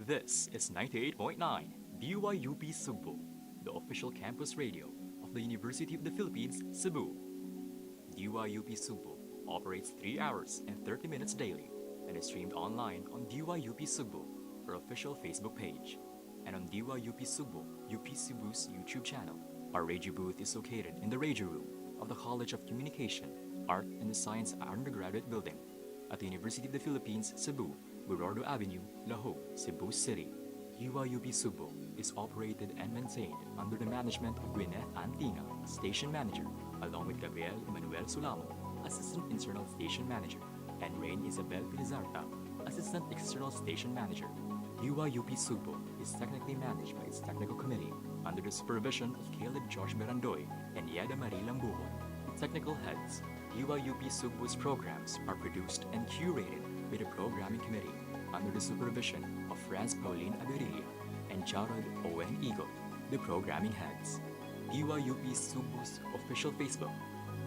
This is 98.9 DYUP Sugbo, the official campus radio of the University of the Philippines, Cebu. DYUP Sugbo operates 3 hours and 30 minutes daily and is streamed online on DYUP Sugbo, our official Facebook page, and on DYUP Sugbo, UP Cebu's YouTube channel. Our radio booth is located in the radio room of the College of Communication, Art and Science undergraduate building at the University of the Philippines, Cebu, Burardo Avenue, Laho, Cebu City. DYUP Sugbo is operated and maintained under the management of Gwyneth Antinga, Station Manager, along with Gabriel Emmanuel Sulamo, Assistant Internal Station Manager, and Rain Isabel Pilizarta, Assistant External Station Manager. DYUP Sugbo is technically managed by its technical committee under the supervision of Caleb George Mirandoy and Yeda Marie Lambuhon. The technical heads, DYUP Sugbo's programs are produced and curated by the programming committee under the supervision of Franz Pauline Aberilla and Jared Owen Eagle, the programming heads. DYUP Sugbo's official Facebook,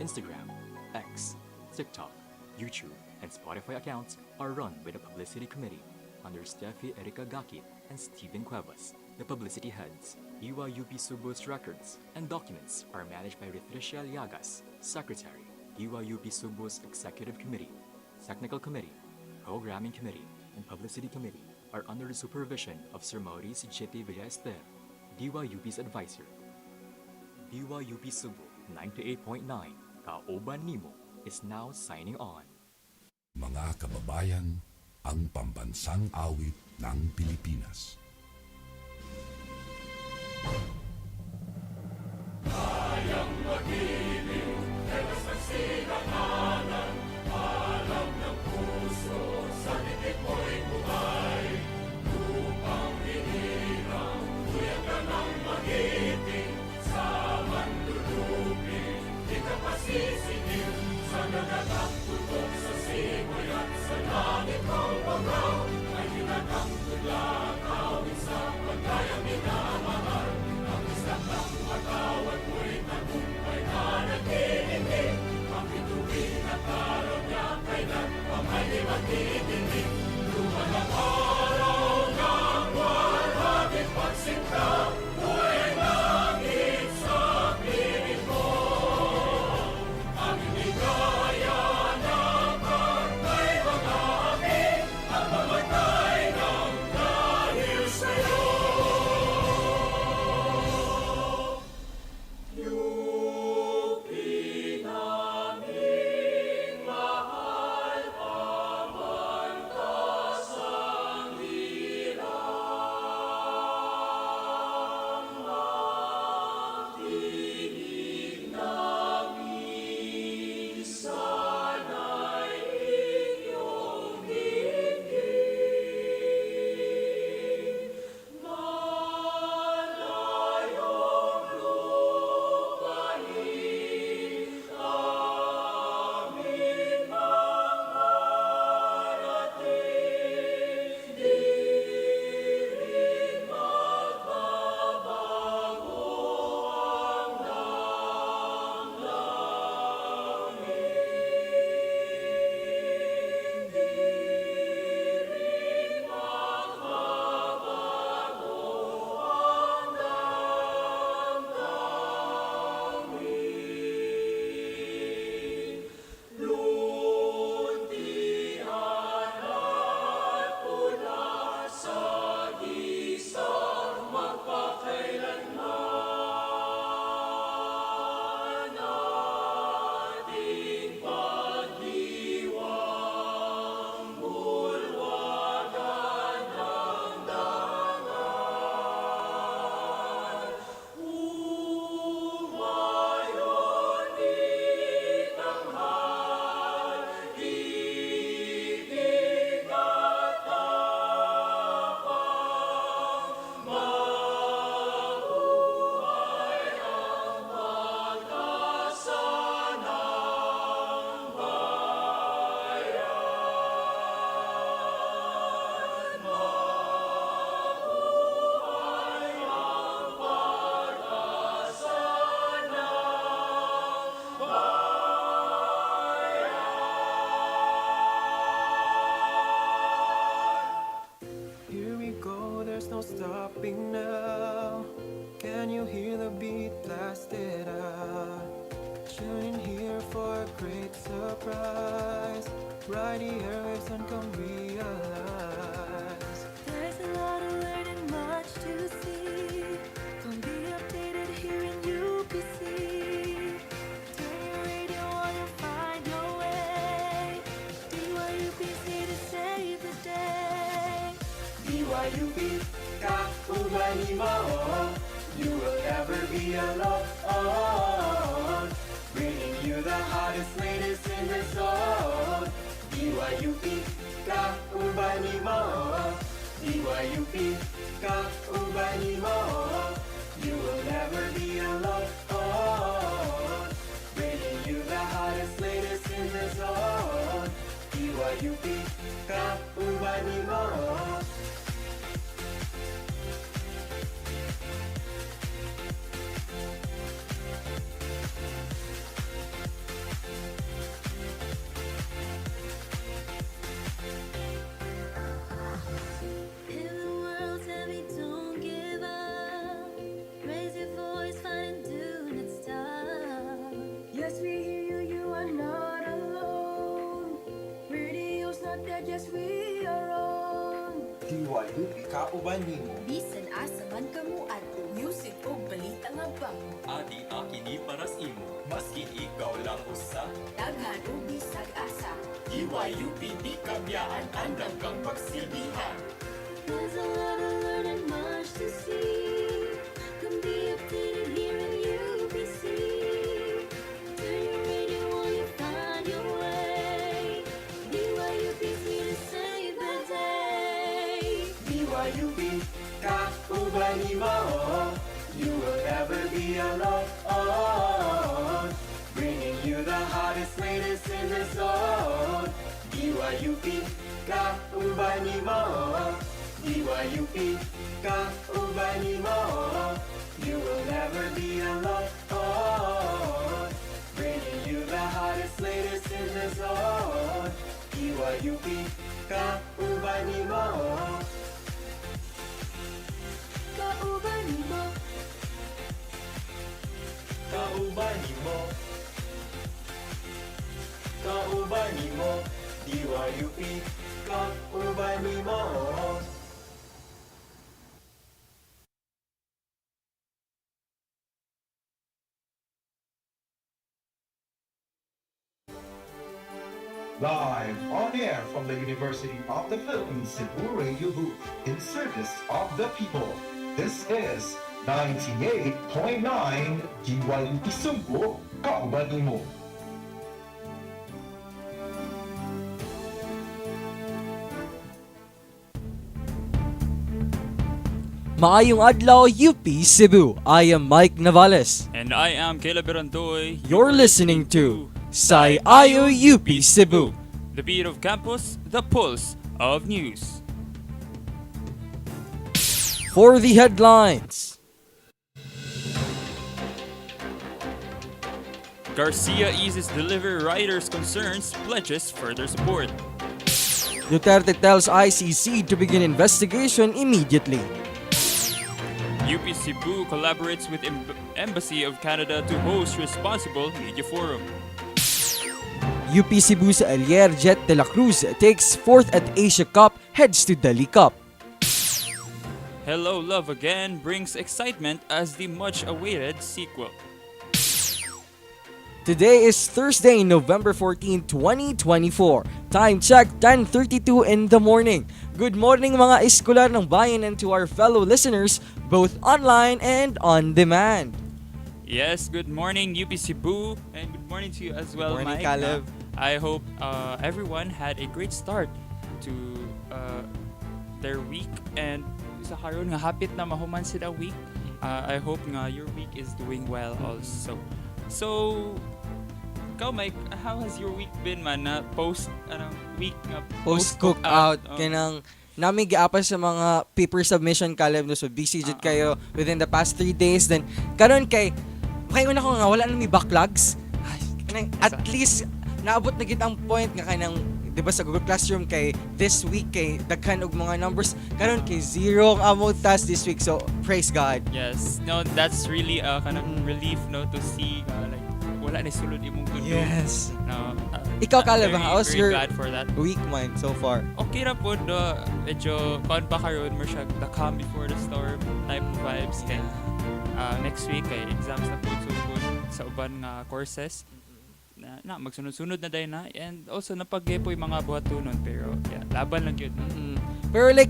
Instagram, X, TikTok, YouTube, and Spotify accounts are run by the publicity committee under Steffi Erika Gakit and Stephen Cuevas, the publicity heads. DYUP Sugbo's records and documents are managed by Ritricia Llagas, Secretary. DYUP Sugbo's Executive Committee, Technical Committee, Programming Committee, and Publicity Committee are under the supervision of Sir Maurice Chete Villaester, DYUP's advisor. DYUP Sugbo 98.9, Kauban Nimo, is now signing on. Mga kababayan, ang pambansang awit ng Pilipinas. Kayang mag-ibig, helas ng sinanganan, alam ng puso, sa titik mo'y buhay. Upang hinirang, kuya ka ng magiting, sa manlulupin, di ka pasisingil, sa nagagang tutok sa simoy at sa langit ng bagaw, ay hinagang tula, kawin sa pagkayang minamahal, ang isang ng matawad mo'y tagumpay na for a great surprise. Ride the airwaves and come realize. There's a lot to learn and much to see. Come be updated here in UPC. Turn your radio on and find your way. DYUP's here to save the day. DYUP, Kauban mo. You will never be alone. Bringing you the hottest, latest in the zone. DYUP, Kauban mo. DYUP, Kauban mo. You will never be alone. Bringing you the hottest, latest in the zone. DYUP, Kauban mo. If the world's heavy, don't give up. Raise your voice, find and do not stop. Yes, we hear you, you are not alone. Radio's not dead, yes, we are on. DYUP, Kauban mo. Bisan asa man kamo adto, music o balita nga bango. Adi akini paras imo, maski ikaw lang usa. Daghan o bisag asa. DYUP di kabyaan, andam kang pagsilbihan. There's a lot to learn and much to see. Come be updated here in UPC. Turn your radio on and find your way. DYUP's here to save the day. DYUP, Kauban mo. You will never be alone. Bringing you the hottest, latest in the zone. DYUP, Kauban mo. DYUP, Kauban mo. You will never be alone. Bringing you the hottest, latest in the zone. DYUP, Kauban mo. Kauban mo. Kauban mo. Kauban mo. DYUP, Kauban mo. Live on air from the University of the Philippines Cebu Radio Booth in service of the people. This is 98.9 DYUP Sugbo, Kauban mo. Maayong adlaw, UP Cebu. I am Mike Navales. And I am Caleb Berandoy. You're listening to Sayayo UP Cebu. The beat of campus, the pulse of news. For the headlines, Garcia eases deliver riders' concerns, pledges further support. Duterte tells ICC to begin investigation immediately. UP Cebu collaborates with Embassy of Canada to host Responsible Media Forum. UP Cebu's Elier Jet de la Cruz takes fourth at Asia Cup, heads to Delhi Cup. Hello Love Again brings excitement as the much-awaited sequel. Today is Thursday, November 14, 2024. Time check, 10:32 in the morning. Good morning mga eskular ng bayan and to our fellow listeners, both online and on demand. Yes, good morning UP Cebu and good morning to you as well, Good morning, Mike. Caleb. I hope everyone had a great start to their week and sa karon nga hapit na mahuman sila week. I hope nga your week is doing well also. So, ikaw Mike, how has your week been man na week nga Post-cookout, kanang nami giapas sa mga paper submission, Caleb, no, so busy jud kayo within the past 3 days. Then karon kay una ko nga wala na may backlogs. Ay, kanang at least naabot na gid ang point nga kanang 'di ba sa Google Classroom kay this week kay daghan og mga numbers, karon kay zero ang among task this week, so praise God. Yes, no, that's really kind of relief no to see like wala na sulod imong gundo. Yes. No, Ikaw, I'm Caleb, very, how's very your glad for that. week man so far? Okay ra po, no, medyo kon pa karon mo siya the calm before the storm type of vibes kay next week kay exams na po sugod sa uban nga courses na magsunod-sunod na day na, and also napag-gepo yung mga buhatunon, pero yeah, laban lang yun. Pero like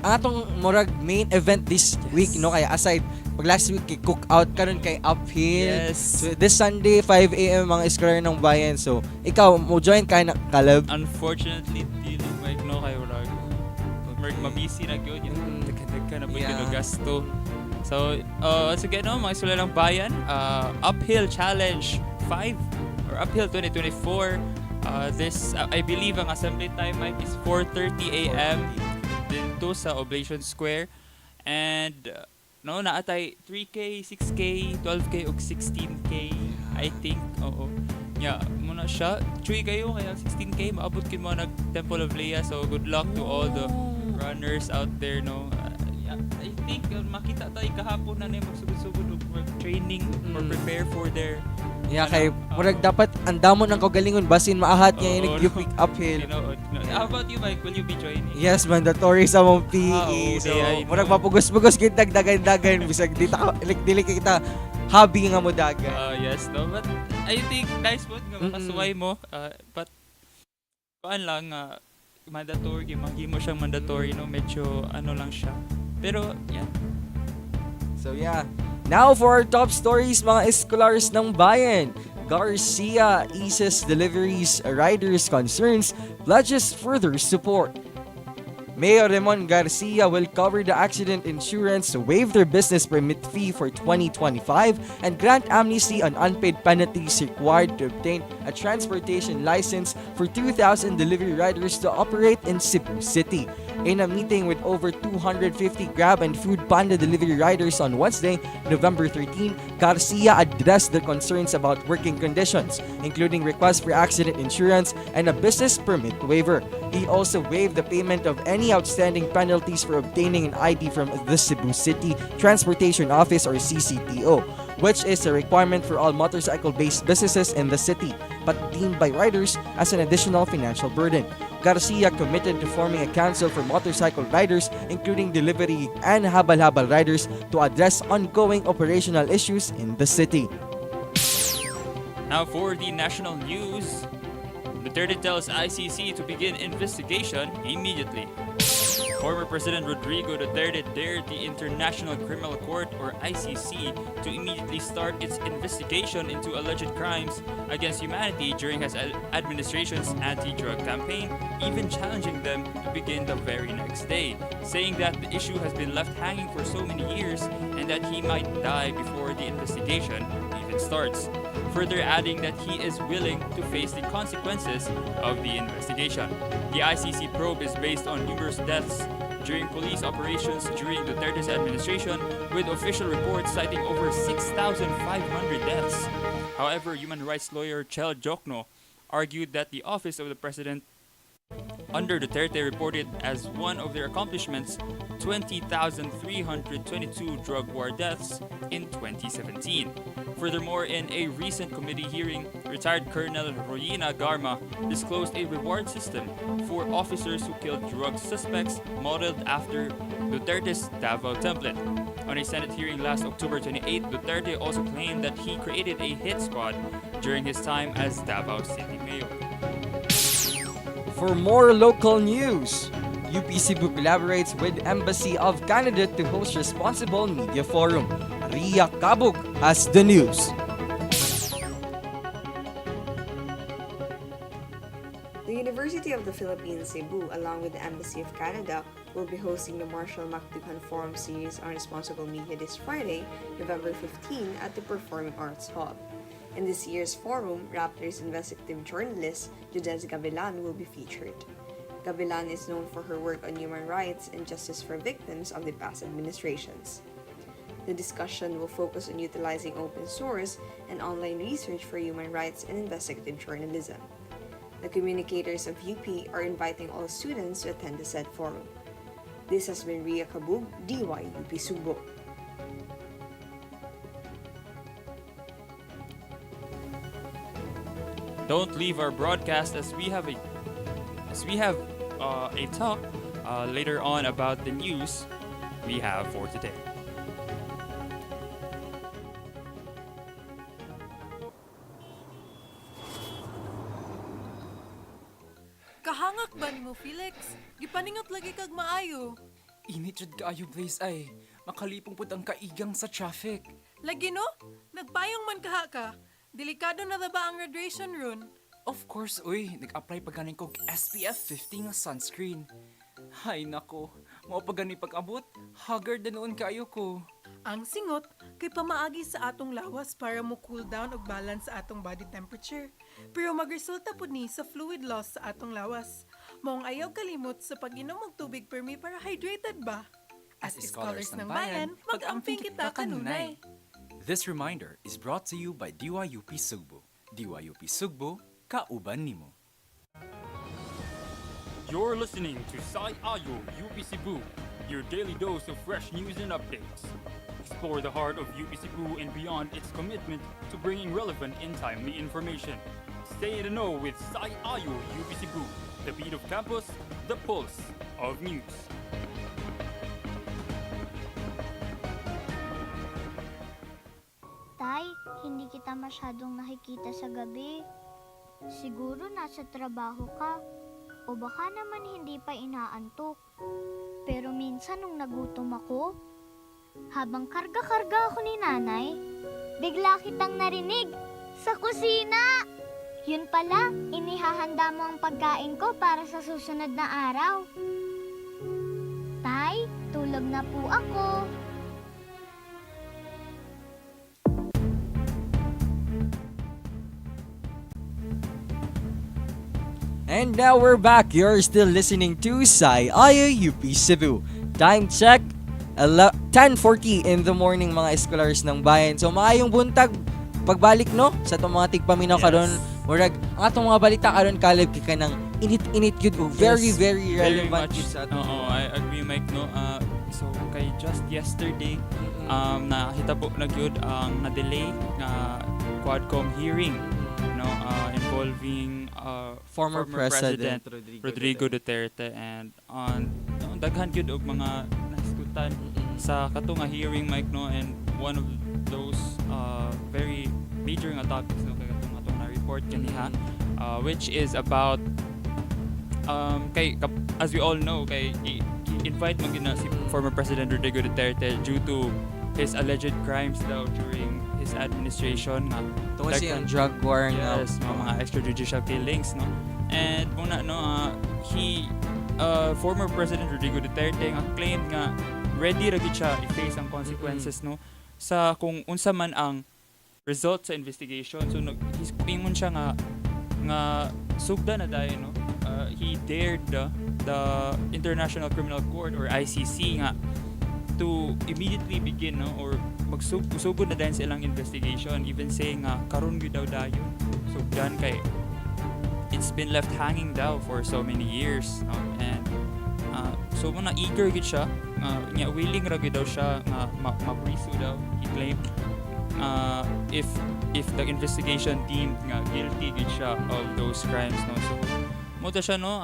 atong murag main event this week, no, kaya aside pag last week kay cookout karon kay uphill. Yes. So, this Sunday 5 AM mga scholar ng bayan. So ikaw mo join ka na, Caleb? Unfortunately, di like no kayo rag. Mabisi na gyud yun. Dagka na po yung gasto. So, sige no, mga isula ng bayan, uphill challenge 5 or uphill 2024. This I believe ang assembly time is 4:30 AM dito sa Oblation Square, and no naatay 3K, 6K, 12K ug 16K I think. Oo. Yeah, muna siya. Chuy kayo kaya 16K maabot kin mo nag Temple of Leia, so good luck to all the runners out there, no. I think makita tayo kahapon na nila magsugod-sugod og training or prepare for their Kay murag dapat andamon ang kagalingon basin maahat niya yung you pick uphill. How about you, Mike? Will you be joining? Yes, mandatory sa mong PE. So okay, I murag know. mapugos-pugos gid dagdagan bisag dili kita hobby nga mo dagan. Yes, no, but I think nice po nga makasuway mo, but kuan lang mandatory, mahimo siyang mandatory, no, medyo ano lang siya. Pero, yeah. So yeah. Now for our top stories, mga eskolars ng bayan. Garcia eases deliveries riders' concerns, pledges further support. Mayor Ramon Garcia will cover the accident insurance, waive their business permit fee for 2025, and grant amnesty on unpaid penalties required to obtain a transportation license for 2,000 delivery riders to operate in Cebu City. In a meeting with over 250 Grab and Food Panda delivery riders on Wednesday, November 13, Garcia addressed their concerns about working conditions, including requests for accident insurance and a business permit waiver. He also waived the payment of any outstanding penalties for obtaining an ID from the Cebu City Transportation Office or CCTO, which is a requirement for all motorcycle-based businesses in the city, but deemed by riders as an additional financial burden. Garcia committed to forming a council for motorcycle riders, including delivery and habal-habal riders, to address ongoing operational issues in the city. Now for the national news, Duterte tells ICC to begin investigation immediately. Former President Rodrigo Duterte dared the International Criminal Court or ICC to immediately start its investigation into alleged crimes against humanity during his administration's anti-drug campaign, even challenging them to begin the very next day, saying that the issue has been left hanging for so many years and that he might die before the investigation even starts. Further adding that he is willing to face the consequences of the investigation. The ICC probe is based on numerous deaths during police operations during Duterte's administration, with official reports citing over 6,500 deaths. However, human rights lawyer Chel Jokno argued that the office of the president under Duterte reported as one of their accomplishments 20,322 drug war deaths in 2017. Furthermore, in a recent committee hearing, retired Colonel Royina Garma disclosed a reward system for officers who killed drug suspects modeled after Duterte's Davao template. On a Senate hearing last October 28, Duterte also claimed that he created a hit squad during his time as Davao City Mayor. For more local news, UP Cebu collaborates with Embassy of Canada to host Responsible Media Forum. Ria Kabuk has the news. The University of the Philippines, Cebu, along with the Embassy of Canada, will be hosting the Marshall McLuhan Forum Series on Responsible Media this Friday, November 15, at the Performing Arts Hall. In this year's forum, Raptors investigative journalist Judez Gavilan will be featured. Gavilan is known for her work on human rights and justice for victims of the past administrations. The discussion will focus on utilizing open source and online research for human rights and investigative journalism. The communicators of UP are inviting all students to attend the said forum. This has been Ria Kabug, DYUP Sugbo. don't leave our broadcast as we have a talk later on about the news we have for today. Kahangak ba nimo Felix? Gipaningot lagi kag maayo. Init jud kaayo Blaze ay. Makalipong pud ang kaigang sa traffic. Lagi no? Nagpayong man kaha ka. Delikado na ba ang radiation ron? Of course, uy. Nag-apply pa ganin kog SPF 50 nga sunscreen. Hay nako. Mao pa gani pag-abot. Haggard na noon kaayo ko. Ang singot kay pamaagi sa atong lawas para mo cool down ug balance sa atong body temperature. Pero magresulta pud ni sa fluid loss sa atong lawas. Maong ayaw kalimot sa pag-inom og tubig permi para hydrated ba. As scholars ng bayan, mag-amping kita kanunay. This reminder is brought to you by DYUP Sugbo. DYUP Sugbo, kauban nimo. You're listening to Sai Ayo UP Cebu, your daily dose of fresh news and updates. Explore the heart of UP Cebu and beyond its commitment to bringing relevant and timely information. Stay in the know with Sai Ayo UP Cebu, the beat of campus, the pulse of news. Tay, hindi kita masyadong nakikita sa gabi. Siguro nasa trabaho ka. O baka naman hindi pa inaantok. Pero minsan nung nagutom ako, habang karga-karga ako ni nanay, bigla kitang narinig sa kusina. Yun pala, inihahanda mo ang pagkain ko para sa susunod na araw. Tay, tulog na po ako. And now we're back. You're still listening to Sai Ayo UP Cebu. Time check, 10:40 in the morning mga eskolars ng bayan. So maayong buntag pagbalik no sa itong mga tigpaminaw karon. Murag ang atong mga balita karon kalib kay kanang init-init gyud ug very relevant much. sa atong. I agree Mike no. So kay just yesterday nakita po na gyud ang na-delay nga Quadcom hearing no involving Former President Rodrigo Duterte and on daghan gyud og mga nahisgutan sa kato nga hearing Mike no, and one of those very major nga topics no kay katong atong na report kaniha which is about as we all know kay invite man gyud na si former President Rodrigo Duterte due to his alleged crimes daw during his administration nga tungkol siyang drug war nga mga extrajudicial killings no, and muna no he former President Rodrigo Duterte nga claimed nga ready ra gid siya i-face ang consequences no sa kung unsa man ang result sa investigation. So ingon siya nga sugda na dayon no, he dared the International Criminal Court or ICC nga to immediately begin no or magsugod na dahil sa ilang investigation, even saying nga karon gyud daw dayon sugdan kay it's been left hanging daw for so many years no? And so muna eager gyud siya nga willing ra gyud daw siya nga mapriso daw he claimed if the investigation deemed nga guilty gyud siya of those crimes no. So mo ta siya no.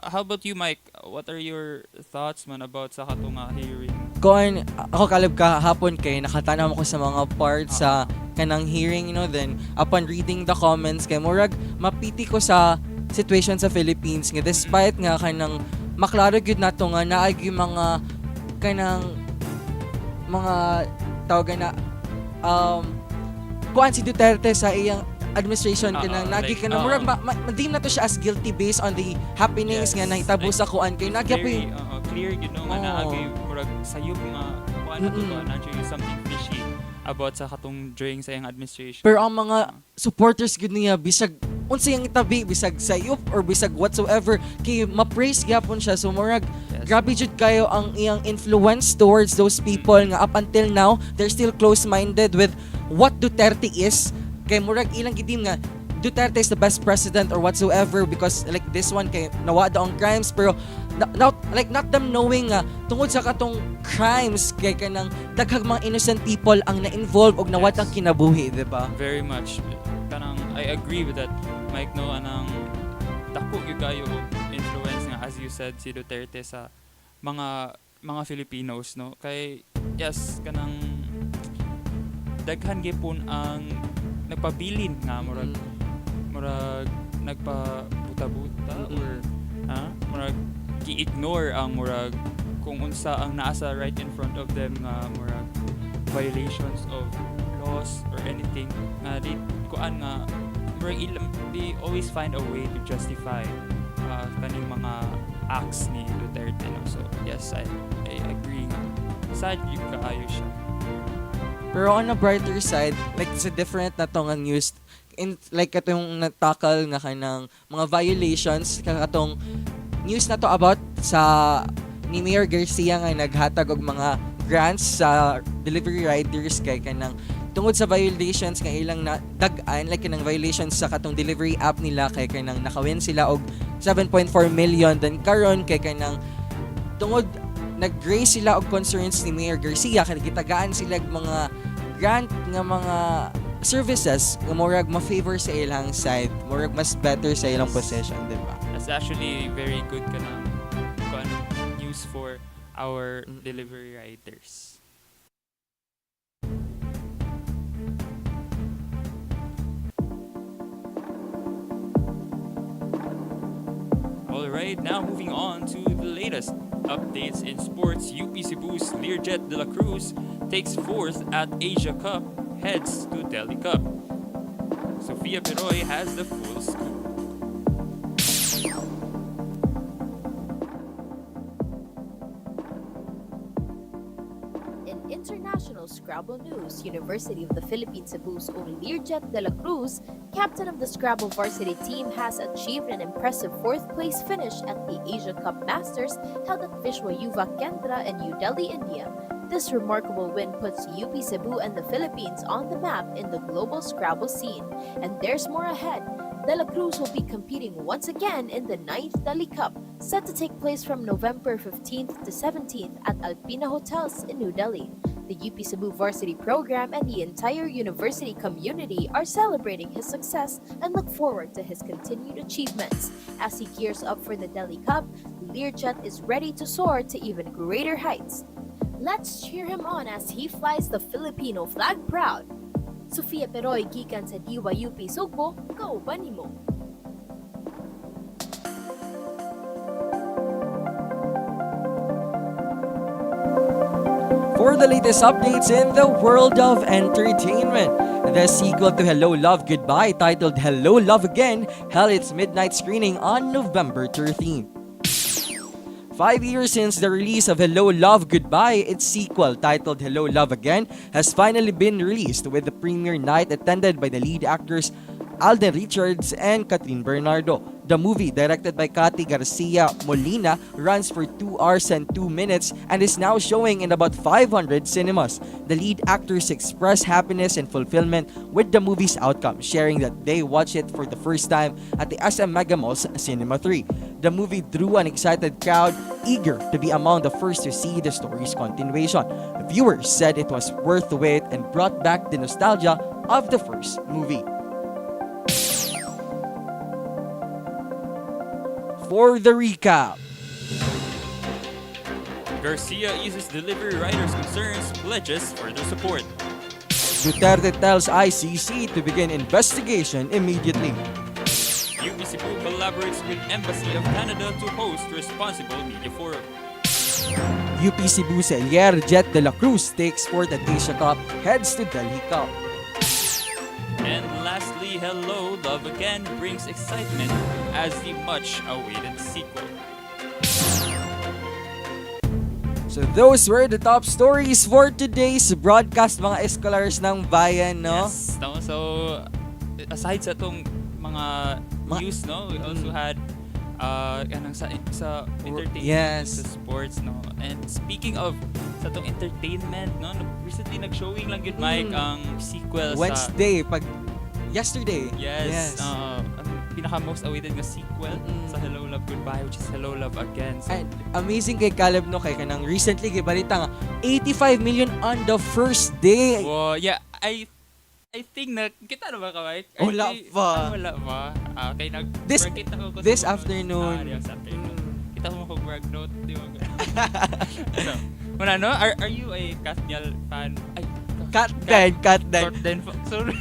How about you Mike, what are your thoughts man about sa kato nga hearing? Kung ako kalib kahapon kay nakatanaw ko sa mga parts sa kanang hearing then upon reading the comments kay murag mapiti ko sa situation sa Philippines nga despite nga kanang maklaro gyud nato nga naay mga kanang mga tawagan na kuan si Duterte sa iyang administration kanang nagi kanang murag ma-deem na to siya as guilty based on the happenings nga nahitabo sa kuan kay nagyapoy clear gid no nga naagi murag sayop nga kuan na to na something fishy about sa katong during sa iyang administration. Pero ang mga supporters gud niya bisag unsa yang itabi bisag sayop or bisag whatsoever kay ma-praise gyapon siya. So murag grabe jud kayo ang iyang influence towards those people nga up until now they're still close-minded with what Duterte is. Kay murag ilang gidim nga Duterte is the best president or whatsoever because like this one kay nawa daw ang crimes pero not them knowing nga tungod sa katong crimes kay kanang daghang mga innocent people ang na-involve og nawat ang kinabuhi, di ba? Very much. Kanang I agree with that Mike, no, anang dako gyud kayo influence nga as you said si Duterte sa mga Filipinos, no, kay yes kanang daghan gyapon ang nagpabilin nga murag nagpabuta-buta or murag gi-ignore ang murag kung unsa ang nasa right in front of them nga murag violations of laws or anything nga di kuan nga murag they always find a way to justify kaning mga acts ni Duterte, no. So yes, I agree nga sad yung kaayo siya. Pero on a brighter side, like sa different na to nga news, like katong natakal nga kanang mga violations, katong news na to about sa ni Mayor Garcia nga naghatag og mga grants sa delivery riders kay kanang tungod sa violations nga ilang na dag-an, like kanang violations sa katong delivery app nila kay kanang nakawin sila og 7.4 million, then karon kay kanang tungod nag-raise sila og concerns ni Mayor Garcia kay gitagaan sila mga grant nga mga services nga murag ma-favor sa ilang side, murag mas better sa ilang position, di ba? That's actually very good kanang news for our delivery riders. Alright, now moving on to the latest updates in sports. UP Cebu's Learjet de la Cruz takes fourth at Asia Cup, heads to Delhi Cup. Sofia Peroy has the full scoop. In international Scrabble news, University of the Philippines Cebu's own Learjet de la Cruz, captain of the Scrabble varsity team, has achieved an impressive fourth-place finish at the Asia Cup Masters held at Vishwa Yuva Kendra in New Delhi, India. This remarkable win puts UP Cebu and the Philippines on the map in the global Scrabble scene. And there's more ahead. De La Cruz will be competing once again in the 9th Delhi Cup, set to take place from November 15th to 17th at Alpina Hotels in New Delhi. The UP Cebu varsity program and the entire university community are celebrating his success and look forward to his continued achievements. As he gears up for the Delhi Cup, Learjet is ready to soar to even greater heights. Let's cheer him on as he flies the Filipino flag proud. Sofia Peroy, gikan sa DYUP Sugbo, Kauban mo. For the latest updates in the world of entertainment, the sequel to Hello Love Goodbye, titled Hello Love Again, held its midnight screening on November 13th. 5 years since the release of Hello Love Goodbye, its sequel, titled Hello Love Again, has finally been released, with the premiere night attended by the lead actors Alden Richards and Catherine Bernardo. The movie, directed by Cathy Garcia Molina, runs for 2 hours and 2 minutes and is now showing in about 500 cinemas. The lead actors express happiness and fulfillment with the movie's outcome, sharing that they watched it for the first time at the SM Mega Mall's Cinema 3. The movie drew an excited crowd eager to be among the first to see the story's continuation. Viewers said it was worth the wait and brought back the nostalgia of the first movie. For the recap, Garcia eases delivery riders' concerns, pledges further support. Duterte tells ICC to begin investigation immediately. UP Cebu collaborates with Embassy of Canada to host Responsible Media Forum. UP Cebu's Learjet de la Cruz takes fourth at Asia Cup, heads to Delhi Cup. And lastly, Hello Love Again brings excitement as the much-awaited sequel. So those were the top stories for today's broadcast, mga eskolars ng bayan, no? Yes, no? So aside sa itong mga news, no, we also had sa entertainment, yes, sa sports, no. And speaking of sa itong entertainment, no, recently nag-showing lang yun, Mike, ang sequel Wednesday, yesterday. Yes. Ang pinaka-most awaited na sequel sa Hello Love Goodbye, which is Hello Love Again. So, and amazing kay Caleb, no, kay kanang recently kay balita nga 85 million on the first day. yeah, I I think na kita na ba ka, Mike? Wala pa. Wala pa. Kay This- kita ko this afternoon. This afternoon. Kita mo kung work note, di ba? So, wala no? Are you a Katniel fan? Ay, Cut then. Sorry.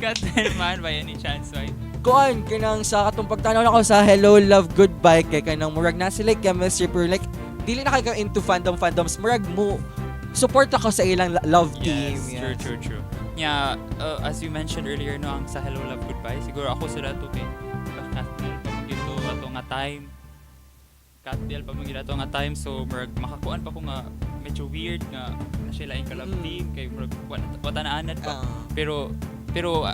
Katniel fan by any chance, Mike? Kuan kanang sa katong pagtanaw nako sa Hello Love Goodbye kay kanang murag na sila chemistry pero like dili na kay into fandoms murag mo support ako sa ilang love team. Yes, true. Yeah, as you mentioned earlier no ang sa Hello Love Goodbye siguro ako sila to kay Katniel pamagito ato nga time. Katniel pamagito ato nga time so murag makakuan pa ko nga medyo weird nga na sila yung love team kay murag wata na anad pa. Pero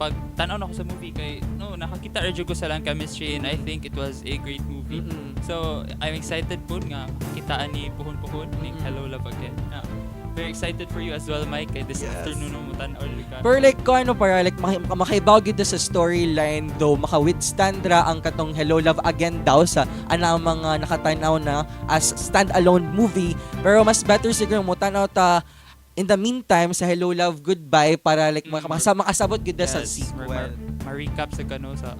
pag tanaw na ako sa movie kay no nakakita ra jud ko sa lang chemistry and I think it was a great movie. So I'm excited po nga makitaan ni Puhon ni Hello Love Again. Very excited for you as well, Mike. Kay this afternoon mo tanaw ka. Pero like ko ano para like makaibaw gyud sa storyline though maka-withstand ra ang katong Hello Love Again daw sa ana mga nakatanaw na as standalone movie pero mas better siguro mo tanaw ta in the meantime sa Hello Love Goodbye para like makasabot gud sa sequel. Ma-recap sa kano sa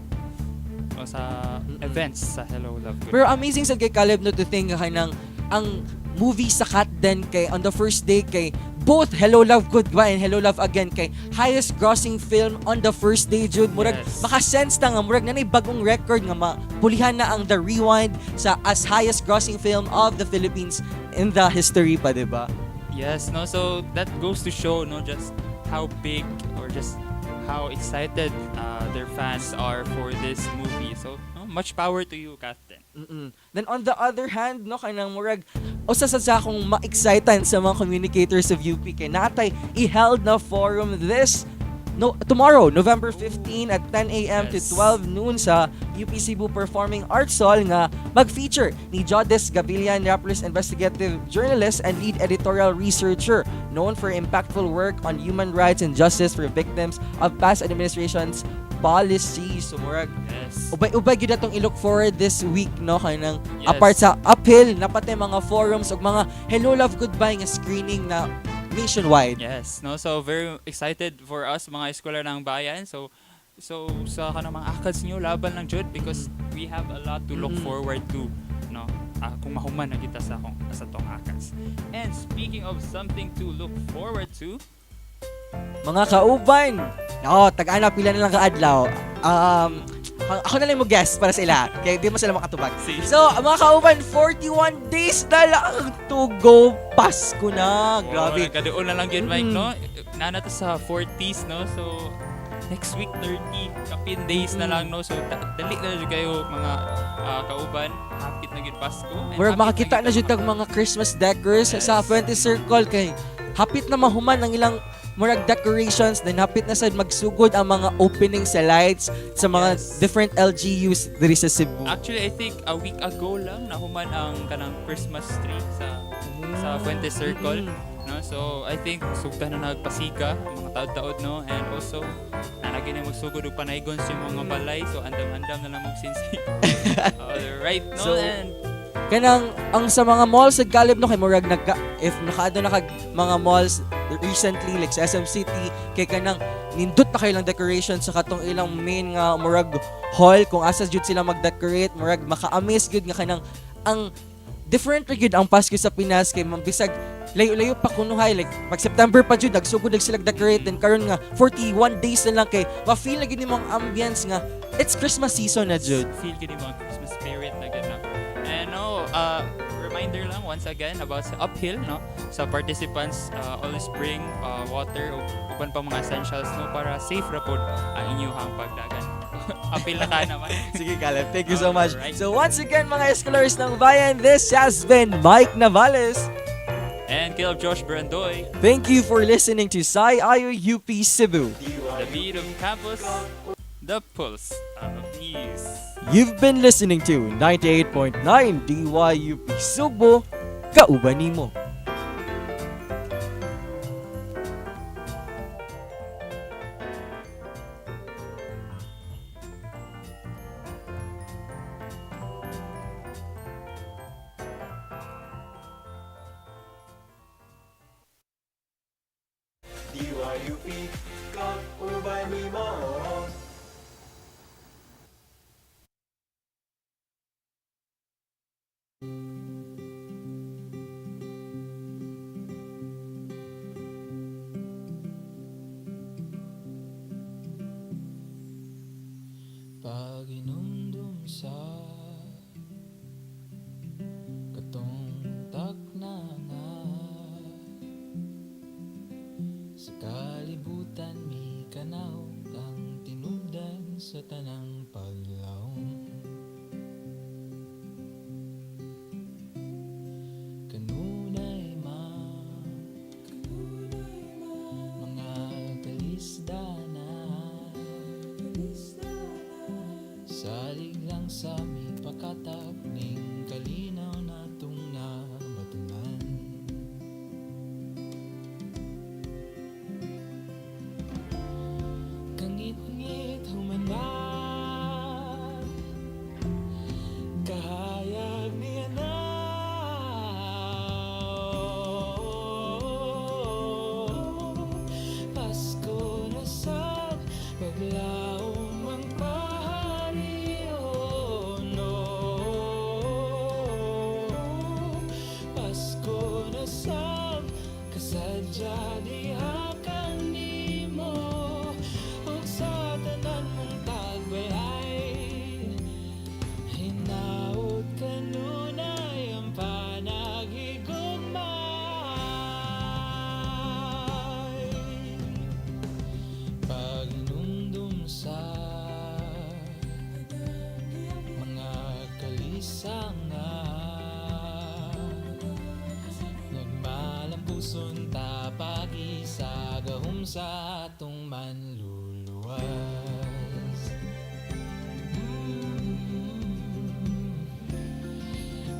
events sa Hello Love Goodbye. Pero amazing sa kay Caleb no to think kanang ang movie sa Kat then kay on the first day kay both Hello Love Goodbye and Hello Love Again kay highest grossing film on the first day jud murag maka-sense ta nga murag nanay bagong record nga mapulihan na ang The Rewind sa as highest grossing film of the Philippines in the history pa, diba? Yes, no, so that goes to show no just how big or just how excited their fans are for this movie. So no, much power to you, Captain. Then on the other hand, no kanang murag usa sa akong ma-excited sa mga communicators of UP kay natay i-held na forum tomorrow, November 15 at 10 a.m. to 12 noon sa UP Cebu Performing Arts Hall nga mag-feature ni Jodis Gavillan, Rappler's investigative journalist and lead editorial researcher known for impactful work on human rights and justice for victims of past administrations policies. So murag ubay gyud atong i-look forward this week no kanang apart sa uphill napatay mga forums ug mga Hello Love Goodbye nga screening na nationwide. Yes, no, so very excited for us mga eskwela ng bayan. So sa kanang mga akads niyo laban lang jud because we have a lot to look forward to, no. Kung mahuman na kita sa tong akads. And speaking of something to look forward to, mga kauban. Tag-ana pila na lang kaadlaw. Ako na lang mo guess para sa ila. Kaya di mo sila makatubag. So, mga kauban, 41 days na lang to go Pasko na. Grabe. Kadoon na lang yun, Mike, no? Nana to sa 40s, no? So, next week, 30 kapin days na lang, no? So, dali na dyan kayo, mga kauban. Hapit na yun Pasko. Murag makakita na dyan mga Christmas decors sa Fuente Circle. Kay hapit na mahuman ang ilang murag decorations, then hapit na sad magsugod ang mga opening sa lights sa mga different LGUs diri sa Cebu. Actually, I think a week ago lang nahuman ang kanang Christmas tree sa Fuente Circle, no? So, I think sugda na nagpasika ang mga taod-taod, no? And also nalagi na magsugod og panaygon sa mga balay, so andam-andam na lang magsinsi. Alright, no? So, and kanang ang sa mga malls sa Galib no kay murag if nakaado na kag mga malls recently like sa SM City kay kanang nindot na kayo lang decoration sa katong ilang main nga murag hall kung asa jud sila mag-decorate murag maka-amaze gud nga kanang ang different gud ang Pasko sa Pinas kay mambisag layo-layo pa kunuhay like pag September pa jud nagsugod sila decorate then karon nga 41 days na lang kay ma-feel na gid nimo ang ambience nga it's Christmas season na jud. Feel gid nimo ang Christmas spirit na gid. And no, reminder lang once again about sa uphill, no? Sa participants, always bring water o uban pa mga essentials, no? Para safe ra pod ang inyong pagdagan. Uphill na ka naman. Sige, Caleb. Thank you so much. Right. So once again, mga escolars ng bayan, this has been Mike Navales. And Caleb Josh Brandoy. Thank you for listening to Sci-IO UP Cebu. The beat of campus, the pulse of peace. You've been listening to 98.9 DYUP Sugbo, Kauban nimo. DYUP Kauban mo. Pag inumdum sa katong taknanga sa kalibutan mi kanaw ang tinubdan sa tanang paglawom. Kanunay mga kalisdana salig lang sa mi pakatap ning kalinaw na tung nabatunan. Kangit-ngit humana kahayag niya na Pasko na sa paglaom ang pahariyo, no. Pasko na sa kasadya dihakan nimo ug sa tanan mong tagbalay hinaut kanunay ang panagigugmay. Pag inumdum sa mga kalisanga nagmalampuson ta pag-isagahom sa atong manluluwas.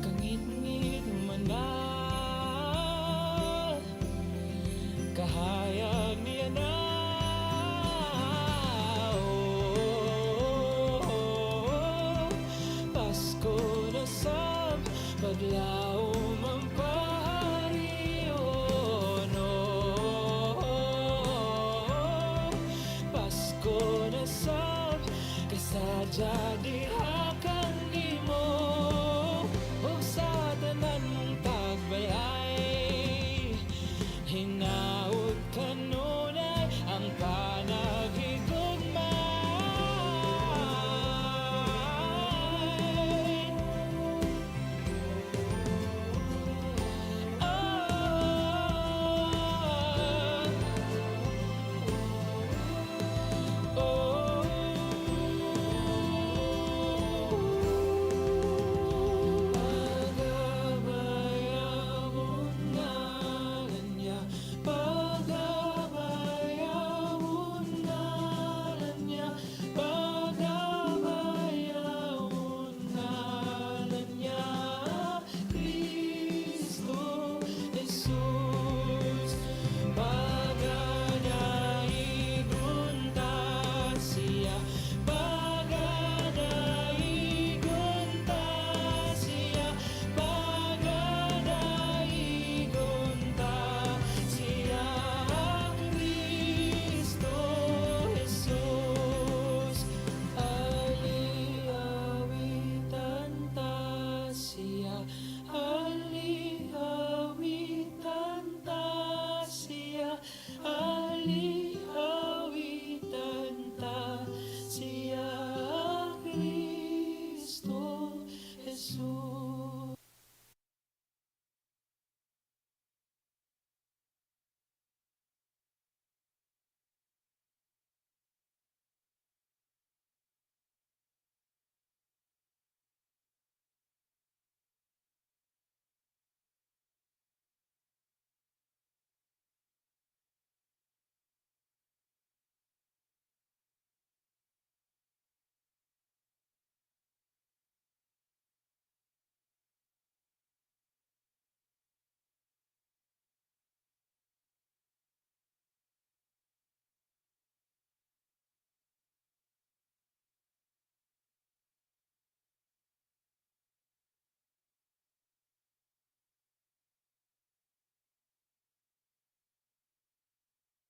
Kangit-ngit man na kahayag niya na Pasko na sa paglaom ang pahariyo, no. Pasko na sa kasadya dihakan nimo ug sa tanan mong tagbalay hinaut kanunay ang panagigugmay.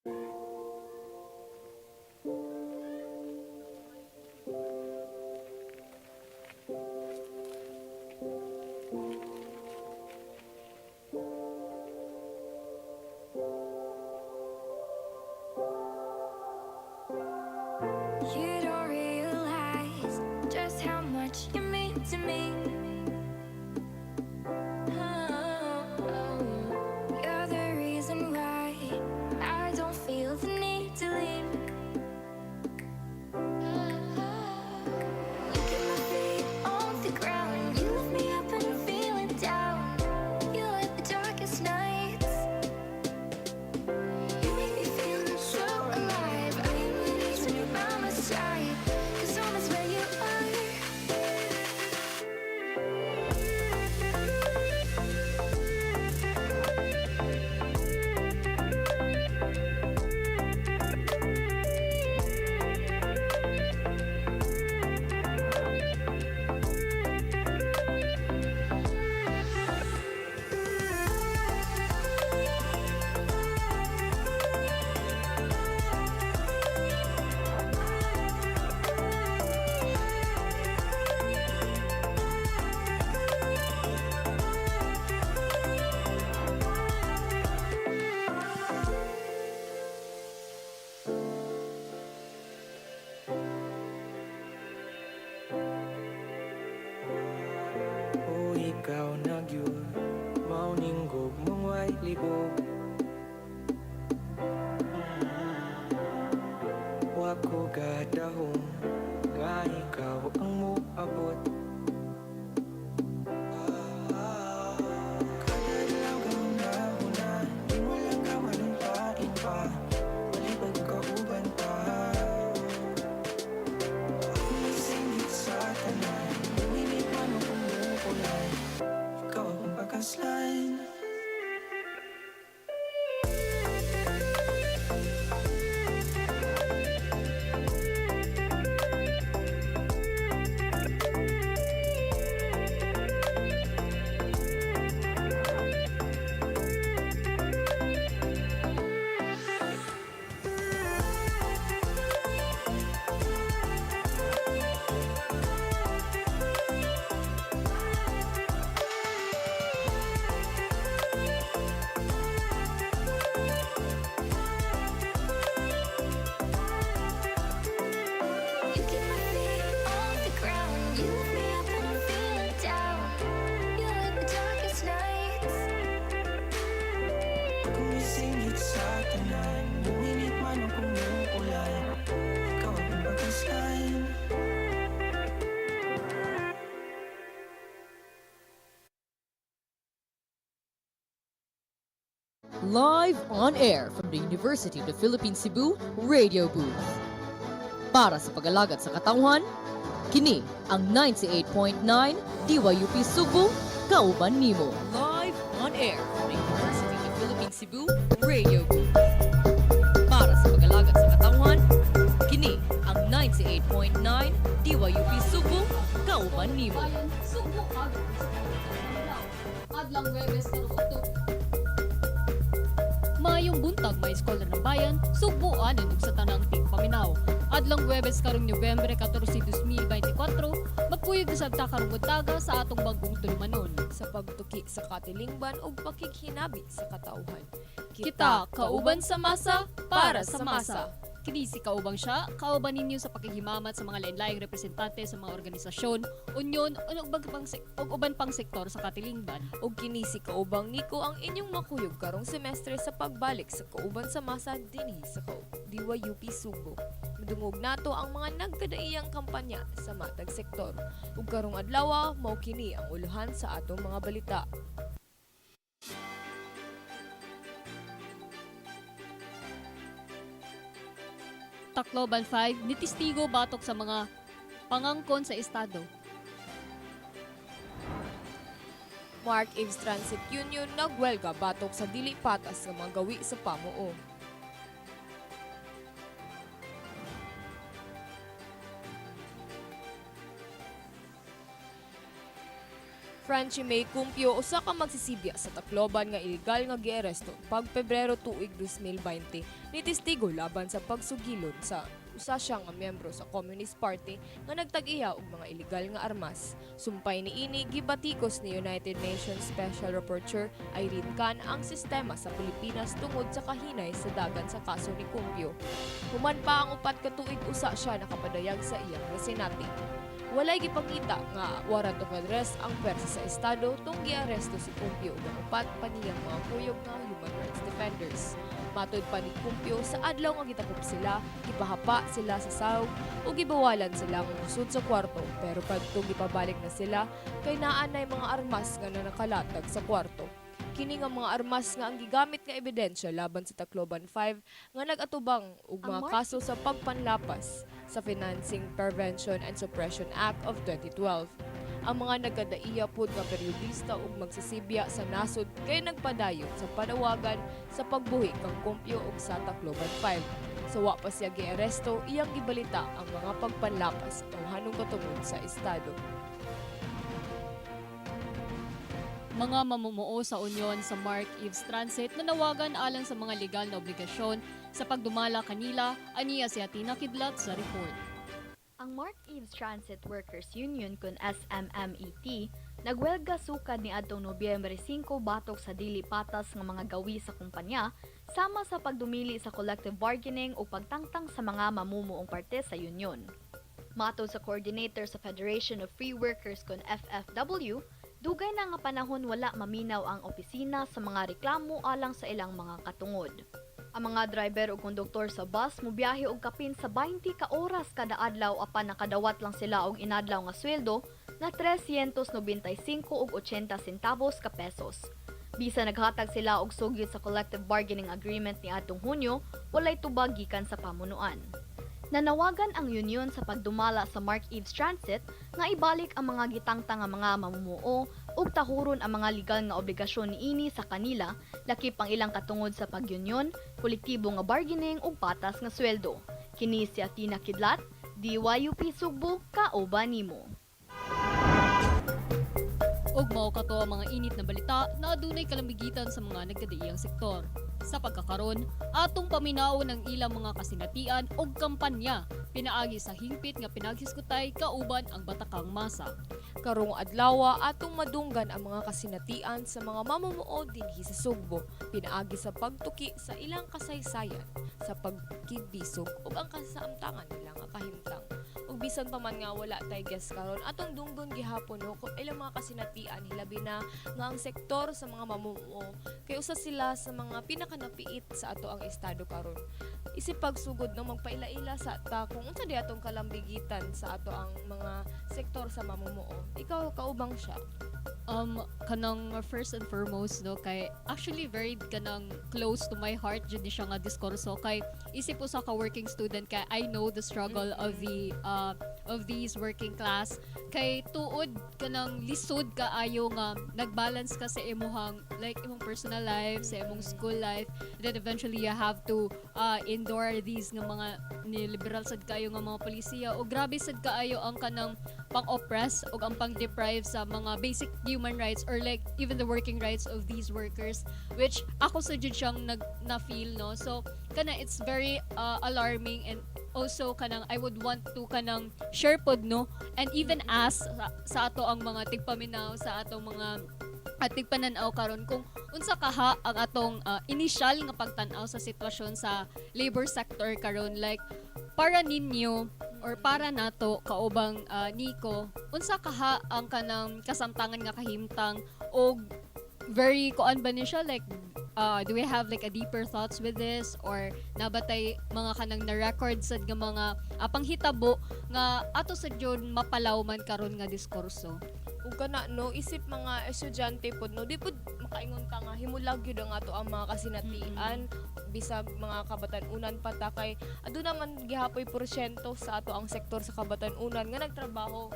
You don't realize just how much you mean to me. You're the reason why I don't feel the need to leave. You keep my feet on the ground. You lift me up when I'm feeling down. You light the darkest nights. You make me feel so alive. I am at ease when you're by my side. 'Cause home is where you are. O ikaw nagyud mauning gugmong way libog. Wako gadahong nga ikaw ang moabot. Kadadlaw kang nahuna, di mo lang ka malumpain pa. Malibag ka uban pa. Ako masingit sa tanan, luminip man o kumukulay. Ikaw ang pagkaslan. You keep my feet on the ground. You lift me up when I'm feeling down. You light the darkest nights. Kumisingit sa tanan, luminip man o kumukulay. Ikaw ang pagkaslan. Live on air from the University of the Philippines Cebu Radio Booth. Para sa pag-alagad sa katauhan, kini ang 98.9 DYUP Sugbo, Kauban nimo. Live on air from the University of the Philippines Cebu Radio Booth. Para sa pag-alagad sa katauhan, kini ang 98.9 DYUP Sugbo, Kauban nimo. Sugbo Adlang Webes karuto. Mayong buntag may Scholar ng Bayan, sugbuan and sa tanang tigpaminaw. Adlang Webes karong Nobyembre 14, 2024, magkuyog na sabta karong buntaga sa atong bagong tulumanon. Sa pagtuki sa katilingban o pakighinabi sa katauhan. Kita, kauban sa masa, para sa masa. Kini si kaubang siya, kauban ninyo sa pakihimamat sa mga lain-laing representante sa mga organisasyon, unyon, o uban pang sektor sa katilingban. O kini si kaubang niko ang inyong makuyog karong semestre sa pagbalik sa kauban sa masa dinhi sa DYUP Sugbo. Madungog nato ang mga nagkadaiyang kampanya sa matag sektor. Ug karong adlaw mao kini ang uluhan sa atong mga balita. Tacloban 5, nitistigo batok sa mga pangangkon sa estado. Mark Ives Transit Union nagwelga batok sa dili patas nga mga gawi sa pamuo. Francie May Cumpio usa ka magsisibya sa Tacloban nga illegal nga gieresto pag Pebrero tuig 2020 ni testigo laban sa pagsugilon sa usa siya nga miyembro sa Communist Party nga nagtag-iya og mga illegal nga armas. Sumpay niini gibatikos ni United Nations Special Rapporteur Irene Khan ang sistema sa Pilipinas tungod sa kahinay sa dagan sa kaso ni Cumpio. Human pa ang upat ka tuig usa siya nakapadayag sa iyang resenate. Walay gipakita nga warrant of arrest ang pwersa sa Estado tong giaresto si Cumpio ug ang upat pa niyang mga kuyog nga human rights defenders. Matod pa ni Cumpio sa adlaw nga gitakop sila, gipahapa sila sa sawg o gibawalan sila nga musud sa kwarto pero pagtong gipabalik na sila kay naa nay mga armas nga nakalatag sa kwarto. Kini nga mga armas nga ang gigamit nga ebidensya laban sa Tacloban 5 nga nag-atubang og mga kaso sa pagpanlapas sa Financing Prevention and Suppression Act of 2012. Ang mga nagkadaiya pod nga periodista ug magsisibya sa nasod kay nagpadayon sa panawagan sa pagbuhi kang Cumpio ug sa Tacloban 5. Sa wa pa siya giaresto, iyang gibalita ang mga pagpanlapas o hanong katungod sa estado. Mga mamumuo sa Union sa Mark Eves Transit nanawagan alang sa mga legal na obligasyon sa pagdumala kanila, aniya si Atina Kidlat sa report. Ang Mark Eves Transit Workers Union kun SMMET nagwelga sukad ni adtong Nobyembre 5 batok sa dili patas nga mga gawi sa kumpanya sama sa pagdumili sa collective bargaining o pagtangtang sa mga mamumuong parte sa union. Matod sa coordinator sa Federation of Free Workers kun FFW, dugay na nga panahon wala maminaw ang opisina sa mga reklamo alang sa ilang mga katungod. Ang mga driver o konduktor sa bus mobiyahe og kapin sa 20 ka oras kada adlaw apan nakadawat lang sila og inadlaw nga sweldo na 395 og 80 centavos ka pesos. Bisa naghatag sila og sugid sa collective bargaining agreement ni atong Hunyo, walay tubag gikan sa pamunuan. Nanawagan ang union sa pagdumala sa Mark Eves Transit nga ibalik ang mga gitangtang nga mga mamumuo ug tahuron ang mga legal nga obligasyon niini sa kanila lakip ang ilang katungod sa pag-union, kolektibo nga bargaining ug patas nga sweldo. Kini si Atina Kidlat, DYUP Sugbo, Kauban nimo. Ug mao kato ang mga init na balita na adunay kalambigitan sa mga nagkadaiyang sektor. Sa pagkakaron, atong paminaw ng ilang mga kasinatian o kampanya pinaagi sa hingpit nga pinaghiskutay kauban ang batakang masa. Karong adlaw atong madunggan ang mga kasinatian sa mga mamumuo dinhi sa Sugbo pinaagi sa pagtuki sa ilang kasaysayan sa pagkidbisog ug ang kasamtangan nila nga kahimtang. Ug bisan pa man nga wala tay guest karon atong dunggon gihapon no kung ilang mga kasinatian hilabi na nga ang sektor sa mga mamumuo kay usa sila sa mga pinakanapiit sa ato ang estado karon. Isip pagsugod no magpaila-ila sa ta kung unsa di atong kalambigitan sa ato ang mga sektor sa mamumuo. Ikaw kaubang siya. Kanang first and foremost no kay actually very kanang close to my heart jud siya nga diskurso kay isip usa ka working student kay I know the struggle of these working class kay tuod kanang lisod kaayo nga nagbalance ka sa imong like imong personal life sa imong school life then eventually you have to endure these nga mga niliberal sad kayo nga mga polisiya o grabe sad kaayo ang kanang pang-oppress o ang pang-deprive sa mga basic human rights or like even the working rights of these workers which ako sa jud siyang na-feel no so kana it's very alarming and also kanang I would want to kanang share pod no and even ask sa ato ang mga tigpaminaw sa atong mga tigpananaw karon kung unsa kaha ang atong initial nga pagtan-aw sa sitwasyon sa labor sector karon like para ninyo or para nato kaubang Nico unsa kaha ang kanang kasamtangan nga kahimtang o very kuan ba ni siya like do we have like a deeper thoughts with this or nabatay mga kanang na-record sad nga mga panghitabo nga ato sa jud mapalaw man karon nga diskurso. Ug kana no isip mga estudyante pod no di pod makaingon ka nga himulag gyud ang ato ang mga kasinatian bisag mga kabatan-unan pata kay aduna man gihapoy porsyento sa ato ang sektor sa kabatan-unan nga nagtrabaho.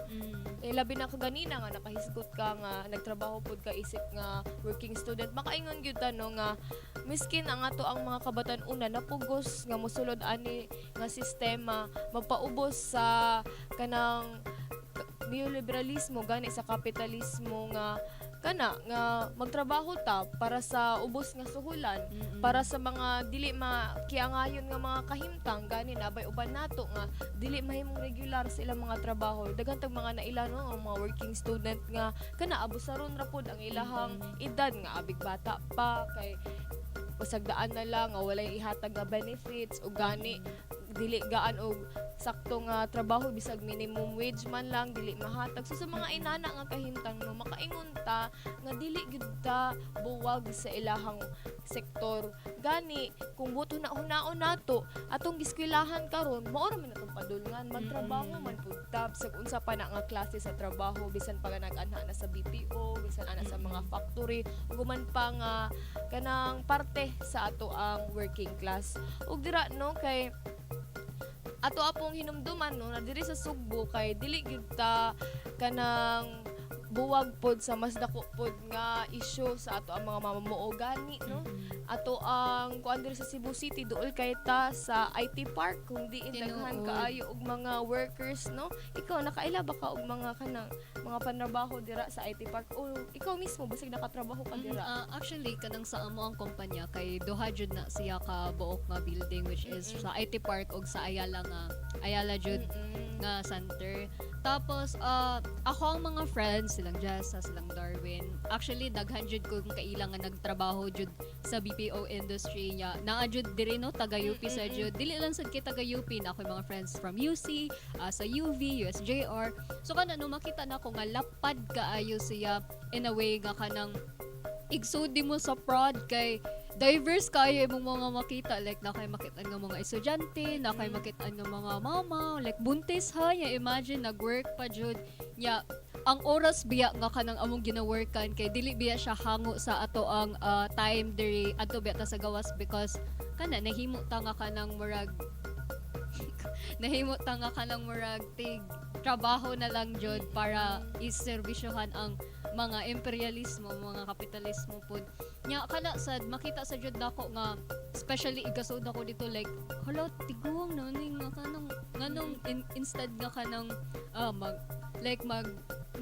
Labi na kaganina nga nakahisgot ka nga nagtrabaho pod ka isip nga working student makaingon gyud ta no nga miskin ang ato ang mga kabatan-unan napugos nga mosulod ani nga sistema magpaubos sa kanang neoliberalismo gani sa kapitalismo nga nga magtrabaho ta para sa ubos nga suhulan, para sa mga dili makiangayon nga mga kahimtang gani nabay uban nato nga dili mahimong regular sa ilang mga trabaho. Daghan tag mga naila no ang mga working student nga abusaron ra pod ang ilahang edad nga abig bata pa kay pasagdaan na lang nga walay ihatag nga benefits o gani dili gaan og sakto nga trabaho bisag minimum wage man lang dili mahatag. So sa mga inana nga kahimtang no makaingon ta nga dili gyud ta buwag sa ilahang sektor gani kung buto na hunaon nato atong giskwelahan karon mao ra man atong padulngan magtrabaho man pud tab sa unsa pa na nga klase sa trabaho bisan pa nag-anha na sa BPO bisan ana sa mga factory ug man pa nga kanang parte sa ato ang working class ug dira no kay ato apong hinumduman no na diri sa Sugbo kay dili gyud ta kanang buwag pod sa mas dako pod nga issue sa ato ang mga mamamao gani no ato ang kuan diri sa Cebu City duol kay ta sa IT park kung di daghan kaayo og mga workers no ikaw nakaila ba ka og mga kanang mga panrabaho dira sa IT park o ikaw mismo basig nakatrabaho ka dira actually kanang sa amo ang kumpanya kay duha jud na siya ka buok nga building which is sa IT park og sa Ayala jud nga center. Tapos ako ang mga friends silang Jessa, silang Darwin. Actually daghan jud ko kailang nga nagtrabaho jud sa BPO industry niya. Naa jud diri no taga UP sa jud. Dili lang sad kay taga UP na ako mga friends from UC, sa UV, USJR. So kana no makita na ko nga lapad kaayo siya in a way nga kanang igsudi mo sa prod kay diverse kayo imong mga makita like na kay makita nga mga estudyante na kay makita nga mga mama like buntis ha ya imagine nag-work pa jud nya ang oras biya nga kanang among gina-workan kay dili biya siya hango sa ato ang time diri adto biya ta sa gawas because kana nahimo ta nga kanang murag tig trabaho na lang jud para iserbisyohan ang mga imperialismo, mga kapitalismo pud. Nya kana sad makita sa jud nako nga especially igasod ako dito like hala tiguang na ning nga kanang nganong instead nga kanang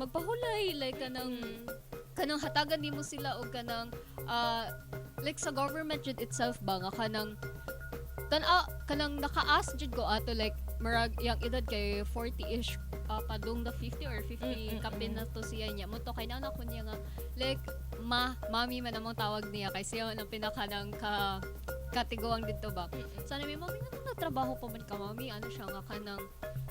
magpahulay like kanang hatagan nimo sila og kanang like sa government jud itself ba nga kanang kanang naka-ask jud ko ato like marag yang edad kay 40ish padung the 50 or 50 kapin na to siya niya mo to kay na ko niya nga like mami man namang tawag niya kay siya ang pinaka nang katiguang dito ba sana may mami na trabaho pa man ka mami ano siya nga kanang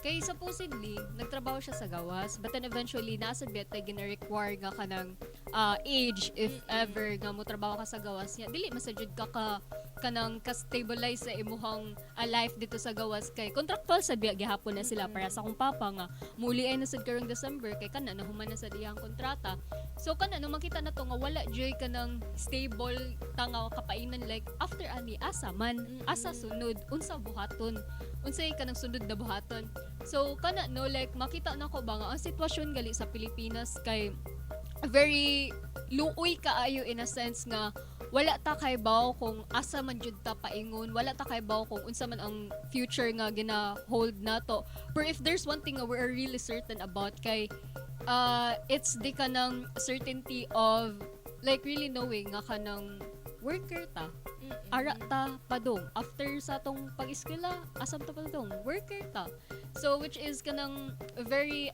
kay supposedly nagtrabaho siya sa gawas but then eventually nasa bet ay gina-require nga kanang age if ever nga mo trabaho ka sa gawas niya dili masajud ka kanang ka-stabilize sa imuhang life dito sa gawas kay contractual sa biya gihapon na sila para sa akong papa nga muli ay nasad karong December kay kana nahuman na sa diyang kontrata so kana no makita na to nga wala joy kanang stable tanga kapainan like after ani asa sunod unsa buhaton unsay kanang sunod na buhaton so kana no like makita na ko ba nga ang sitwasyon gali sa Pilipinas kay very luoy kaayo in a sense nga wala ta kay baw kung asa man jud ta paingon wala ta kay baw kung unsa man ang future nga gina-hold nato but if there's one thing nga we're really certain about kay it's the kanang certainty of like really knowing nga kanang worker ta ara ta padong after sa tong pag-eskwela asam ta padong worker ta so which is kanang very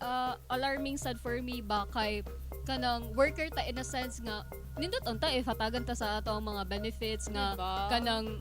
alarming sad for me ba kay kanang worker ta in a sense nga nindot unta hatagan ta sa ato ang mga benefits nga kanang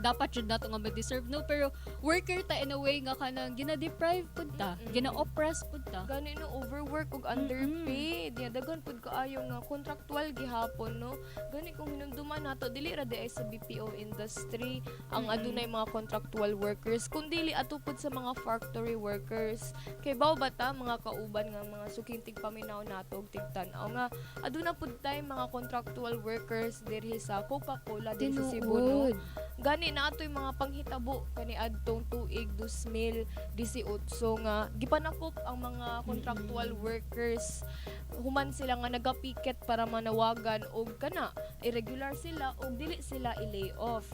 dapat jud nato nga ma-deserve no pero worker ta in a way nga kanang gina-deprive pud ta gina-oppress pud ta gani no overwork ug underpaid daghan pud kaayo nga contractual gihapon no gani kung hinumduman nato dili ra di ay sa BPO industry ang adunay mga contractual workers kun dili ato pud sa mga factory workers kay baw bata mga kauban nga mga sukintig paminaw nato og tigtan-aw nga aduna pud tay mga contractual workers diri sa Coca-Cola din sa Cebu no gani na ato'y mga panghitabo kani adtong tuig 2018 nga gipanakop ang mga contractual workers human sila nga nagapiket para manawagan og kana irregular sila og dili sila i-lay off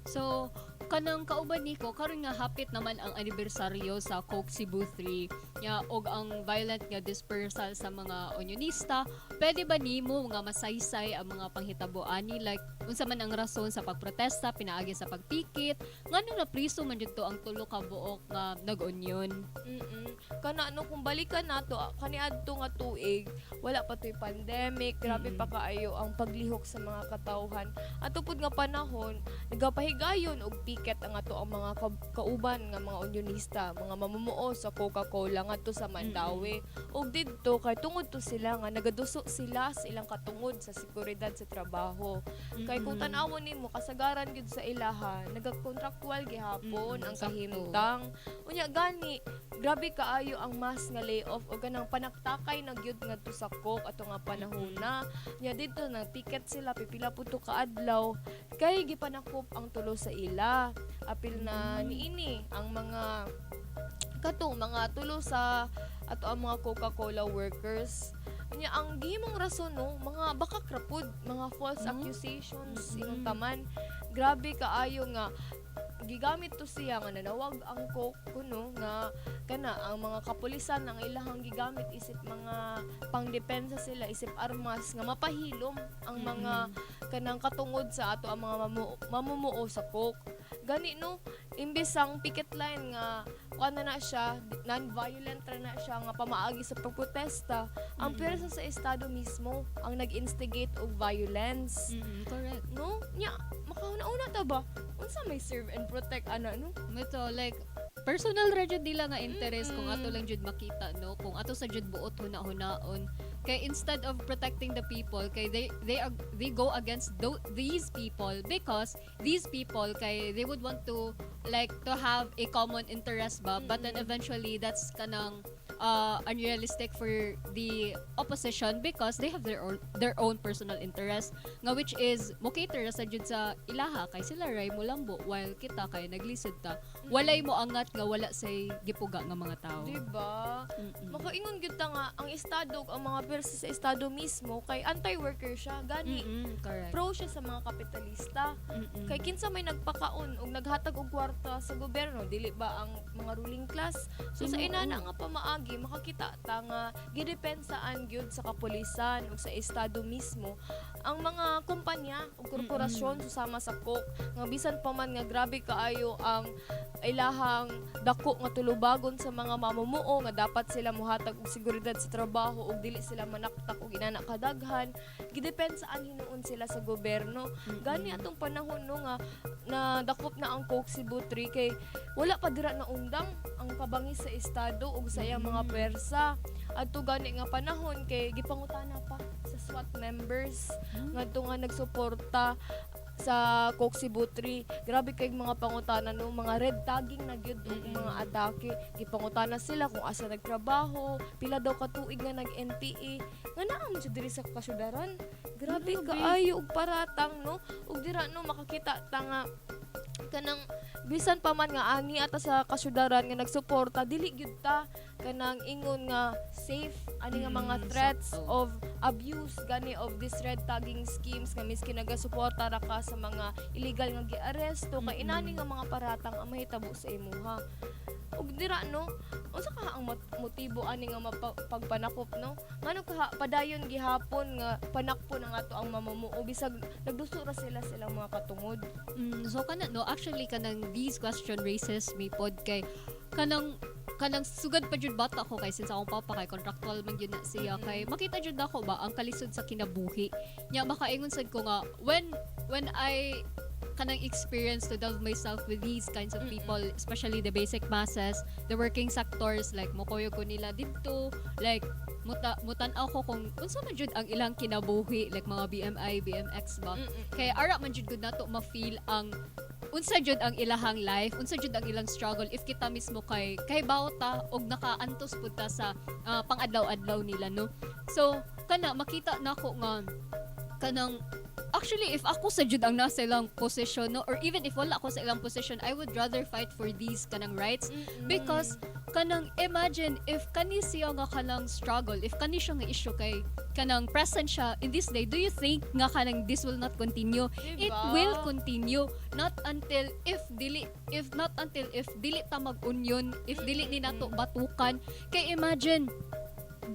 So, kanang kauban niko karon nga hapit naman ang anibersaryo sa Coke Cebu 3 nya og ang violent nga dispersal sa mga unionista. Pwede ba nimo nga masaysay ang mga panghitabo ani, like unsa man ang rason sa pagprotesta pinaagi sa pagpikit ngano na priso man jud to ang tulo ka buok nga nag-union? Kana no kung balikan nato kaniadto nga tuig, wala pa toy pandemic, grabe pa kaayo ang paglihok sa mga katawhan. Ato pud nga panahon, nagapahigayon og piket ang ato ang mga kauban nga mga unionista, mga mamumuo sa Coca-Cola ngadto sa Mandawi. Og didto kay tungod to sila nga nagaduso sila sa ilang katungod sa seguridad sa trabaho. Kay kung tan-awon nimo kasagaran gyud sa ilaha, nagakontraktual gihapon ang kahimtang. Unya gani, grabe kaayo ang mass nga layoff o ganang panaktakay na gyud ngadto sa Coke ato nga panahona. Nya didto nang piket sila pipila pud to ka adlaw kay gipanakop ang tulo sa ila. Apil na niini ang mga katong mga tulo sa ato ang mga Coca-Cola workers. Nya ang gihimong rason no, mga baka krapud, mga false accusations ingon taman. Grabe kaayo nga gigamit to siya nga nanawag ang Coke kuno nga kana ang mga kapulisan ang ilahang gigamit isip mga pangdepensa sila, isip armas nga mapahilom ang mga kanang katungod sa ato ang mga mamumuo sa Coke. Gani no, imbis ang picket line nga kuan na siya, non-violent na siya nga pamaagi sa pagprotesta, ang pwersa sa estado mismo ang nag-instigate og violence. Correct. No? Nya makauna-una ta ba? Unsa may serve and protect ana no? Ito like personal ra jud nila nga interest kung ato lang jud makita no, kung ato sa jud buot huna-hunaon kay instead of protecting the people kay they go against these people because these people kay they would want to like to have a common interest ba, but then eventually that's kanang unrealistic for the opposition because they have their own personal interest nga which is mo cater sa jud sa ilaha kay sila ray mo lambo while kita kay naglisod ta walay mo angat nga wala say gipuga nga mga tao, diba? Makaingon gyud ta nga ang estado ang mga persa sa estado mismo kay anti-worker siya gani. Correct. Pro siya sa mga kapitalista. Kay kinsa may nagpakaon og naghatag og kwarta sa gobyerno dili ba ang mga ruling class? So sa inana nga pamaagi makakita ta nga gidepensaan gyud sa kapulisan ug sa estado mismo ang mga kumpanya ug korporasyon susama sa Coke nga bisan pa man nga grabe kaayo ang ilahang dako nga tulubagon sa mga mamumuo nga dapat sila mohatag og seguridad sa trabaho ug dili sila manaktak og inana kadaghan, gidepensaan hinuon sila sa gobyerno. Gani atong panahon no nga na dakop na ang Coke Cebu 3 kay wala pa dira na undang ang kabangis sa estado ug sa iyang mga pwersa. Adto gani nga panahon kay gipangutana pa sa SWAT members ngadto nga nagsuporta sa Coke Cebu 3. Grabe kay mga pangutana no, mga red tagging na gyud og mga atake. Gipangutana sila kung asa nagtrabaho, pila daw ka tuig nga nag-NPA. Nga naa man siya diri sa kasyudaran. Grabe kaayo og paratang no. Ug dira no makakita ta nga kanang bisan pa man nga ani ata sa kasyudaran nga nagsuporta dili gyud ta kanang ingon nga safe ani nga mga threats of abuse gani of this red tagging schemes nga miski nagasuporta ra ka sa mga illegal nga giaresto kay inani nga mga paratang ang mahitabo sa imuha. Ug dira no, unsa ka ang motibo ani nga pagpanakop no? Ngano ka padayon gihapon nga panakpo na nga to ang mamumuo bisag nagduso ra sila silang mga katungod. So kana no, actually kanang these question raises me pod kay kanang sugad pa jud bata ko kay since akong papa kay contractual man yun na siya kay makita jud ako ba ang kalisod sa kinabuhi nya makaingon sad ko nga when I kanang experience to delve myself with these kinds of people, especially the basic masses, the working sectors, like mokoyo ko nila dito, like mutan-aw ko kung unsa man jud ang ilang kinabuhi, like mga BMI, BMX ba. Kay ara man jud gud nato ma-feel ang unsa jud ang ilahang life, unsa jud ang ilang struggle if kita mismo kay bawta og nakaantos pud ta sa pang-adlaw-adlaw nila no. So kana makita nako nga kanang actually if ako sa jud ang nasa ilang position no, or even if wala ako sa ilang position, I would rather fight for these kanang rights because kanang imagine if kani siya nga kanang struggle, if kani siya nga issue kay kanang present siya in this day, do you think nga kanang this will not continue? It will continue not until if dili ta mag-union, if dili ni nato batukan. Kay imagine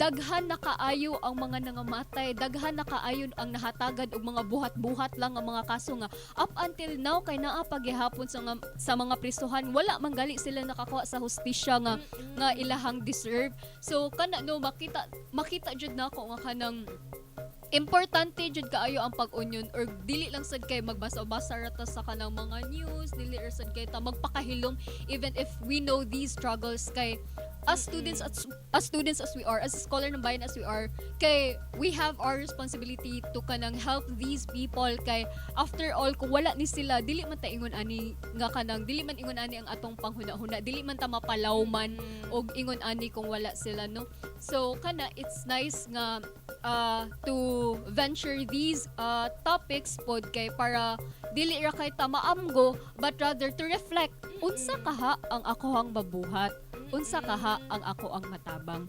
daghan na kaayo ang mga nangamatay, daghan na kaayo ang nahatagad og mga buhat-buhat lang ang mga kaso nga up until now kay naa paghihapon sa mga prisuhan, wala man gali sila nakakuha sa hustisya nga ilahang deserve. So kana no makita jud nako nga kanang importante jud kaayo ang pag-union, or dili lang sad kay magbasa-basa rata sa kanang mga news, dili ra sad kay ta magpakahilom, even if we know these struggles. Kay as students as we are, as a scholar ng bayan as we are, kay we have our responsibility to kanang help these people. Kay after all, kung wala ni sila, dili man ta ingon ani nga kanang dili man ingon ani ang atong panghuna-huna, dili man ta mapalawman og ingon ani kung wala sila, no? So kana it's nice nga to venture these topics pod kay para dili ra kay ta maamgo, but rather to reflect unsa kaha ang akohang babuhat, unsa kaha ang ako ang matabang.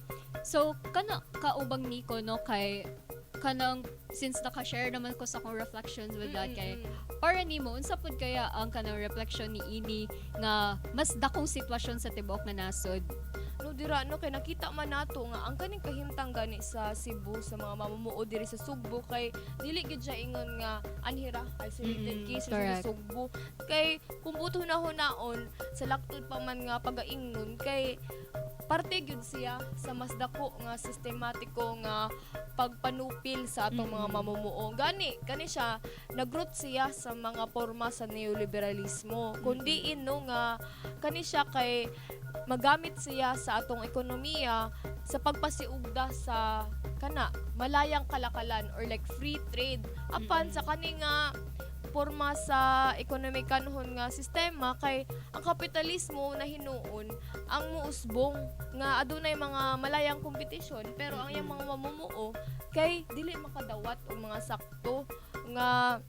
So kana kaubang niko, no, kay kanang since naka-share naman ko sa akong reflections with that, kay para nimo unsa pud kaya ang kanang reflection ni ini nga mas dakong sitwasyon sa tibuok nga nasod? No dira no kay nakita man nato nga ang kaning kahimtang gani sa Cebu sa mga mamumuo diri sa Sugbo, kay dili gid siya ingon nga anhira isolated case sa Sugbo. Kay kung buto na hunaon sa laktod pa man nga pagaingnon, kay parte gyud siya sa mas dako nga sistematiko nga pagpanupil sa atong mga mamumuo. Gani siya nagroot siya sa mga porma sa neoliberalismo, kundi ino nga kani siya kay magamit siya sa atong ekonomiya sa pagpasiugda sa kana malayang kalakalan or like free trade apan sa kani nga porma sa ekonomikanhon nga sistema. Kay ang kapitalismo na hinuon ang muusbong nga adunay mga malayang kompetisyon, pero ang yang mga mamumuo kay dili makadawat og mga sakto nga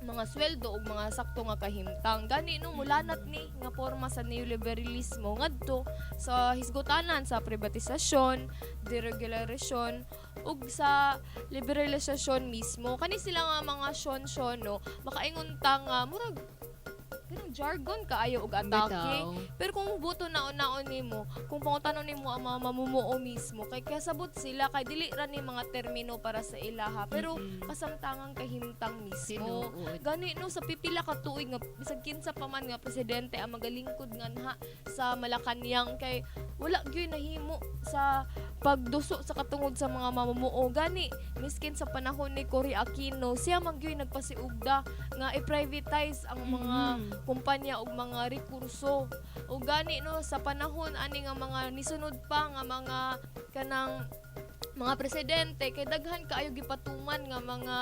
mga sweldo o mga sakto nga kahimtang. Gani no mulanat ni nga porma sa neoliberalismo ngadto sa hisgutanan sa privatisasyon, deregulation ug sa liberalisasyon mismo. Kani sila nga mga syon no makaingon ta nga murag kanang jargon kaayo og atake. Pero kung buto naon-naon nimo, kung pangutanon nimo ang mga mamumuo mismo, kay kasabot sila kay dili ra ni mga termino para sa ilaha, pero kasamtangang kahimtang mismo. Gani no sa pipila ka tuig nga bisag kinsa pa man nga presidente ang magalingkod nganha sa Malacañang, kay wala gyud nahimo sa pagduso sa katungod sa mga mamumuo. Gani miskin sa panahon ni Cory Aquino, siya man gyud nagpasiugda nga i-privatize ang mga kumpanya og mga rekurso. O gani no sa panahon ani nga mga nisunod pa nga mga kanang mga presidente, kay daghan kaayo gipatuman nga mga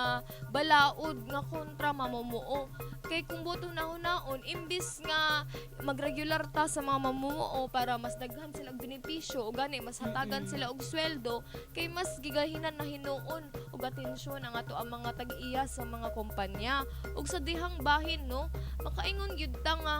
balaod nga kontra mamumuo. Kay kung buto na hunaon, imbis nga magregular ta sa mga mamumuo para mas daghan sila og benepisyo o gani mas hatagan sila og sweldo, kay mas gigahinan na hinuon og atensyon ang ato ang mga tag-iya sa mga kumpanya. Ug sa dihang bahin no, makaingon gyud ta nga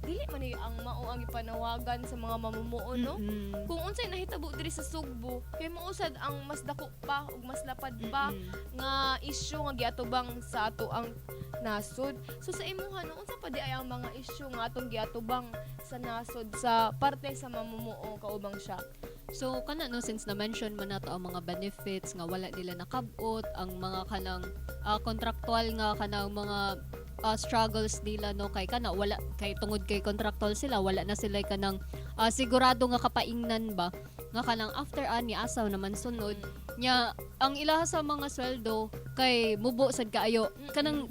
dili man ang mao ang ipanawagan sa mga mamumuo, no? Kung unsay nahitabo diri sa Sugbo, kay mausad ang mas dako pa ug mas lapad pa nga isyu nga giatubang sa ato ang nasod. So sa imuha no, unsa pa di ay ang mga isyu nga atong giatubang sa nasod sa parte sa mamumuo kaubang siya? So kana no, since na mention man nato ang mga benefits nga wala nila nakabot, ang mga kanang contractual nga kanang mga struggles nila, no, kay kana wala kay tungod kay contractual sila, wala na sila kanang sigurado nga kapaingnan ba nga kanang after ani asaw naman sunod nya ang ilaha sa mga sweldo kay mubo sad kaayo kanang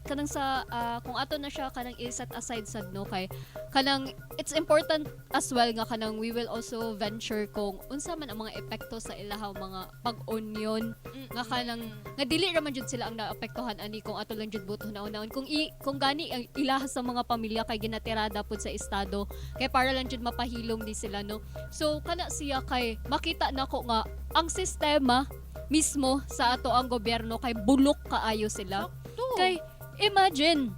kanang sa kung ato na siya kanang i-set aside sad, no, kay kanang it's important as well nga kanang we will also venture kung unsa man ang mga epekto sa ilaha mga pag-union nga kanang nga dili ra man jud sila ang naapektuhan ani kung ato lang jud buto naon-naon kung gani ang ilaha sa mga pamilya kay ginatirada pud sa estado kay para lang jud mapahilom di sila, no. So kana siya kay makita nako nga ang sistema mismo sa ato ang gobyerno kay bulok kaayo sila. Kay imagine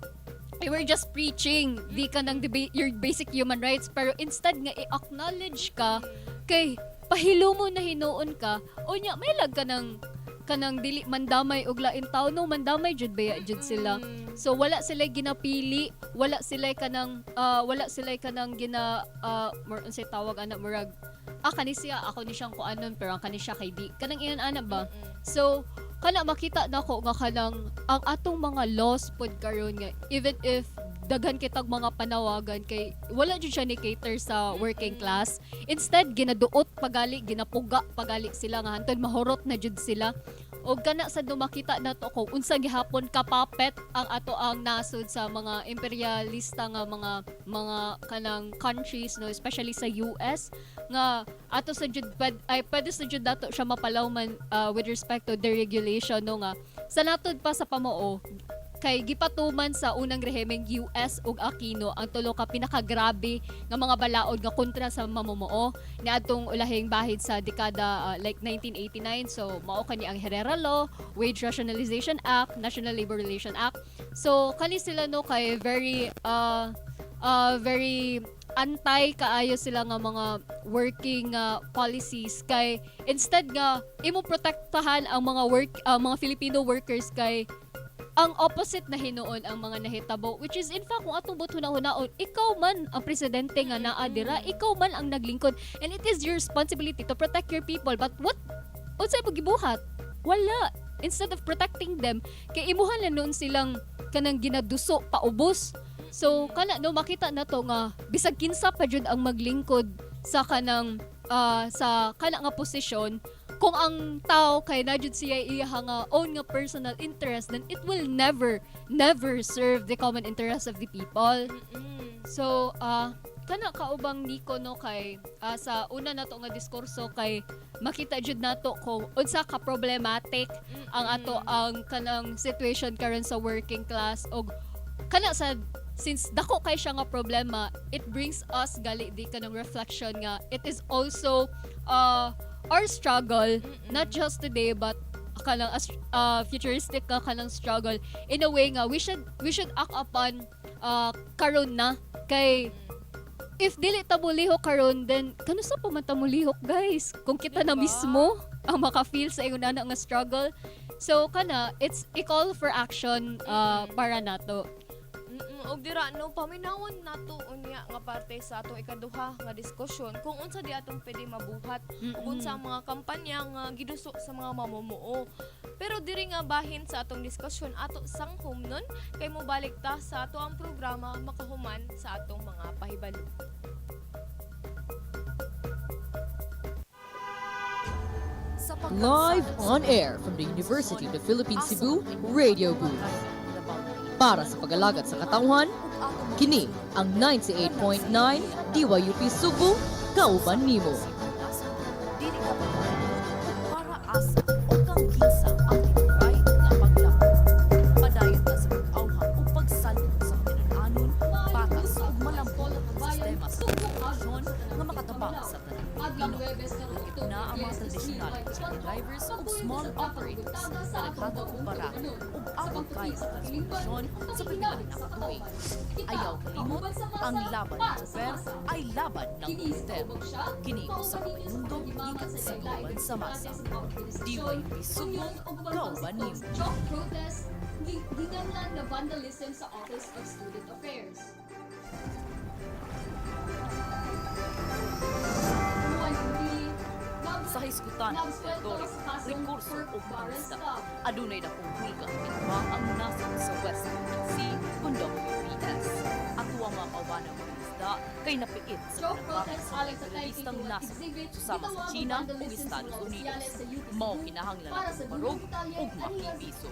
we're just preaching di ka ng your basic human rights, pero instead nga i-acknowledge ka kay pahilo mo na hinuon ka unya may lag ka kanang dili mandamay og lain tawo no mandamay jud baya jud sila. So wala sila ginapili, wala sila kanang gina more unsay tawag ana murag kani siya ako ni siyang kuanon pero ang kani siya kay di kanang iyan ana ba. So kana makita nako nga kanang ang atong mga laws pod karon nga even if daghan kitag mga panawagan kay wala jud siya ni cater sa working class, instead ginaduot pagali ginapuga pagali sila nga hantod mahurot na jud sila. Og kana sa dumakita nato kung unsa gihapon kapapet ang ato ang nasod sa mga imperialista nga mga kanang countries no, especially sa US nga ato sa jud pwede sa jud dato siya mapalawman with respect to deregulation no nga sa natod pa sa pamuo kay gipatuman sa unang rehimeng US ug Aquino ang tulo ka pinakagrabe nga mga balaod nga kontra sa mamumuo niadtong ulahing bahid sa dekada like 1989. So mao kani ang Herrera Law, Wage Rationalization Act, National Labor Relations Act. So kani sila no kay very anti kaayo sila nga mga working policies kay instead nga imo protektahan ang mga Filipino workers kay ang opposite na hinuon ang mga nahitabo, which is in fact kung atong buto na hunaon, ikaw man ang presidente nga naa dira, ikaw man ang naglingkod, and it is your responsibility to protect your people. But what unsay mo gibuhat? Wala. Instead of protecting them, kay imuhan na noon silang kanang ginaduso paubos. So kana no makita na to nga bisag kinsa pa jud ang maglingkod sa kanang sa kana nga posisyon, kung ang tao kay najud siya iya nga own nga personal interest, then it will never serve the common interest of the people. So kana kaubang niko no kay sa una nato nga diskurso kay makita jud nato kung unsa ka problematic ang ato ang kanang situation karon sa working class og kana sa since dako kay siya nga problema, it brings us gali di kanang reflection nga it is also our struggle, not just today but kanang futuristic ka kanang struggle in a way nga we should act upon karon na kay if dili ta mulihok karon then kano sa pumanta mulihok guys kung kita na mismo ang maka-feel sa ingon ana nga struggle. So kana it's a call for action para nato. Og dira no paminawon nato unya nga parte sa atong ikaduha nga diskusyon kung unsa di atong pwede mabuhat ug unsa ang mga kampanya nga giduso sa mga mamumuo. Pero diri nga bahin sa atong diskusyon ato sanghom nun kay mobalik ta sa ato ang programa makahuman sa atong mga pahibalo. Live on air from the University of the Philippines Cebu Radio Booth. Para sa pag-alagad sa katauhan, kini ang 98.9 DYUP Sugbo, Kauban nimo. Dili ka ba para asa o kang kinsa ang right na paglakad. Padayon ta sa pag-awhang o pagsalud sa pinag-anon, patas o malambot ang sistema sa edukasyon nga makatabang sa tanang Pilipino. Na ang mga tradisyonal na drivers o small operators na naghatag og bara o abot kayo sa transportasyon sa pagdating na katuig. Ayaw kalimot, ang laban ng chofer ay laban ng sistema. Kini sa panunundong gikan sa Kauban sa Masa. DYUP Sugbo, Kauban nimo. Chalk protest, ginganlan na vandalism sa Office of Student Affairs. Sa hisgutan ng senadores, rekurso o pangalista, adunay na kung huwigang pinwa ang nasod sa West Sea kung WPS. At huwag mga kaubanang mga isda kay napiit sa pinagkakit sa mga teroristang nasod susama sa China o Estados Unidos. Mao kinahanglan ang barog o makipiso.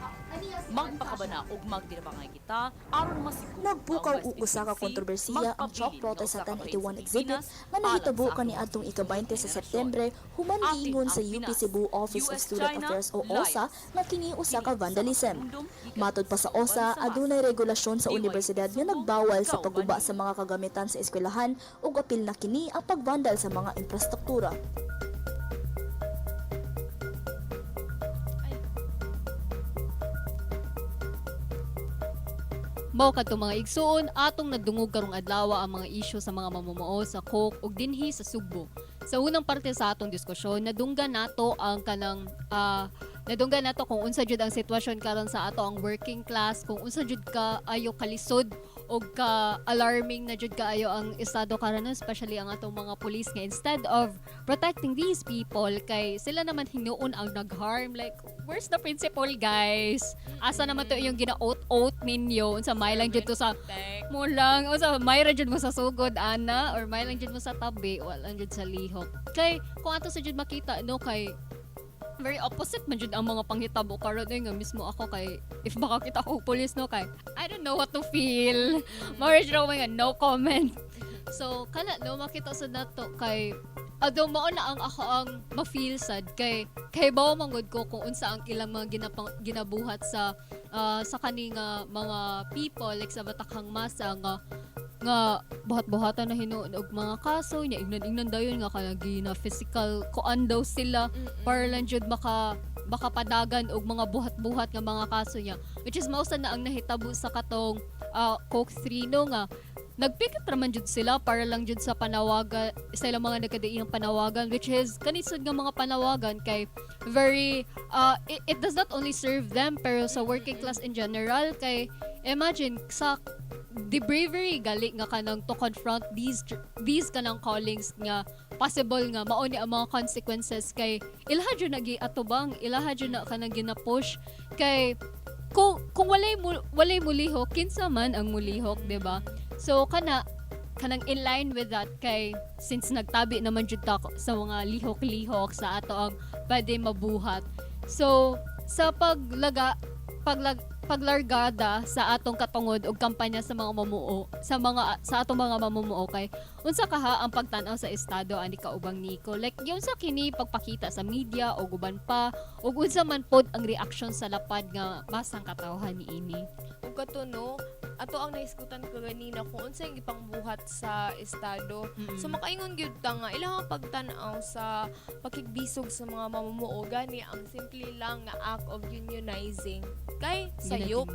Magpakabana o magdirabangay kita aron masiguro nagpukaw og usa ka kontrobersiya ang chalk protest sa 1081 exhibit nga nahitabo kaniadtong ika-20 sa Setyembre human giingon sa UP Cebu Office of Student Affairs o OSA nga kini usa ka vandalism. Matod pa sa OSA, adunay regulasyon sa universidad nga nagbawal sa pagguba sa mga kagamitan sa eskwelahan ug apil na kini ang pagvandal sa mga infrastruktura. mao kadto mga igsuon atong nadungog karong adlaw ang mga isyu sa mga mamumuo sa Coke ug dinhi sa Sugbo. Sa unang parte sa atong diskusyon, nadunggan nato ang kanang nadunggan nato kung unsa jud ang sitwasyon karon sa ato ang working class, kung unsa jud ka ayo kalisod o ka alarming na jud kaayo ang estado karon, especially ang atong mga police nga instead of protecting these people kay sila naman hinuon ang nag-harm. Like, where's the principle, guys? Asa naman to yung gina-oat ninyo unsa may lang jud to sa mo lang unsa may ra jud mo sa sugod ana or may lang jud mo sa tabi wala jud sa lihok. Kay kung ato sa jud makita no kay very opposite man jud ang mga panghitabo karon nga mismo ako kay if baka kita ko police no kay I don't know what to feel. Marriage raw nga no comment. So kana no makita sa nato kay ado mao na ang ako ang ma-feel sad kay bawo manggod ko kung unsa ang ilang mga ginabuhat sa kaning mga people like sa Batakang Masa nga buhat-buhatan na hinuon og mga kaso nya ingnan dayon nga kanagi na physical kuan daw sila para lang jud baka padagan og mga buhat-buhat nga mga kaso niya, which is mausa na ang nahitabo sa katong Coke 3 no nga nagpikit raman jud sila para lang jud sa panawagan sa ilang mga nagkadaiyang panawagan, which is kanisod nga mga panawagan kay very it does not only serve them pero sa working class in general kay imagine sa the bravery gali nga kanang to confront these kanang callings nga possible nga mao ni ang mga consequences kay ilaha jud nagiatubang ilaha jud na kanang gina-push kay kung walay mulihok kinsa man ang mulihok, diba? So kanang in line with that kay since nagtabi naman jud ta sa mga lihok-lihok sa ato ang pwede mabuhat, so sa paglargada sa atong katungod og kampanya sa mga mamuo sa atong mga mamumuo kay unsa kaha ang pagtan-aw sa estado ani kaubang niko like yung sa kini pagpakita sa media o uban pa ug unsa man pod ang reaction sa lapad nga basang katawhan niini ug katuno ato ang naiskutan ko ganina kung unsa ang ipangbuhat sa estado. So makaingon gyud ta nga ilang pagtan-aw sa pakigbisog sa mga mamumuo gani ang simple lang nga act of unionizing kay sayop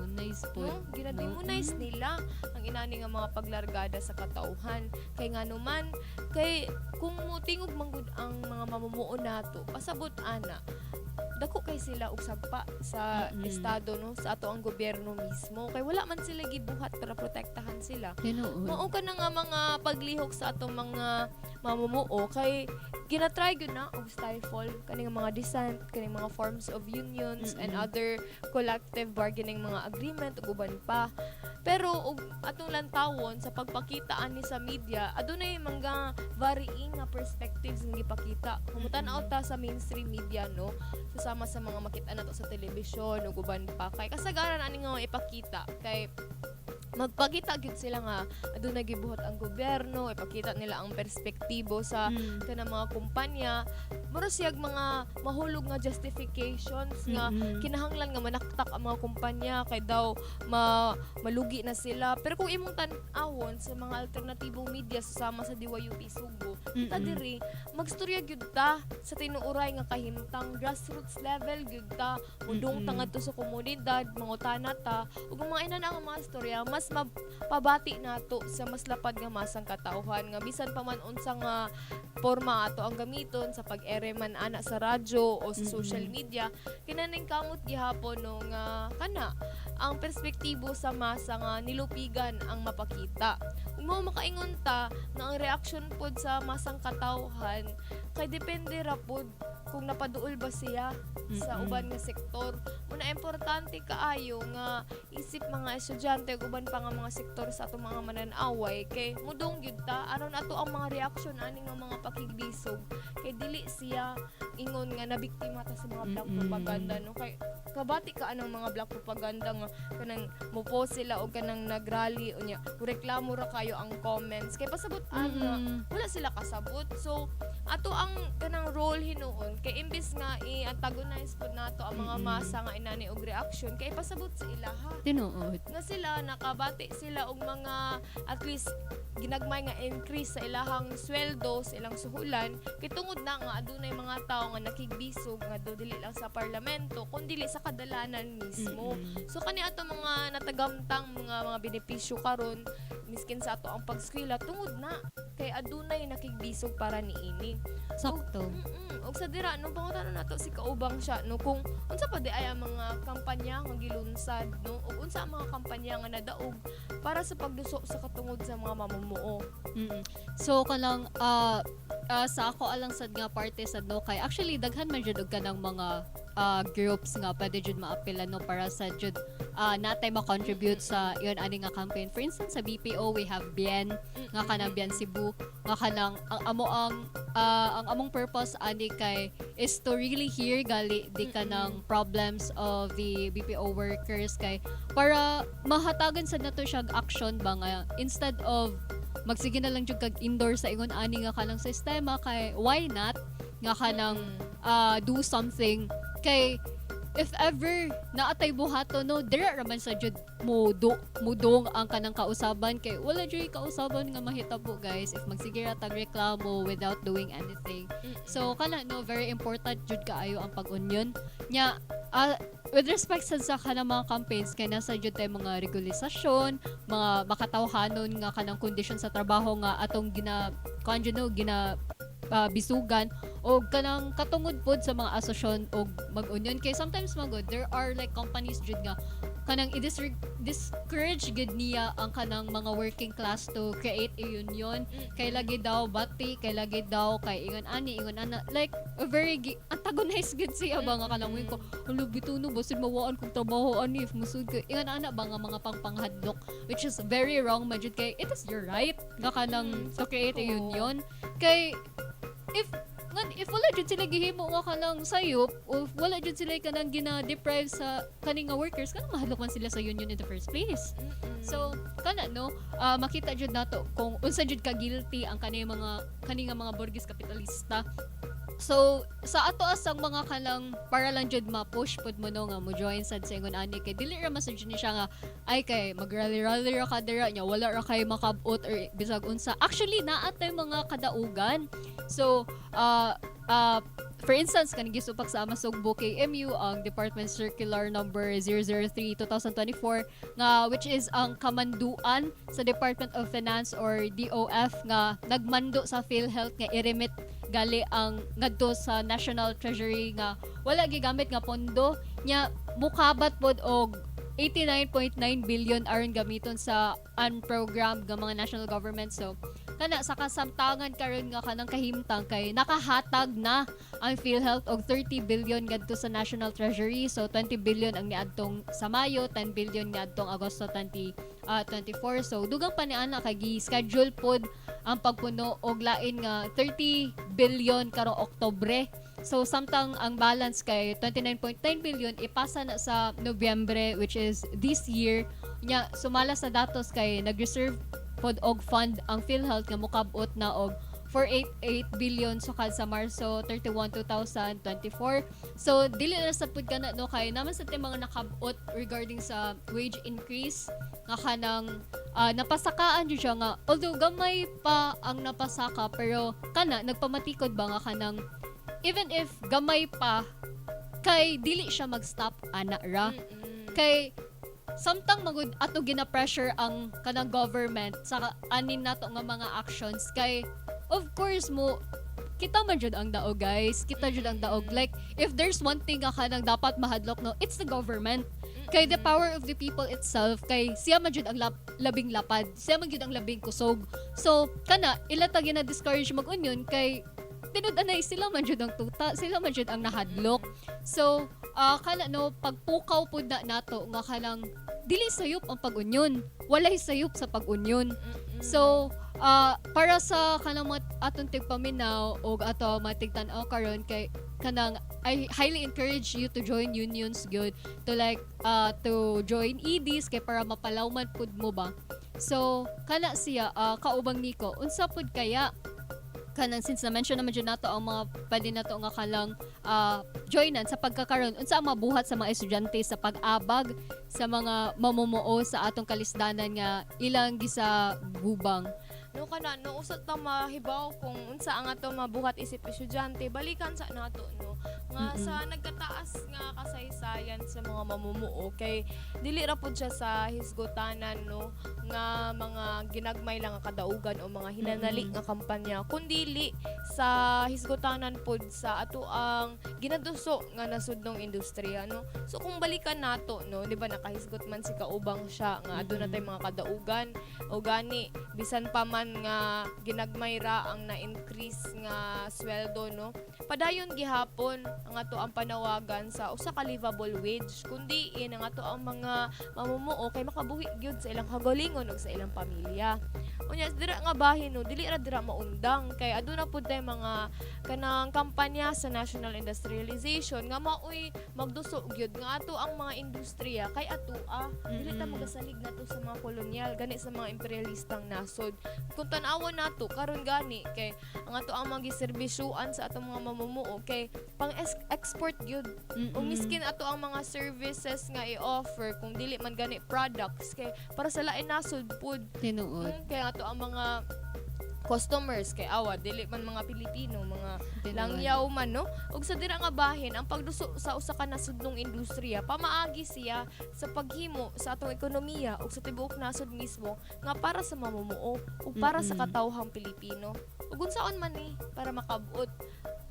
ginademonize nila ang inani nga mga paglargada sa katauhan kay nganuman kay kung mutingog manggod ang mga mamumuo nato pasabot ana dako kay sila og sagpa sa estado no sa ato ang gobyerno mismo kay wala man sila gibuhat para protektahan sila. Mao ka na nga mga paglihok sa ato mga mamumuo kay ginatry gyud na og stifle kaning mga dissent kaning mga forms of unions and other collective bargaining mga agreement ug uban pa. Pero og atong lantawon sa pagpakita ani sa media adunay mga varying nga perspectives nga gipakita. Kumutan-aw ta sa mainstream media no susama sa mga makita nato sa telebisyon ug uban pa kay kasagaran ani nga ipakita kay magpakita gid sila nga adunay gibuhat ang gobyerno ipakita nila ang perspektibo sa kanang mga kumpanya mura siyag mga mahulog nga justifications nga kinahanglan nga manaktak ang mga kumpanya kay daw malugi na sila pero kung imong tan-awon sa mga alternatibong media susama sa DYUP Sugbo ta diri magstorya gyud ta sa tinuoray nga kahimtang grassroots level gyud ta mudong ta ngadto sa komunidad mangutana ta ug mga inan ang mga istorya mas pabati nato sa mas lapad nga masang katauhan nga bisan pa man unsa nga porma ato ang gamiton sa pag-ere man ana sa radyo o sa social media kinaning kamot gihapon no nga kana ang perspektibo sa masa nga nilupigan ang mapakita ug mao makaingon ta na ang reaction pod sa masang katauhan kay depende ra pod kung napaduol ba siya sa uban nga sektor. Muna importante kaayo nga isip mga estudyante ug uban pa nga mga sektor sa atong mga manan-away kay mudong gyud ta aron ato ang mga reaksyon ani nga mga pakigbisog kay dili siya ingon nga nabiktima ta sa mga black propaganda no kay kabati ka anong mga black propaganda nga kanang mopost sila o kanang nagrally unya reklamo ra kayo ang comments kay pasabot nga wala sila kasabot. So ato ang kanang role hinuon kay imbis nga i-antagonize pod nato ang mga masa nga inani og reaction kay pasabot sa ilaha tinuod nga sila nakabati sila og mga at least ginagmay nga increase sa ilahang sweldo, sa ilang suhulan, kay tungod na nga adunay mga tao nga nakigbisog nga do dili lang sa parlamento kundi dili sa kadalanan mismo. So kani ato mga natagamtang mga benepisyo karon miskin sa ato ang pagskwela tungod na kay adunay nakigbisog para niini. Sakto. Og sa dira no pangutanon nato si Kaubang siya no kung unsa pa di ay ang mga kampanya nga gilunsad no ug unsa ang mga kampanya nga nadaog para sa pagduso sa katungod sa mga mamumuo. So kanang sa ako alang sad nga parte sad no kay actually daghan man jud og kanang mga groups nga pwede jud maapila no para sa jud natay ma-contribute sa yon ani nga campaign. For instance sa BPO we have Bien nga kanang Bien Cebu nga kanang ang among purpose ani kay is to really hear gali di kanang problems of the BPO workers kay para mahatagan sad nato siya action ba nga instead of magsige na lang jud kag indoor sa ingon ani nga kanang sistema kay why not nga kanang do something kay if ever naatay buhato no dira raman sa jud mudong ang kanang kausaban kay wala jud kausaban nga mahitabo guys if magsige ra tag reklamo without doing anything. So kana no very important jud kaayo ang pag-union nya with respect sa kanang mga campaigns kay nasa jud tay mga regulasyon, mga makatawhanon nga kanang kondisyon sa trabaho nga atong gina bisugan o kanang katungod pod sa mga asosyon o mag-union kay sometimes magod there are like companies jud nga kanang discourage gid niya ang kanang mga working class to create a union kay lagi daw bati kay lagi daw kay ingon ana like a very antagonized gid siya ba nga kanang ko hulo bituno basin mawaan kog trabaho ani if musud kay ingon ana ba nga mga pangpanghadlok which is very wrong majud kay it is your right nga kanang to create a union kay if wala jud sila gihimo nga kanang sayop o wala jud sila kanang gina-deprive sa kaning nga workers kanang mahalok man sila sa union in the first place. So kana no makita jud nato kung unsa jud ka guilty ang kaning mga burgess kapitalista. So sa ato asang mga kanang para lang jud ma-push pod mo no nga mo join sad sa ingon ani kay dili ra masud ni siya nga ay kay mag-rally ra ka dira nya wala ra kay makabot or bisag unsa. Actually naatay mga kadaugan. So for instance kaning gisupak sa Sugbo KMU ang Department Circular number 003/2024 nga which is ang kamanduan sa Department of Finance or DOF nga nagmando sa PhilHealth nga i-remit gali ang ngadto sa National Treasury nga wala gigamit nga pondo nya mukabat pod og 89.9 billion aron gamiton sa unprogrammed nga mga national government. So kana sa kasamtangan karon nga kanang kahimtang kay nakahatag na ang PhilHealth og 30 billion ngadto sa National Treasury. So 20 billion ang niadtong sa Mayo, 10 billion niadtong Agosto 2024. So dugang pa ni ana kay gi-schedule pod ang pagpuno og lain nga 30 billion karong Oktubre. So samtang ang balance kay 29.9 billion ipasa na sa Nobyembre which is this year nya sumala sa datos kay nag-reserve pod og fund ang PhilHealth nga mokabot na og 488 billion sukad sa Marso 31, 2024. So dili na sa pud kana no kay naman sa mga nakabot regarding sa wage increase nga kanang napasakaan jud siya nga although gamay pa ang napasaka pero kana nagpamatikod ba nga kanang even if gamay pa kay dili siya mag-stop ana ra kay samtang magud ato gina-pressure ang kanang government sa anin nato nga mga actions kay of course mo kita man jud ang daog guys kita jud ang daog like if there's one thing nga kanang dapat mahadlok no it's the government kay the power of the people itself kay siya man jud ang labing lapad siya man jud ang labing kusog so kana ilata gina-discourage mag-union kay tinud-anay sila man jud ang tuta sila man jud ang nahadlok so kana no pagpukaw pud na nato nga kanang dili sayop ang pag-union walay sayop sa pag-union so para sa kanang atong tigpaminaw og ato matigtan-aw karon kay kanang I highly encourage you to join unions good to like to join EDs kay para mapalawman pud mo ba so kana siya kaubang niko unsa pud kaya kanang since na-mention naman dyan nato ang mga pwede nato nga kalang joinan sa pagkakaroon unsa ang mabuhat sa mga estudyante sa pag-abag sa mga mamumuo sa atong kalisdanan nga ilang gisa gubang no kana no usat ta mahibaw kung unsa ang ato mabuhat isip estudyante balikan sa nato no nga sa nagkataas nga kasaysayan sa mga mamumuo kay dili ra pud siya sa hisgotanan no nga mga ginagmay lang nga kadaugan o mga hinanali nga kampanya kundili sa hisgotanan pud sa ato ang ginaduso nga nasudnong industriya no. So kung balikan nato no, di ba nakahisgot man si Kaubang siya nga aduna tay mga kadaugan o gani bisan pa man nga ginagmay ra ang na-increase nga sweldo no. Padayon gihapon ang ato ang panawagan sa usa ka livable wage kundi ang ato ang mga mamumuo kay makabuhi gyud sa ilang kagalingon ug sa ilang pamilya. Unya dira nga bahin no, dili ra dira maundang kay aduna pud tay mga kanang kampanya sa national industrialization nga maoy magduso gyud nga ato ang mga industriya kay atoa dili ta magasalig nato sa mga kolonyal gani sa mga imperialistang nasod. Kung tan-awon nato karon gani kay ang ato ang mga giserbisyuan sa atong mga mamumuo kay pang export gyud. O miskin ato ang mga services nga i-offer kung dili man gani products kay para sa lain nasod pud tinuod. Kay ato ang mga customers kay awa dili man mga Pilipino mga langyaw man no ug sa dira nga bahin ang pagduso sa usa ka nasudnong industriya pamaagi siya sa paghimo sa atong ekonomiya ug sa tibuok nasod mismo nga para sa mamumuo ug para sa katawhang Pilipino ug unsaon man ni para makabuot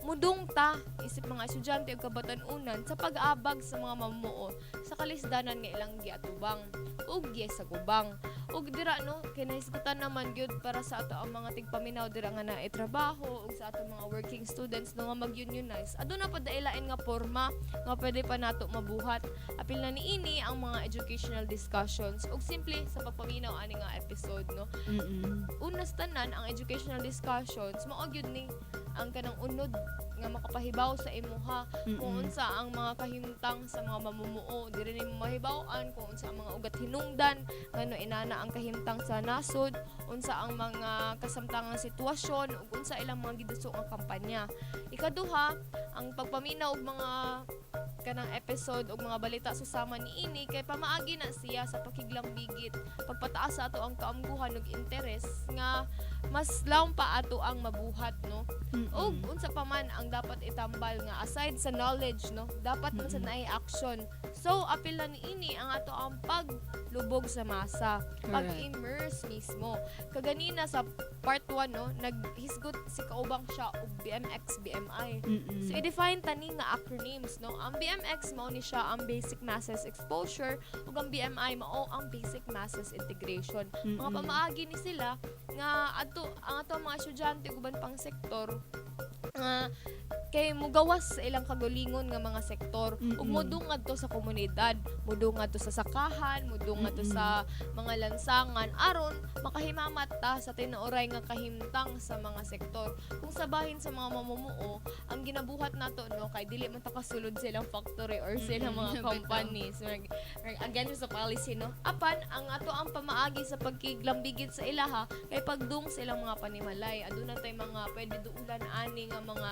mudong ta isip mga estudyante ug kabatan-unan sa pag-abag sa mga mamumuo sa kalisdanan nga ilang giatubang ug sa gubang ug dira no kinahisgutan naman gyud para sa ato ang mga tigpaminaw dira nga naay trabaho ug sa ato mga working students no nga mag-unionize aduna pa dailain nga porma nga pwede pa nato mabuhat apil na niini ang mga educational discussions ug simple sa pagpaminaw ani nga episode no unas tanan ang educational discussions mao gyud ni ang kanang unod nga makapahibaw sa imuha kung unsa ang mga kahimtang sa mga mamumuo diri nimo mahibaw-an kung unsa ang mga ugat hinungdan ngano inana ang kahimtang sa nasod unsa ang mga kasamtangang sitwasyon ug unsa ilang mga giduso nga kampanya ikaduha ang pagpaminaw og mga kanang episode ug mga balita susama niini kay pamaagi na siya sa pakiglambigit pagpataas sa ato ang kaamguhan ug interes nga mas lawom pa ato ang mabuhat no ug unsa pa man ang dapat itambal nga aside sa knowledge no dapat man sa naay action so apil na niini ang ato ang paglubog sa masa pag-immerse mismo kaganina sa part 1 no naghisgot si Kaubang siya og BMX BMI so i-define tani nga acronyms no ang BMX mao ni siya ang basic masses exposure ug ang BMI mao ang basic masses integration mga pamaagi ni sila nga ang ato mga estudyante uban pang sektor kay mugawas sa ilang kagalingon nga mga sektor ug modungad to sa komunidad modungad to sa sakahan modungad to sa mga lansangan aron makahimamat ta sa tinuoray nga kahimtang sa mga sektor kung sabahin sa mga mamumuo ang ginabuhat nato no kay dili man ta kasulod sa ilang factory or sa ilang mga companies against sa policy no apan ang ato ang pamaagi sa pagkiglambigit sa ilaha kay pagdung sa ilang mga panimalay aduna tay mga pwede duulan ani nga mga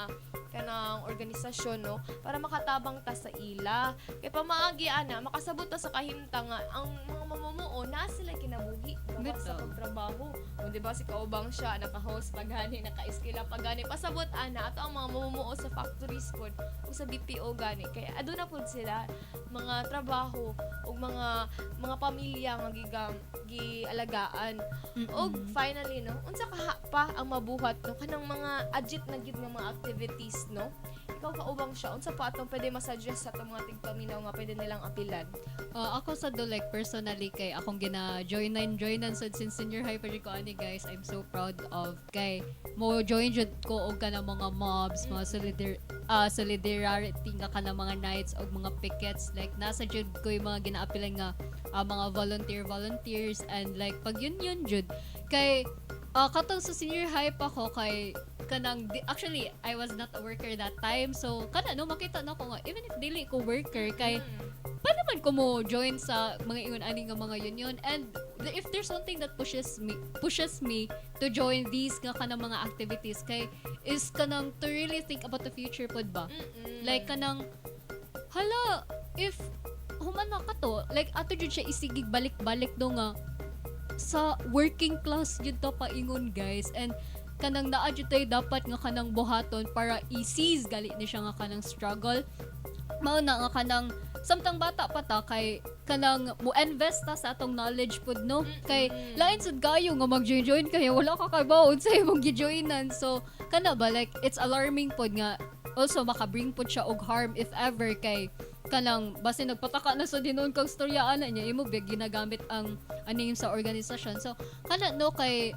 kanang organisasyon no para makatabang ta sa ila kay pamaagi ana makasabot ta sa kahimtang nga ang mga mamumuo na sila kinabuhi sa pagtrabaho o di ba si Kaubang siya naka-host pagani naka-eskila pagani pasabot ana ato ang mga mamumuo sa factories pod o sa BPO gani kay aduna pod sila mga trabaho o mga pamilya nga gialagaan og finally no unsa pa ang mabuhat no kanang mga adjit na gid nga mga activities no ikaw Kaubang siya unsa pa atong pwede ma-suggest sa atong mga tigpaminaw nga pwede nilang apilan ako sa like personally kay akong gina-joinan since senior high pa ko ani guys I'm so proud of kay mo join jud ko og kanang mga mobs mga solidarity nga kanang mga nights og mga pickets like nasa jud ko yung mga ginaapilan nga mga volunteers and like pag yun jud kay katong sa senior high pa ko kay kanang actually I was not a worker that time so kana no makita na ko nga even if dili ko worker kay paano man ko mo join sa mga ingon ani nga mga union and if there's something that pushes me to join these nga kanang mga activities kay is kanang to really think about the future pod ba like kanang hala if human na ka to like ato jud siya isigig balik-balik do nga sa working class jud to paingon guys, and kanang naa jud tay dapat nga kanang buhaton para i-seize gali ni siya nga kanang struggle. Mao na nga kanang samtang bata pa ta kay kanang mo invest ta sa atong knowledge pud no, kay lain sad kayo nga mag-join kayo wala ka kabaon sa imong gi-joinan. So kana ba like it's alarming pud nga also makabring pud siya og harm if ever, kay kanang base nagpataka na sa dinon kag storya ana niya imo big ginagamit ang aning sa organisasyon. So kana no kay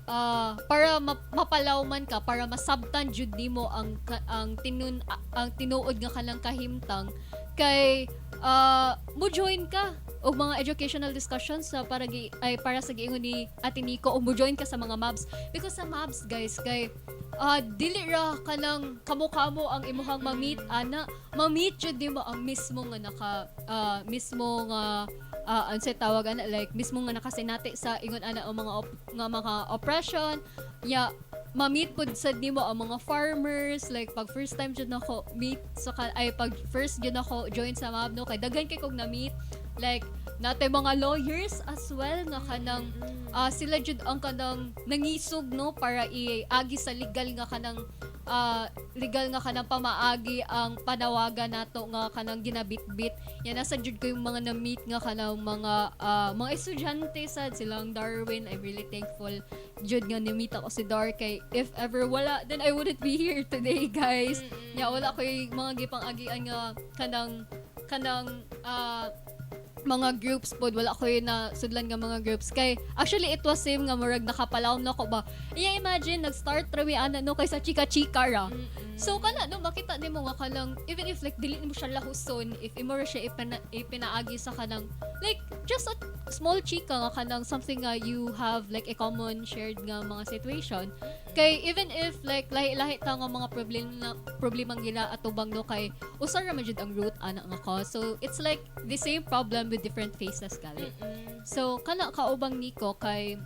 para mapalaw man ka, para masabtan jud nimo ang tinuod nga kanang kahimtang, kay mo join ka og mga educational discussions sa para sa giingon ni Ate Nico, o mo join ka sa mga MABs, because sa MABs guys kay dili ra kanang kamo-kamo ang imuhang ma-meet ana, ma-meet jud nimo ang mismo nga mismo nga ansay tawag ana, like mismo nga nakasinati sa ingon ana ang mga oppression ma-meet pud sad nimo ang mga farmers. Like pag first time jud nako meet pag first jud nako join sa MAB no, kay daghan kay kog na-meet like natay mga lawyers as well nga kanang sila jud ang kanang nangisog no para iagi sa legal nga kanang pamaagi ang panawagan nato nga kanang ginabitbit. Yan nasa jud ko yung mga na-meet nga kanang mga estudyante sad silang Darwin. I'm really thankful jud nga ni-meet ako si Dar, kay if ever wala then I wouldn't be here today guys. Wala ko yung mga gipang-agian nga kanang mga groups pod, wala ko yun na sudlan nga mga groups, kay actually it was same nga murag nakapalawom na ko ba. Imagine nag-start rawi ana no kay sa chika-chika ra. So kana no makita nimo nga kanang even if like dili mo siya lahuson, if imo ra siya ipinaagi sa kanang like just a small chika nga kanang something nga you have like a common shared nga mga situation, kay even if like lahi-lahi ta nga mga problemang gina atubang no, kay usar ra man jud ang root ana nga cause. So it's like the same problem with different faces gali. So kana kaubang niko kay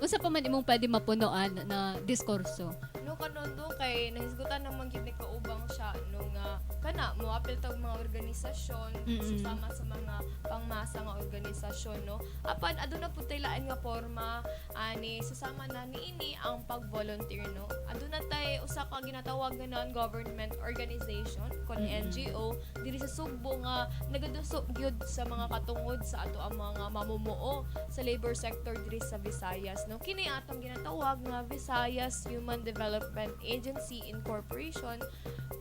usa pa man imong pwede mapunoan na diskurso no kanon do, kay nahisgutan naman gid ni kaubang siya no nga kana mo apil tag mga organisasyon susama sa mga pangmasa nga organisasyon no, apan aduna pud tay lain nga forma ani susama na niini ang pag-volunteer no. Aduna tay usa ka ginatawag nga non-government organization kon NGO diri sa Sugbo nga nagadusok gyud sa mga katungod sa ato ang mga mamumuo sa labor sector diri sa Visayas no. Kini atong ginatawag nga Visayas Human Development Agency Incorporation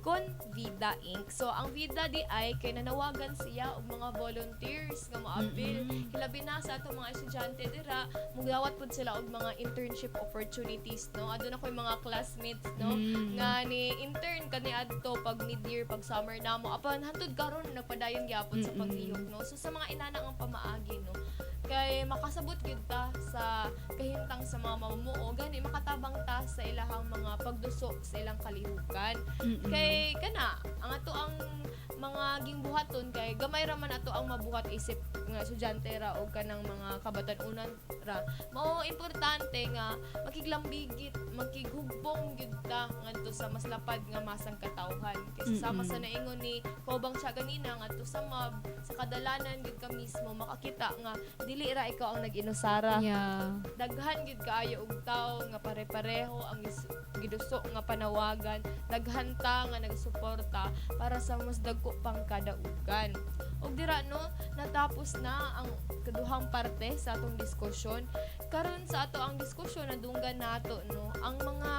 kon VIDA Inc. So ang VIDA di ay kay nanawagan siya og mga volunteers nga moapil hilabi na sa atong mga estudyante dira, mugdawat pud sila og mga internship opportunities no. Aduna koy mga classmates no nga ni intern kani adto pag mid-year pag summer namo, apan hantud karon nagpadayon gyapon sa paglihok no. So sa mga inana ang pamaagi no, kay makasabot gyud ta sa kahimtang sa mga mamumuo, gani makatabang ta sa ilahang mga pagduso sa ilang kalihukan. Kay kana ang ato ang mga gingbuhaton kay gamay ra man ato ang mabuhat isip nga estudyante ra o kanang mga kabatan-unan ra. Mao importante nga makiglambigit, makighugpong gyud ta ngadto sa mas lapad nga masang katawhan. Kay sama sa naingon ni Kauban siya ganina ngadto sa MAB sa kadalanan gyud ka mismo makakita nga dili ra ikaw ang nag-inusara. Daghan gyud kaayo og tawo nga pare-pareho ang giduso nga panawagan, daghan ta nga nagsuporta para sa mas dagko pang kadaugan. Og dira no natapos na ang kaduhang parte sa atong diskusyon. Karon sa ato ang diskusyon nadunggan nato no ang mga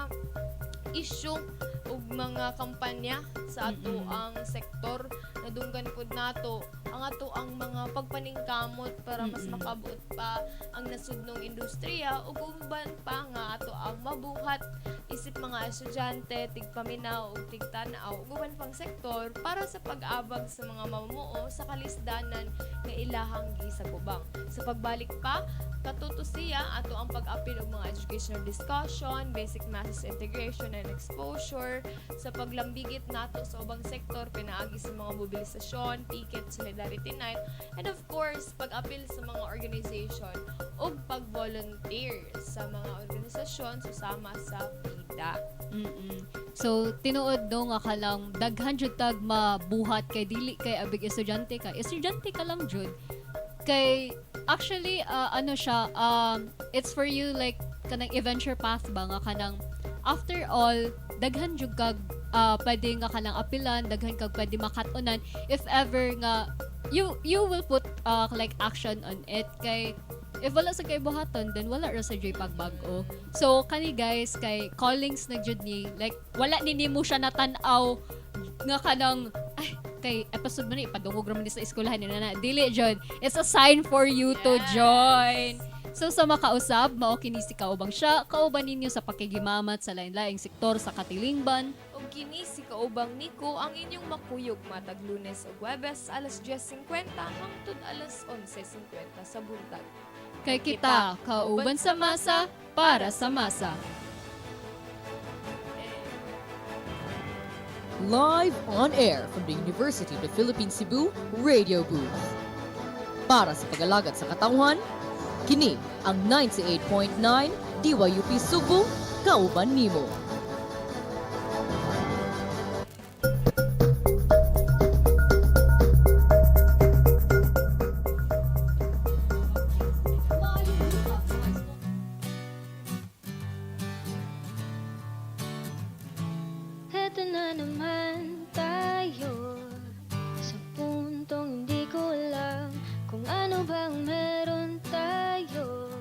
issue ug mga kampanya sa ato ang sektor. Nadunggan pud nato ang ato ang mga pagpaningkamot para mas makabuot pa ang nasudnong industriya ug uban pa nga ato ang mabuhat isip mga estudyante, tigpaminaw ug tigtanaw ug uban pang sektor para sa pag-abag sa mga mamumuo sa kalisdanan nga ilahang gisagubang. Sa pagbalik pa katuto siya ato ang pag-apil og mga educational discussion, basic masses integration and exposure, sa paglambigit nato sa ubang sektor pinaagi sa mga mobilisasyon, picket, solidarity night, and of course pag-apil sa mga organization ug pag-volunteer sa mga organisasyon susama sa PIDA. So tinuod no nga kalang daghan jud tag mabuhat kay dili kay abig estudyante ka lang jud. Kay Actually, ano siya, it's for you like kanang adventure path ba nga kanang after all daghan jud kag pwede nga kanang apilan, daghan kag pwede makatunan if ever nga you will put like action on it kay if wala sa kay buhaton then wala ra sa joy pagbag-o. So kani guys kay callings na jud ni like wala ni nimo siya natanaw nga kanang ay kay episode mo ni ipadungog ra man ni sa eskwelahan ni na dili jud. It's a sign for you to join. So sa makausab, mao kini si Kaubang siya, kauban ninyo sa pakigimamat sa lain-laing sektor sa Katilingban. O kini si Kaubang Nico ang inyong makuyog matag Lunes o Huwebes alas 10:50 hangtod alas 11:50 sa buntag. Kay kita, kauban sa masa, para sa masa. Live on air from the University of the Philippines Cebu Radio Booth. Para sa pag-alagad sa katauhan, kini ang 98.9 DYUP Sugbo, Kauban nimo. Heto na naman tayo sa puntong hindi ko alam kung ano bang meron tayo.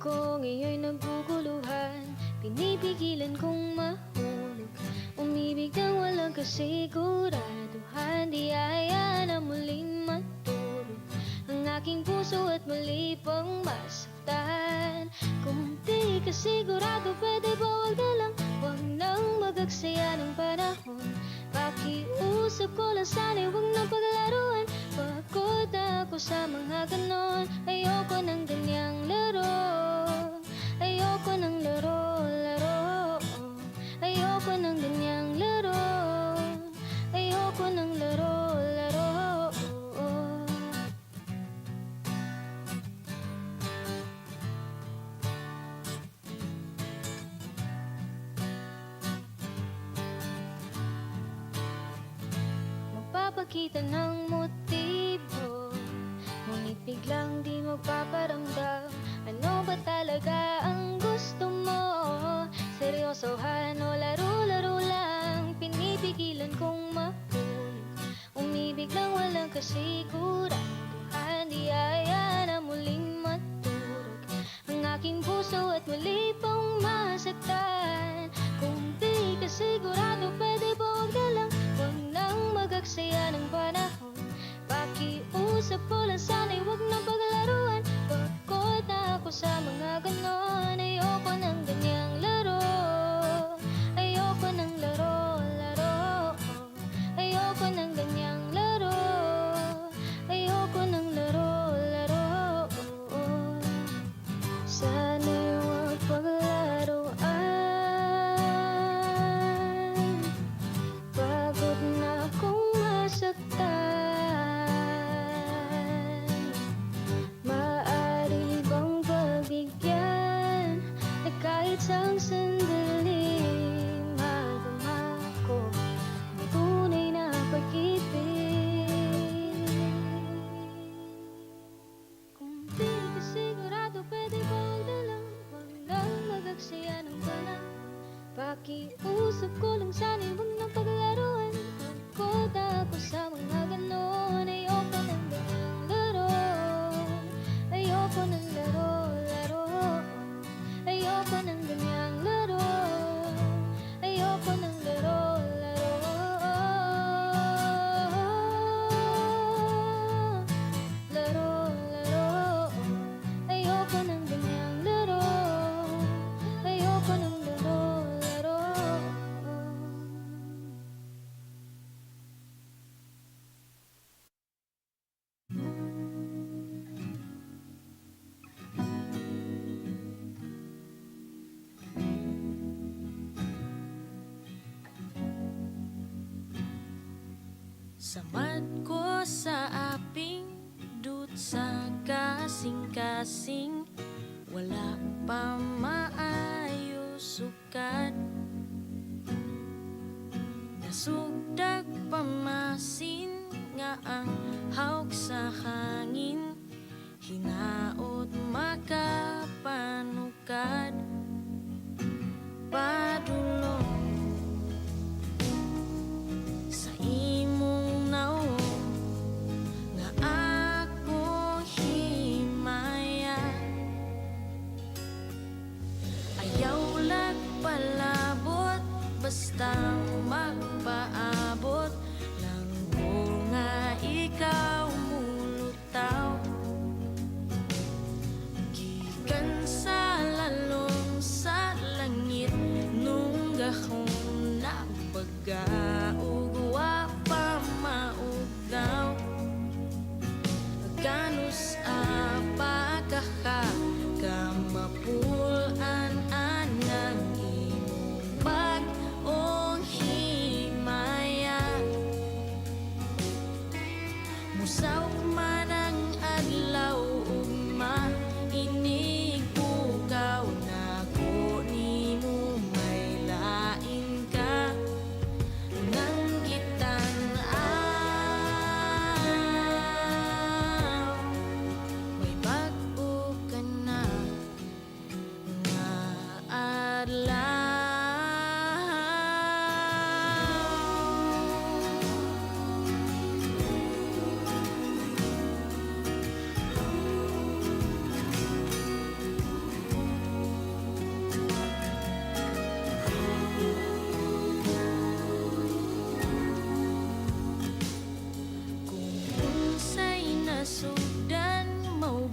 Ako ngayon'y naguguluhan, pinipigilan kong mahulog, umibig nang walang kasiguraduhan, di aya na muling matulog ang aking puso at muli pang masaktan. Kung di ka sigurado, pwede ba wag na lang, wag nang magagsaya ng panahon. Pakiusap ko lang sana'y wag nang paglalaruan, pagod na ako sa mga ganon. Ayoko ng ganyang laro, ayoko ng laro. Ayoko ng ganyang laro, ayoko ng laro. Magpapakita ng motibo, ngunit biglang di magpaparamdam. Ano ba talaga ang gusto mo? Seryosohan o laro-laro lang? Pinipigilan kong mahulog, umibig lang walang kasiguraduhan, di aya na muling maturog ang aking puso at muli pang masaktan. Kung di ka sigurado, pwede ba wag na lang, wag nang magagsaya ng panahon. Pakiusap ko lang sana'y wag nang paglalaruan, pagod na ako sa mga ganon. Ayoko ng ganyang laro, ayoko ng laro. Ayoko ng ganyang laro, ayoko ng laro. Sana'y wag paglaruan, pagod na akong masaktan. Maaari bang pagbigyan na kahit sang sandali magama ko ng tunay na pag-ibig? Kung di ka sigurado, pwede ba wag na lang, wag nang magagsaya ng panahon. Pakiusap ko lang sana'y wag nang paglalaruan, pagod na ako sa mga ganon. Ayoko ng ganyang laro, ayoko ng laro. Ayoko ng ganyang laro, ayoko ng laro. Ayoko ng ganyang laro, ayoko ng laro. Samad ko sa aping dut sa kasing-kasing, wala pa maayos sukat. Nasugdag pamasin nga ang hawk sa hangin,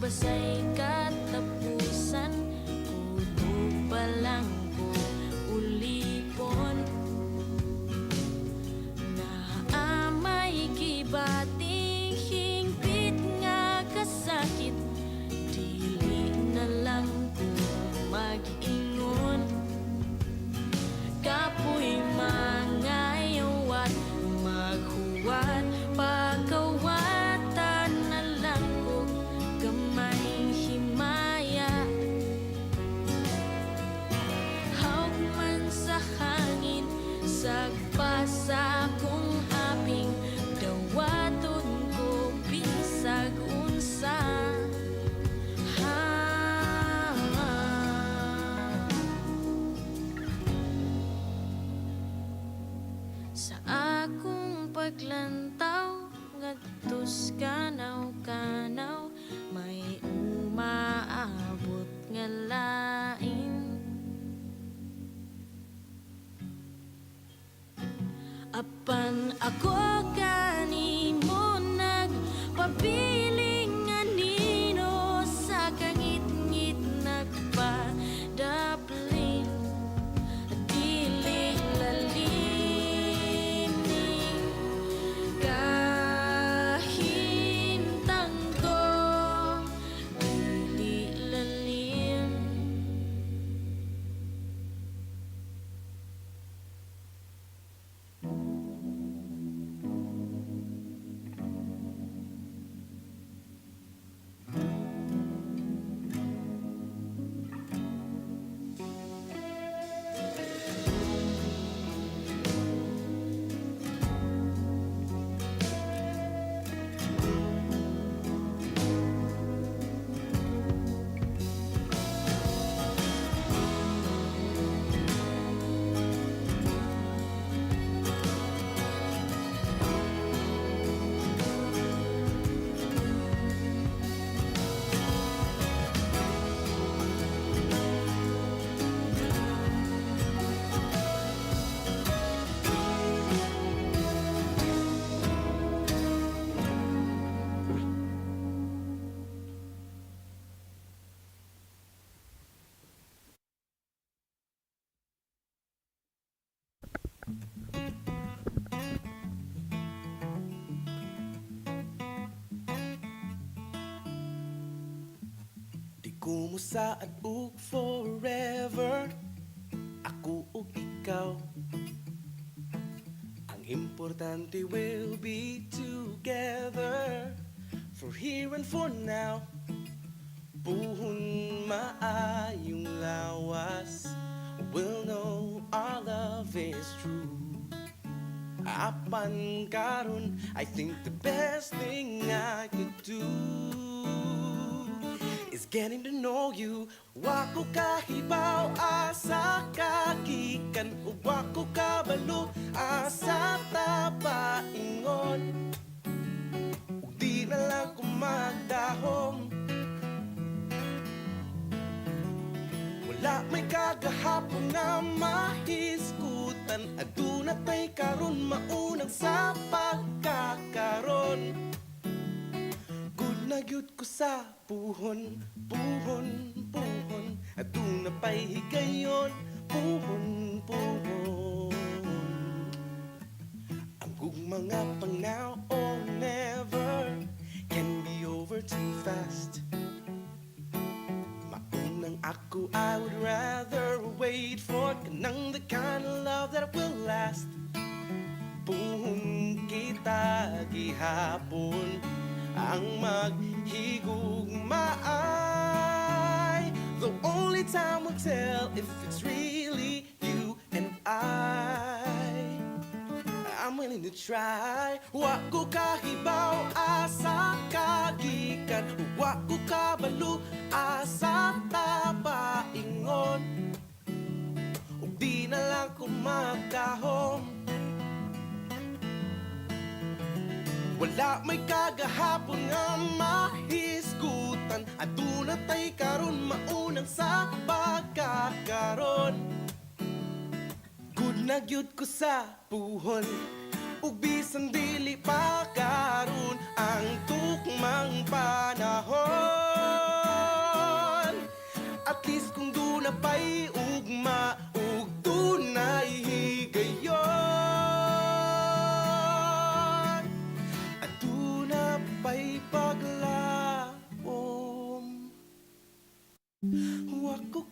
basay katapusan, kuno pa lang ko ulipon. Naamay gibating hingpit nga kasakit, dili na lang ko mag-ingon. Kapoy mangayawat, maghuwat, pagkawatan na lang ko gamay himaya. Hawak man sa hangin, sagpasa kong aping, dawaton ko bisag unsa. Sa akong paglantaw, ngadtos kanaw-kanaw, may umaabot nga lain. Apan ako kanimo nagpabiling nga nino, sa kangit-ngit nagpadapling, dili lalinin kahintang ko, dili lalim. Di ko mo saad ug forever, ako ug ikaw. Ang importante will be together, for here and for now. Buhon maayong lawas, we'll know our love is true. Apan karon, I think the best thing I could do is getting to know you. Wako kahibaw asa kagikan, ug wako kabalo asa tapaingon. Ug di na lang ko magdahom, wala may kagahapon nga mahiskutan, aduna tay karon maunang sa pagkakaron. Good na gyud ko sa puhon, puhon, puhon, aduna pay higayon, puhon, puhon. Ang mga pang now or never can be over too fast. Ako, I would rather wait for kanang the kind of love that will last. Puhon kita gihapon, ang maghigugmaay. The only time will tell if it's really you and I'm willing to try. Wa ko kahibaw asa kagikan, wa ko kabalo asa tapaingon. Ug di na lang ko magdahom, wala may kagahapon nga mahisgutan, aduna tay karon maunang sa pagkakaron. Good na gyud ko sa puhon, ug bisan dili pa karon ang tukmang panahon.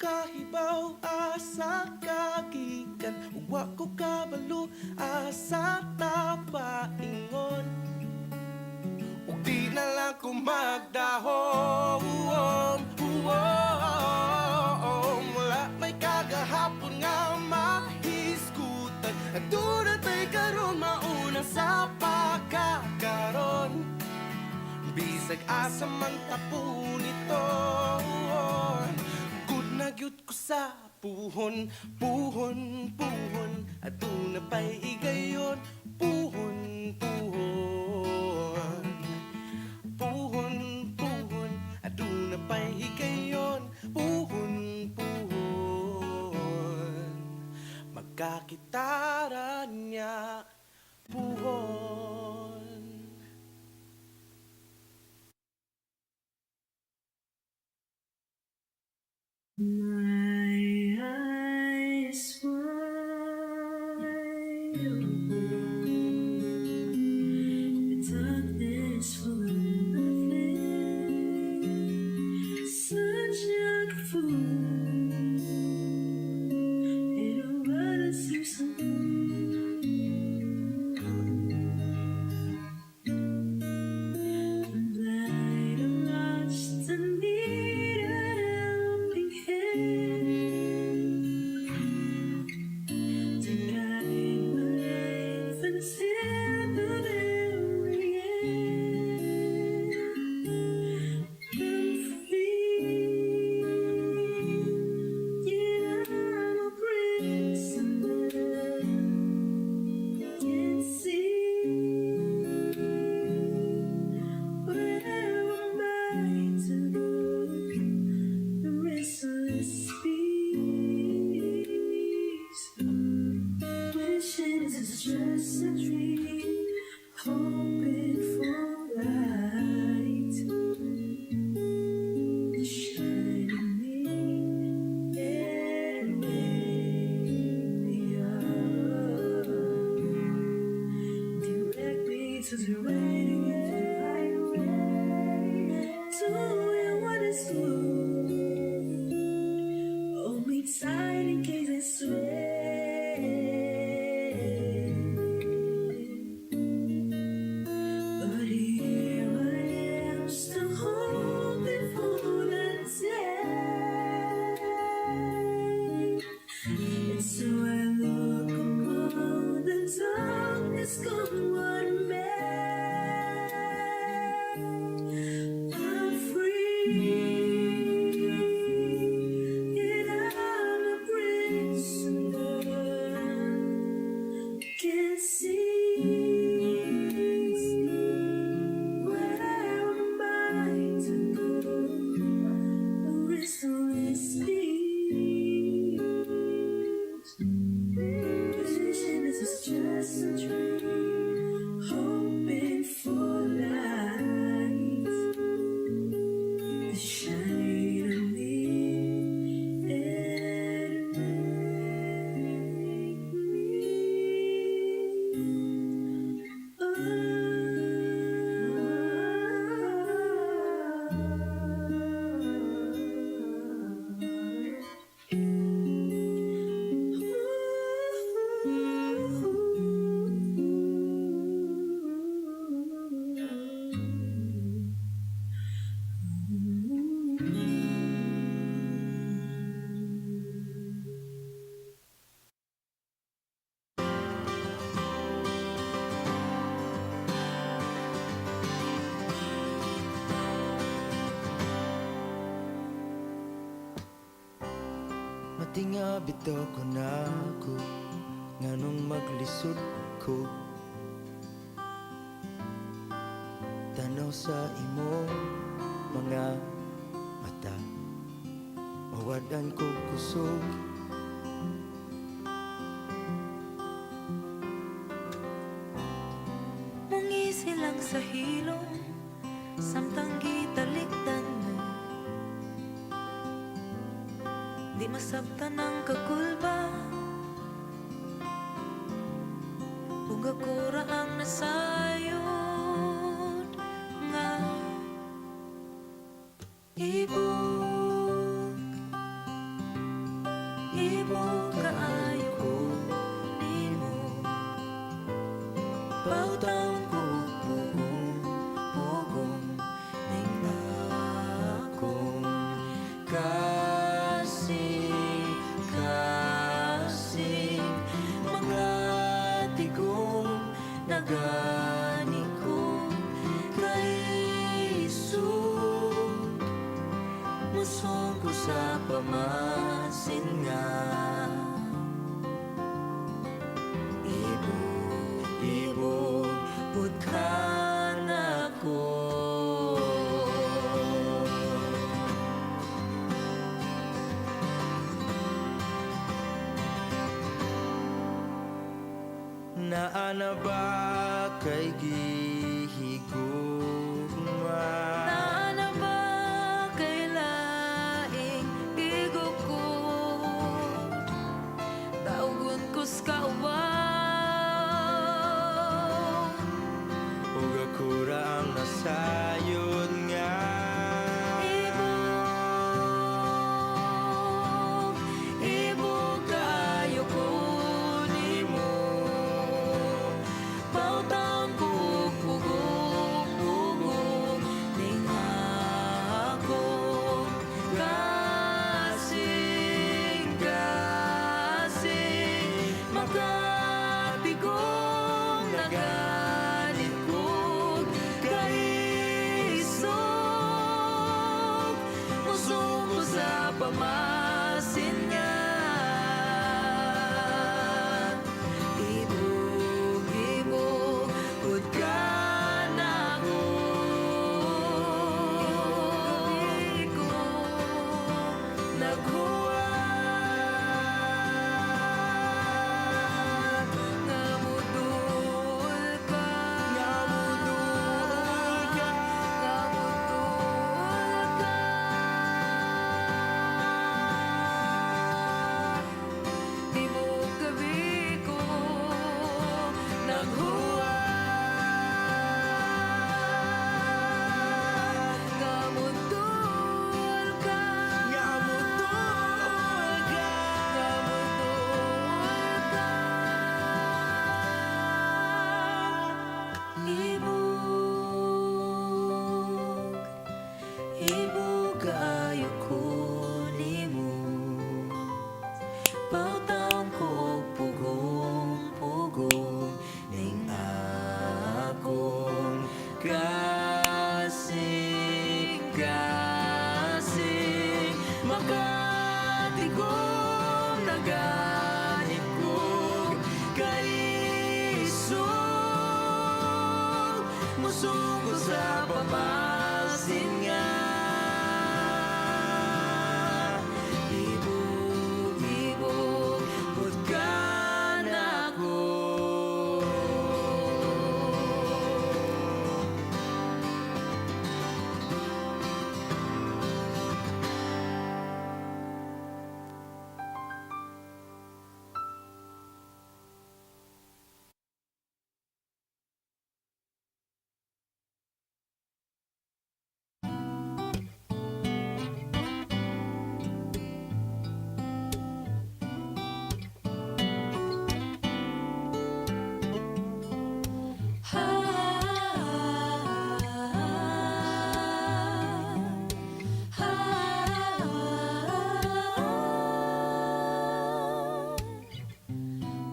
kahibaw asa kagikan ug wa ko kabalo asa tapaingon ug di na lang ko magdahom wala may kagahapon nga mahisgutan aduna tay karon mauna sa pagkakaron bisag asa man tapon ito good na gyud ko sa puhon aduna pa'y igayon puhon aduna pa'y higayon puhon magkakitaran niya puhon. My eyes wide open, the darkness full of nothing, such a fool in a world that seems so I'm blind, I'm lost, I need a helping hand to guide my life until the very end. I'm free, yet I'm a prisoner. Can't see where am I to go? The restless beast, wishing this is just a dream, hoping for light to shine on me and wake me up. Direct me to the right way, doing what is good. Hold me tight in case I sway. But here I am, still hoping for that day. And so I look upon the darkness, come what may. I'm free, yet I'm a prisoner. Can't see where am I to go? The restless beast, wishing this is just a dream, hoping for light to shine on me and make Matinga bitaw ko na ako nganong maglisod ko tanaw sa imo mga mata mawadan ko kusog Mungisi lang sa hilong samtang gitalikdan mo di masabtan ang kakulba ug ako ra ang nasayod nga ibog pamasin nga. Ibog putkan ako. Naana ba kay gihigugma? Naana ba kay laing igukod? Daugon kus kauban. Ug ako ra ang nasayod nga. Ibog kayo ko nimo. Pautang ko pugong ning ako kasing makatigong nagalit ko kaisog musong ko sa pamasin nga. Ibog putkan ako. Naghuwat nga mudul ka. Ibog gabi ko. Naghuwat nga mudul ka. Ibog ayo ko nimo. Pautang ko pugong ning akong kasing makatigong naganit ko kaisog musong ko sa pamasin nga. Ibog putkan ako.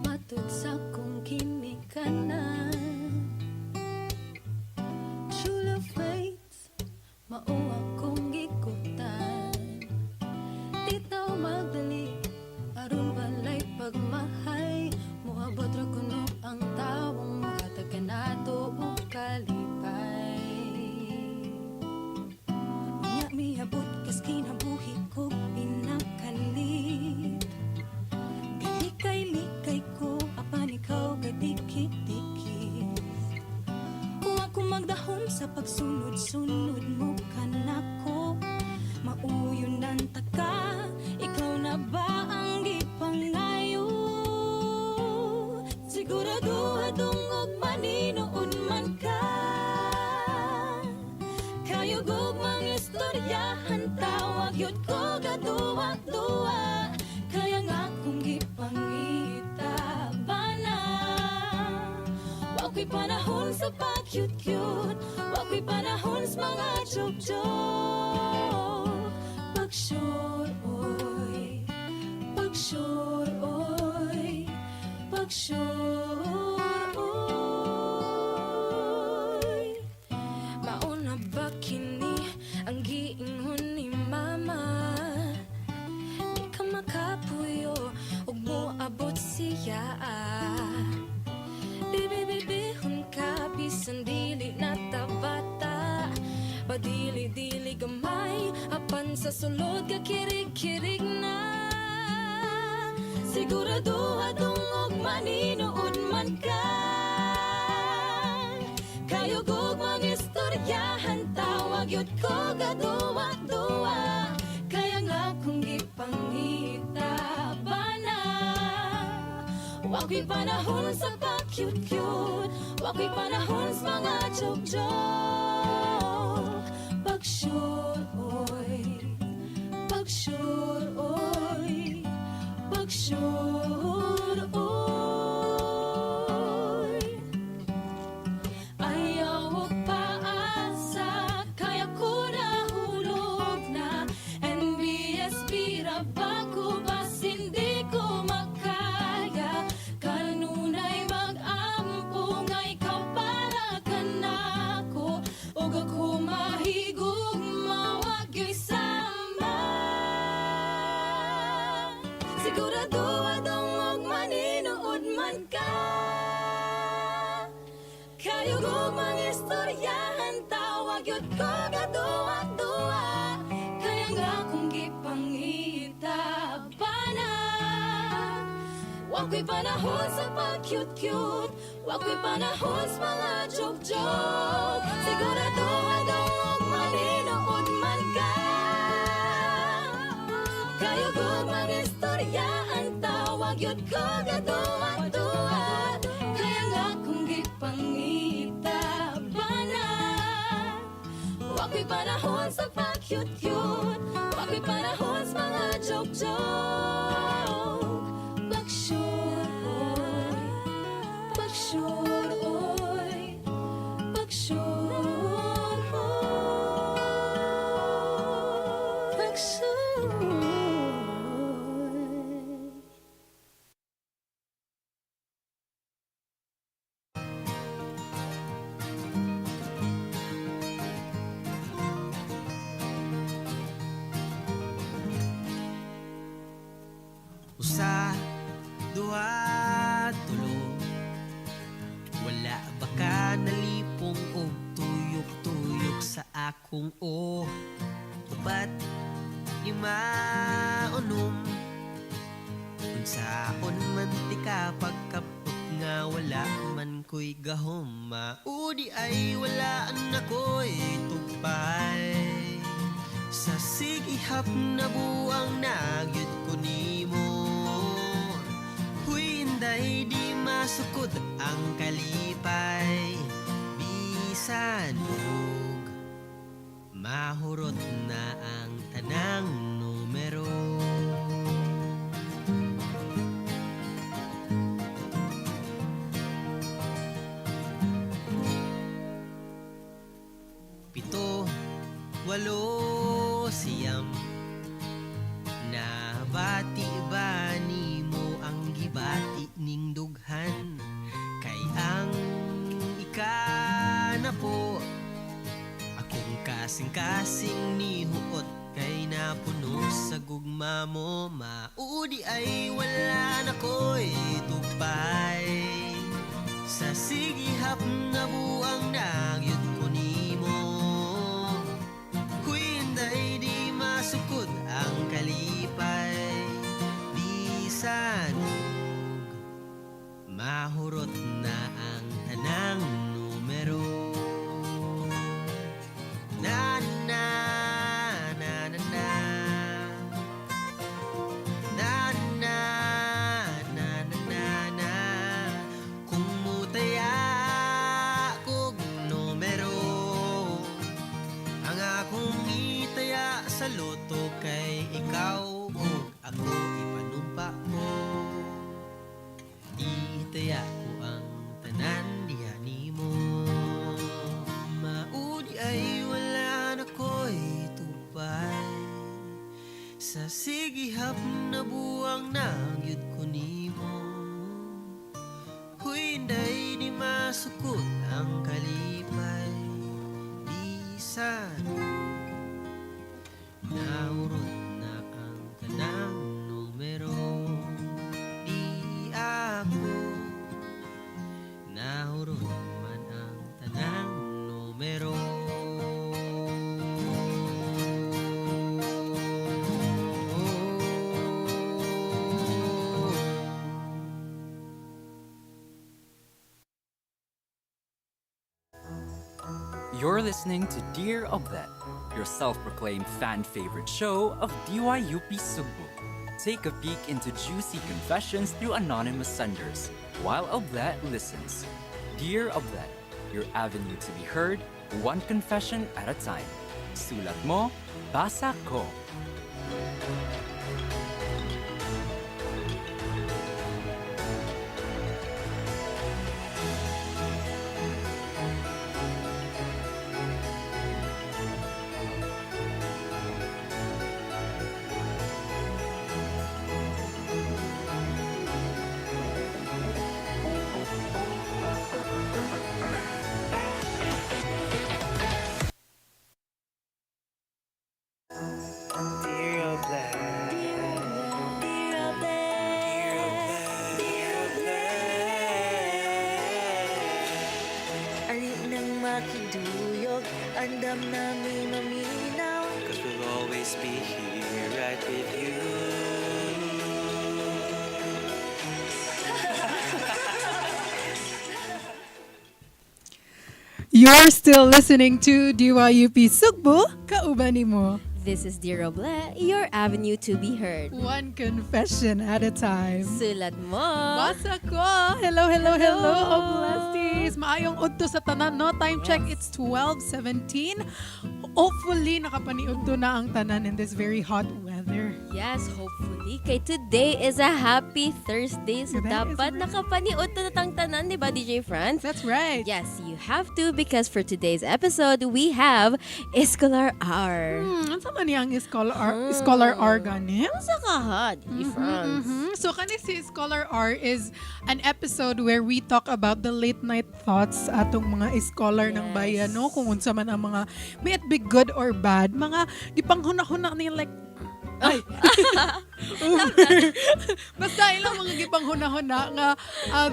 Matud sa kong kinikanan. True love waits, mao akong gikutan. Di tao magdali, aron walay pagmahay. Muabot ra kuno ang tawong muhatag ka nato ug kalipay. Unya miabot kas kinabuhi ko pinakalit. Likay ko, apan ikaw kadikit-dikit. Kung ako magdahom sa pagsunod-sunod mo kanako, mauyon ng taka, ikaw na ba ang gipangayo? Sigurado adungog maninoon man ka. Kayo gugmang istoryahan, tawag yun ko gaduwa-duwa. Kaya nga kung gipangita ba na, wako'y panahon sa pag-cute-cute, wako'y panahon sa mga joke-joke. Pag-sure, oy, pag-sure, oy, pag-sure, oy. Mauna ba kini ang giingon ni mama? bisan dili na tabata. Padili-dili gamay, apan sa sulod ka kirig-kirig na. Siguraduhadong og maninuod man ka. Kayugog mag-istoryahan, tawag yun ko gaduwa-duwa. Kaya nga kung ipangita ba na, wako'y panahon sa pa-cute-cute, wako'y panahon sa mga joke-joke. Pag-sure, oy, pag-sure, oy, pag-sure, oy. Ayaw og paasa, kaya ko nahulog na. NBS bira ba ko, bas hindi ko makaya. Kanunay mag-ampo, ngay ka para ka na ko. Og ako mahigog, mawagyo'y sama. Siguraduhadong og maninuod man ka. Kayugog mag-istoryahan, tawag yun ko gaduwa-duwa. Kaya nga kung gipangita ba na, wako'y panahon sa pag-cute-cute, wako'y panahon sa mga joke-joke. Siguraduhadong og maninuod man ka. Kayugog mag-istoryahan, tawag yun ko gaduwa-duwa. Kaya nga kung gipangita ba na, wako'y panahon sa pa-cute-cute, wako'y panahon sa mga joke-joke. Pag-sure, oy, pag-sure, oy, pag-sure, oy, pag-sure. Usa, duha, tulo. Wala ba ka nalipong og tuyok-tuyok sa akong o? Ba't lima unom? Unsaon man ti ka pagkapot nga wala man ko'y gahom. Maudi ay walaan na ko'y tugpay. Sa sigihap na buwang nagyud ko nimo. Huy, inday di masukod ang kalipay. Bisan og mahurot na ang tanang numero. Pito, walo, siyam. Nabati ba nimo ang gibati ning dughan? Kay ang ika na po, akong kasing-kasing ni huot. Kay napuno sa gugma mo, maudi ay wala na ko'y tupay. Sa sigihap na buwang nagyud ko nimo. Huy, inday di masukod ang kalipay. Bisan og mahurot na ang tanang numero. Na na na na na na na na na na na. Kung mutaya kog numero, ang akong itaya sa loto kay ikaw ug ako ipanumpa ko. Itaya ko ang tanan diha nimo. Maudi ay wala na ko'y tupay. Sa sigihap na buwang nagyud ko nimo. Huy, inday di masukod ang kalipay. Bisan naurot na ang tanang numero. Di ako naurot man ang número. You're listening to Dear Oble, your self-proclaimed fan-favorite show of DYUP Sugbo. Take a peek into juicy confessions through anonymous senders, while Oble listens. Dear Oble, your avenue to be heard, one confession at a time. Sulat mo, basa ko. Dear Oble. Ari nang makiduyog, andam namin maminaw. Cause we'll always be here right with you. You're still listening to DYUP Sugbo, kauban mo. This is Dear Oble, your avenue to be heard. One confession at a time. Sulat mo. Masa ko. Hello, hello, hello. Oblesties. Maayong udto sa tanan, no? Time check, it's 12:17. Hopefully, nakapaniud to na ang tanan in this very hot weather. Yes, hopefully. Kay today is a happy Thursday. So dapat nakapaniud na natang tanan, di ba, DJ Franz? That's right. Yes, you have to because for today's episode, we have Escolar R. Ano man yang Scholar R gani? Ano sa kahad, DJ Franz? So, kani si Scholar R is an episode where we talk about the late night thoughts atong mga scholar ng bayan, no? Kung unsa man ang mga, may it be good or bad, mga gipanghuna-huna nila like, ay. Basta ilang mga gipanghuna-huna nga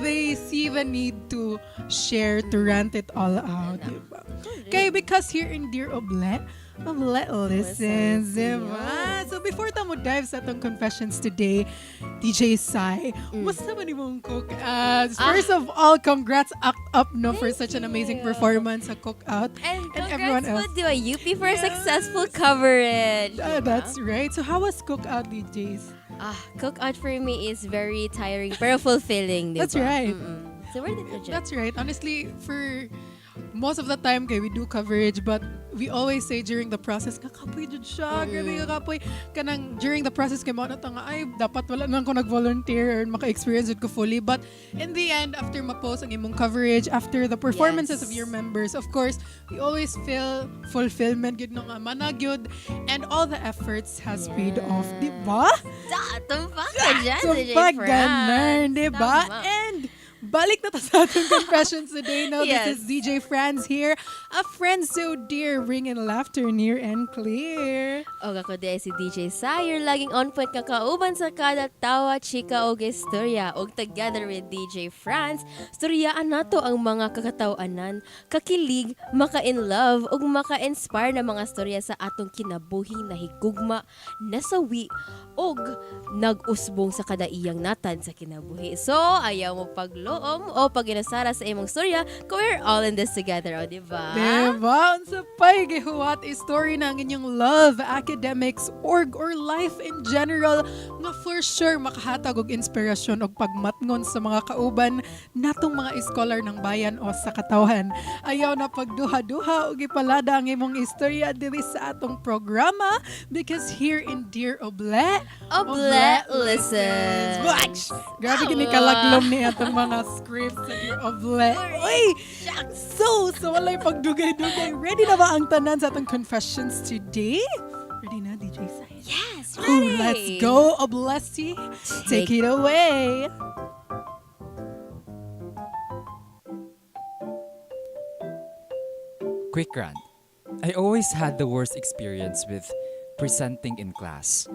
they see the need to share, to rant it all out. Diba? Okay, because here in Dear Oble, listens, diba? So before tamo dive sa atong confessions today, DJ Sai, musta man imong cook? First of all, congrats Act Up no for such an amazing performance sa Cookout. And everyone else. congrats po DYUP for a successful coverage. That's right. So how was Cookout, DJs? Cookout for me is very tiring pero fulfilling, diba? That's right. So where did you jump? That's right. Honestly, for most of the time, we do coverage, but we always say during the process, kakapoy jud siya, grabe kakapoy. Kanang during the process, kay mo na nga, ay, dapat wala nang ko nag-volunteer or maka-experience it ko fully. But in the end, after ma-post ang imong coverage, after the performances of your members, of course, we always feel fulfillment, gid no nga managyod, and all the efforts has paid off, di ba? Tumpak ka dyan, DJ Tumpak Franz. ganun, di ba? Tama. And balik na ta sa ating confessions today. No, Yes. This is DJ Franz here. A friend so dear, ringing laughter near and clear. O ako di si DJ Sayer, laging on point kakauban sa kada tawa, chika o istorya. O together with DJ Franz, storyaan nato ang mga kakatawanan, kakilig, maka-in-love, o maka-inspire na mga storya sa atong kinabuhing nahigugma, nasawi, o nag-usbong sa kada iyang natan sa kinabuhi. So, ayaw mo pagloom o pag-inasara sa imong storya, we're all in this together, o diba? Diba? Unsa pa'y gihuwat story ng inyong love, academics, org, or life in general nga for sure makahatag og inspirasyon og pagmatngon sa mga kauban natong mga scholar ng bayan o sa katawhan. Ayaw na pagduha-duha og ipalada ang imong istorya diri sa atong programa because here in Dear Oble, Oble listens. Watch! Grabe gini kalaglom ni atong mga scripts sa Dear Oble. Uy! So walay pagdugay-dugay. Ready na ba ang tanan sa atong confessions today? Ready na, DJ Sai? Yes, Oh, ready! let's go, Oblesti. Take it away. Quick rant. I always had the worst experience with presenting in class.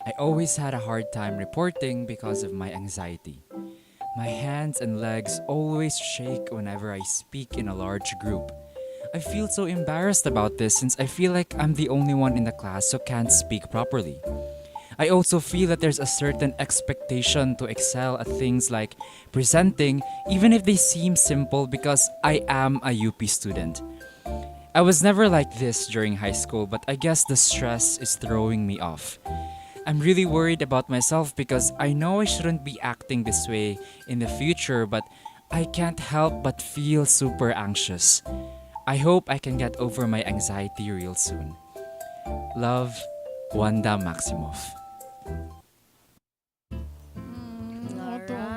I always had a hard time reporting because of my anxiety. My hands and legs always shake whenever I speak in a large group. I feel so embarrassed about this since I feel like I'm the only one in the class who can't speak properly. I also feel that there's a certain expectation to excel at things like presenting, even if they seem simple, because I am a UP student. I was never like this during high school, but I guess the stress is throwing me off. I'm really worried about myself because I know I shouldn't be acting this way in the future, but I can't help but feel super anxious. I hope I can get over my anxiety real soon. Love, Wanda Maximoff.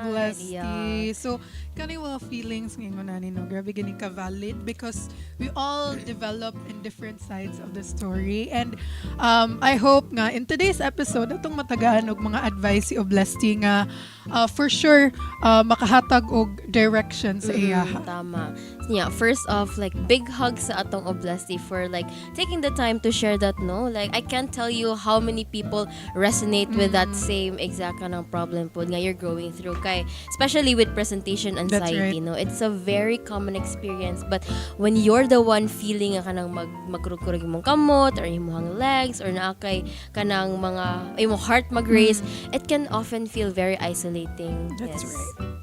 Blessed. So, kani mga feelings ngayon na no, grabe gani ka valid because we all develop in different sides of the story. And I hope nga in today's episode atong matagaan og mga advice si Oblesty nga for sure makahatag og direction sa iya. Tama. Yeah, first off, like big hugs sa atong Oblesty for like taking the time to share that, no? Like I can't tell you how many people resonate with that same exact kanang problem po nga you're going through kay especially with presentation anxiety, right. no? It's a very common experience, but when you're the one feeling nga kanang magkurog-kurog imong kamot or imong legs or naa kay kanang mga imong heart mag-race, it can often feel very isolating. That's yes. right.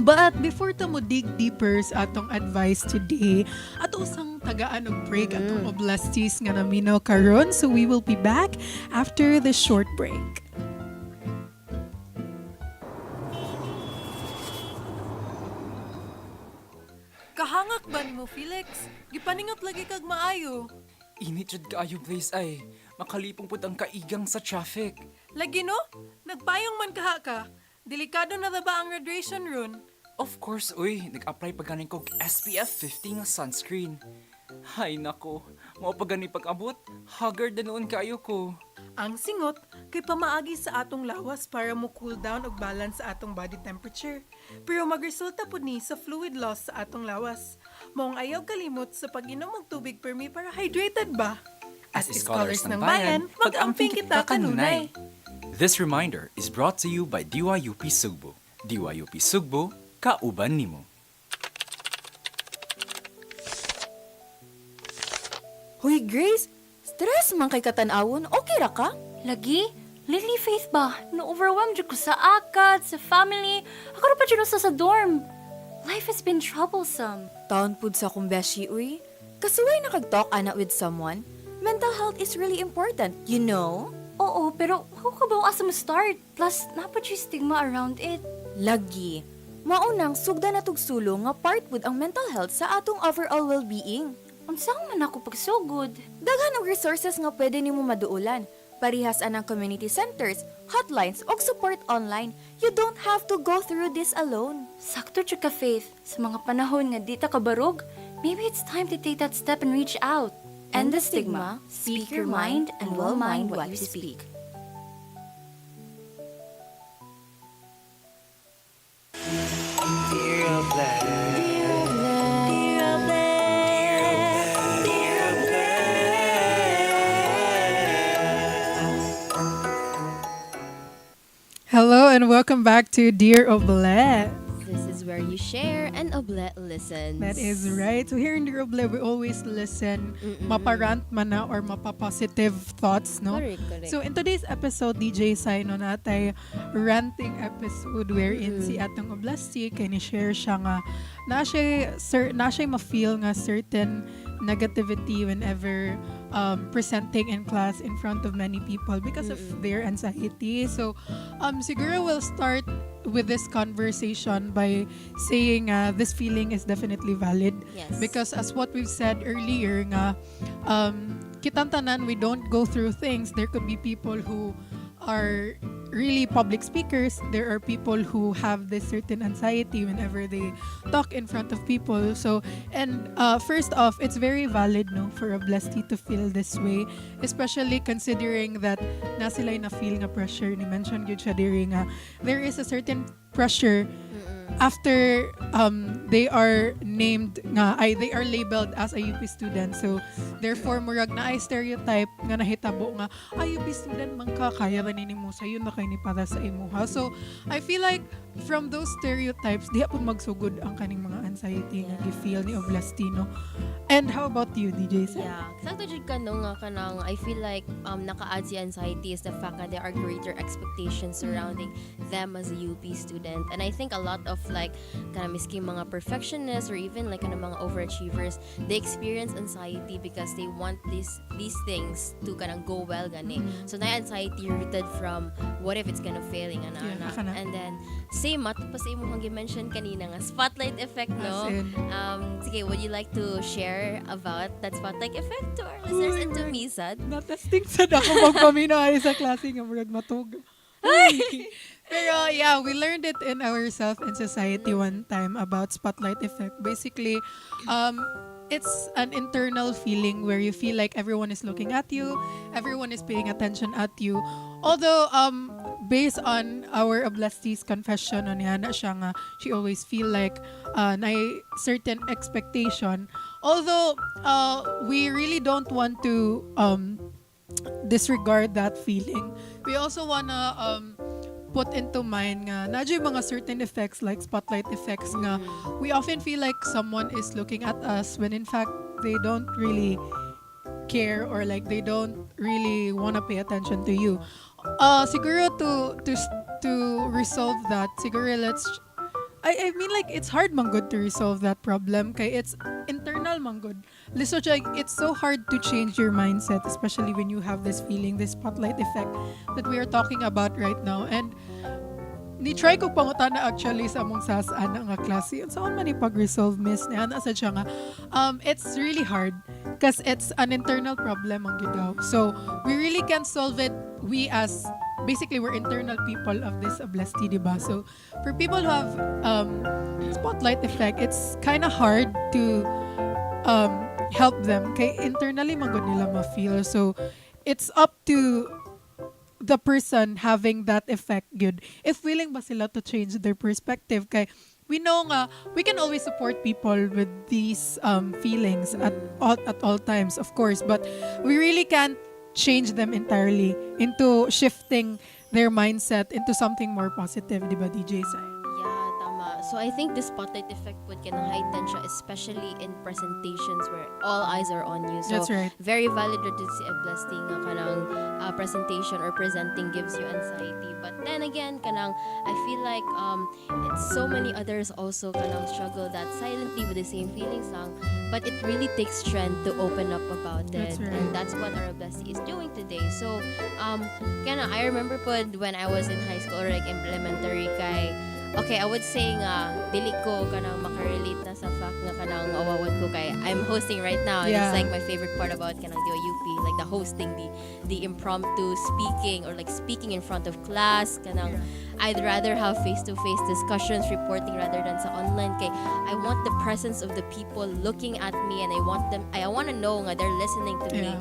But before ta mo dig deeper sa atong advice today, ato usang tagaan og break atong Oblesties nga naminaw karon. So we will be back after the short break. Kahangak ba nimo, Felix? Gipaningot lagi kag maayo. Init jud kaayo Blaze ay. Makalipong pud ang kaigang sa traffic. Lagi no? Nagpayong man kaha ka. Delikado na ba ang radiation ron? Of course, uy. Nag-apply pa ganin kog SPF 50 nga sunscreen. Hay nako, mao pa gani pag-abot, haggard na noon kaayo ko. Ang singot kay pamaagi sa atong lawas para mo cool down og balance sa atong body temperature. Pero magresulta pud ni sa fluid loss sa atong lawas. Maong ayaw kalimot sa pag-inom og tubig permi para hydrated ba? As scholars ng bayan, mag-amping kita kanunay. This reminder is brought to you by DYUP Sugbo. DYUP Sugbo, kauban nimo. Hoy Grace, stress man kay katanawon, okay ra ka? Lagi? Lately faith ba? Na-overwhelmed jud ko sa akad, sa family. Ako ra pa jud sa dorm. Life has been troublesome. Taon pud sa akong beshi, uy. Kasuway na kag-talk ana with someone. Mental health is really important, you know? Oo, pero how ka ba asa mo start? Plus, napad yung stigma around it. Lagi. Maunang sugda na tugsulo nga part pud ang mental health sa atong overall well-being. Unsang man ako pagsugod? Daghan og resources nga pwede nimo maduulan. Parihas anang community centers, hotlines, og support online. You don't have to go through this alone. Sakto jud ka, Faith. Sa mga panahon nga di ta kabarog, maybe it's time to take that step and reach out. End the stigma, speak your mind, and well mind what you speak. Dear Oble, Hello and welcome back to Dear Oble. This is where you share and Oble listens. That is right. So here in Dear Oble, we always listen, maparant man na or mapapositive thoughts, no? Correct. So in today's episode, DJ Sino natay ranting episode wherein si atong Oblasti kay ni-share siya nga na siya ma-feel nga certain negativity whenever presenting in class in front of many people because of their anxiety. So siguro we'll start with this conversation by saying this feeling is definitely valid. Yes. Because as what we've said earlier nga kitang tanan, we don't go through things. There could be people who are really public speakers. There are people who have this certain anxiety whenever they talk in front of people. So, and first off, it's very valid, no, for a blessee to feel this way, especially considering that na sila na feel nga pressure. Ni mention yun siya diri nga there is a certain pressure after they are named nga they are labeled as a UP student. So therefore murag na ay stereotype nga nahitabo nga UP student man ka kaya ra nimo sayo na kay ni para sa imuha. So I feel like from those stereotypes, di po magsugod ang kaning mga anxiety nga gi-feel ni Oblastino. And how about you, DJ Sam? Yeah, sakto jud ka no nga kanang I feel like naka-add si anxiety is the fact that there are greater expectations surrounding them as a UP student. And I think a lot of like kanang misking mga perfectionists or even like kanang mga overachievers, they experience anxiety because they want these things to kanang go well gani. So na anxiety rooted from what if it's gonna failing ana. And then same mato pa sa imong gi-mention kanina nga spotlight effect no. Sige, would you like to share about that spotlight effect to our listeners and to me, Sad? Natesting sad ako magpaminaw sa klase nga murag matug. Pero yeah, we learned it in ourselves and society one time about spotlight effect. Basically, it's an internal feeling where you feel like everyone is looking at you, everyone is paying attention at you. Although, based on our Oblasti's confession on Yana siya nga, she always feel like na certain expectation. Although, we really don't want to disregard that feeling. We also wanna put into mind nga nadyo mga certain effects like spotlight effects nga we often feel like someone is looking at us when in fact they don't really care or like they don't really want to pay attention to you. Siguro to resolve that, siguro I mean like it's hard man good to resolve that problem kay it's internal man good. So it's so hard to change your mindset, especially when you have this feeling, this spotlight effect that we are talking about right now. And ni-try ko pangutana actually sa among sasaan nga klase. Saan man ipag-resolve, miss? Nasa siya nga. It's really hard because it's an internal problem ang gidaw. So, we really can't solve it. We as, basically, we're internal people of this oblasti, diba? So, for people who have spotlight effect, it's kind of hard to help them. Kay internally, magod nila ma-feel. So, it's up to the person having that effect good if willing ba sila to change their perspective kay we know nga we can always support people with these feelings at all times of course, but we really can't change them entirely into shifting their mindset into something more positive, di ba DJ Sai? So I think the spotlight effect would can heighten siya, especially in presentations where all eyes are on you. So that's right. Very valid rin si Oblasti nga kanang presentation or presenting gives you anxiety. But then again, kanang I feel like it's so many others also kanang struggle that silently with the same feelings lang. But it really takes strength to open up about it. That's right. And that's what our Oblasti is doing today. So I remember po when I was in high school or like elementary kay okay, I would say nga dili ko kanang makarelate na sa fact nga kanang awawad ko kay I'm hosting right now and it's like my favorite part about kanang DYUP, like the hosting, the impromptu speaking or like speaking in front of class kanang I'd rather have face-to-face discussions reporting rather than sa online kay I want the presence of the people looking at me and I want to know nga they're listening to me.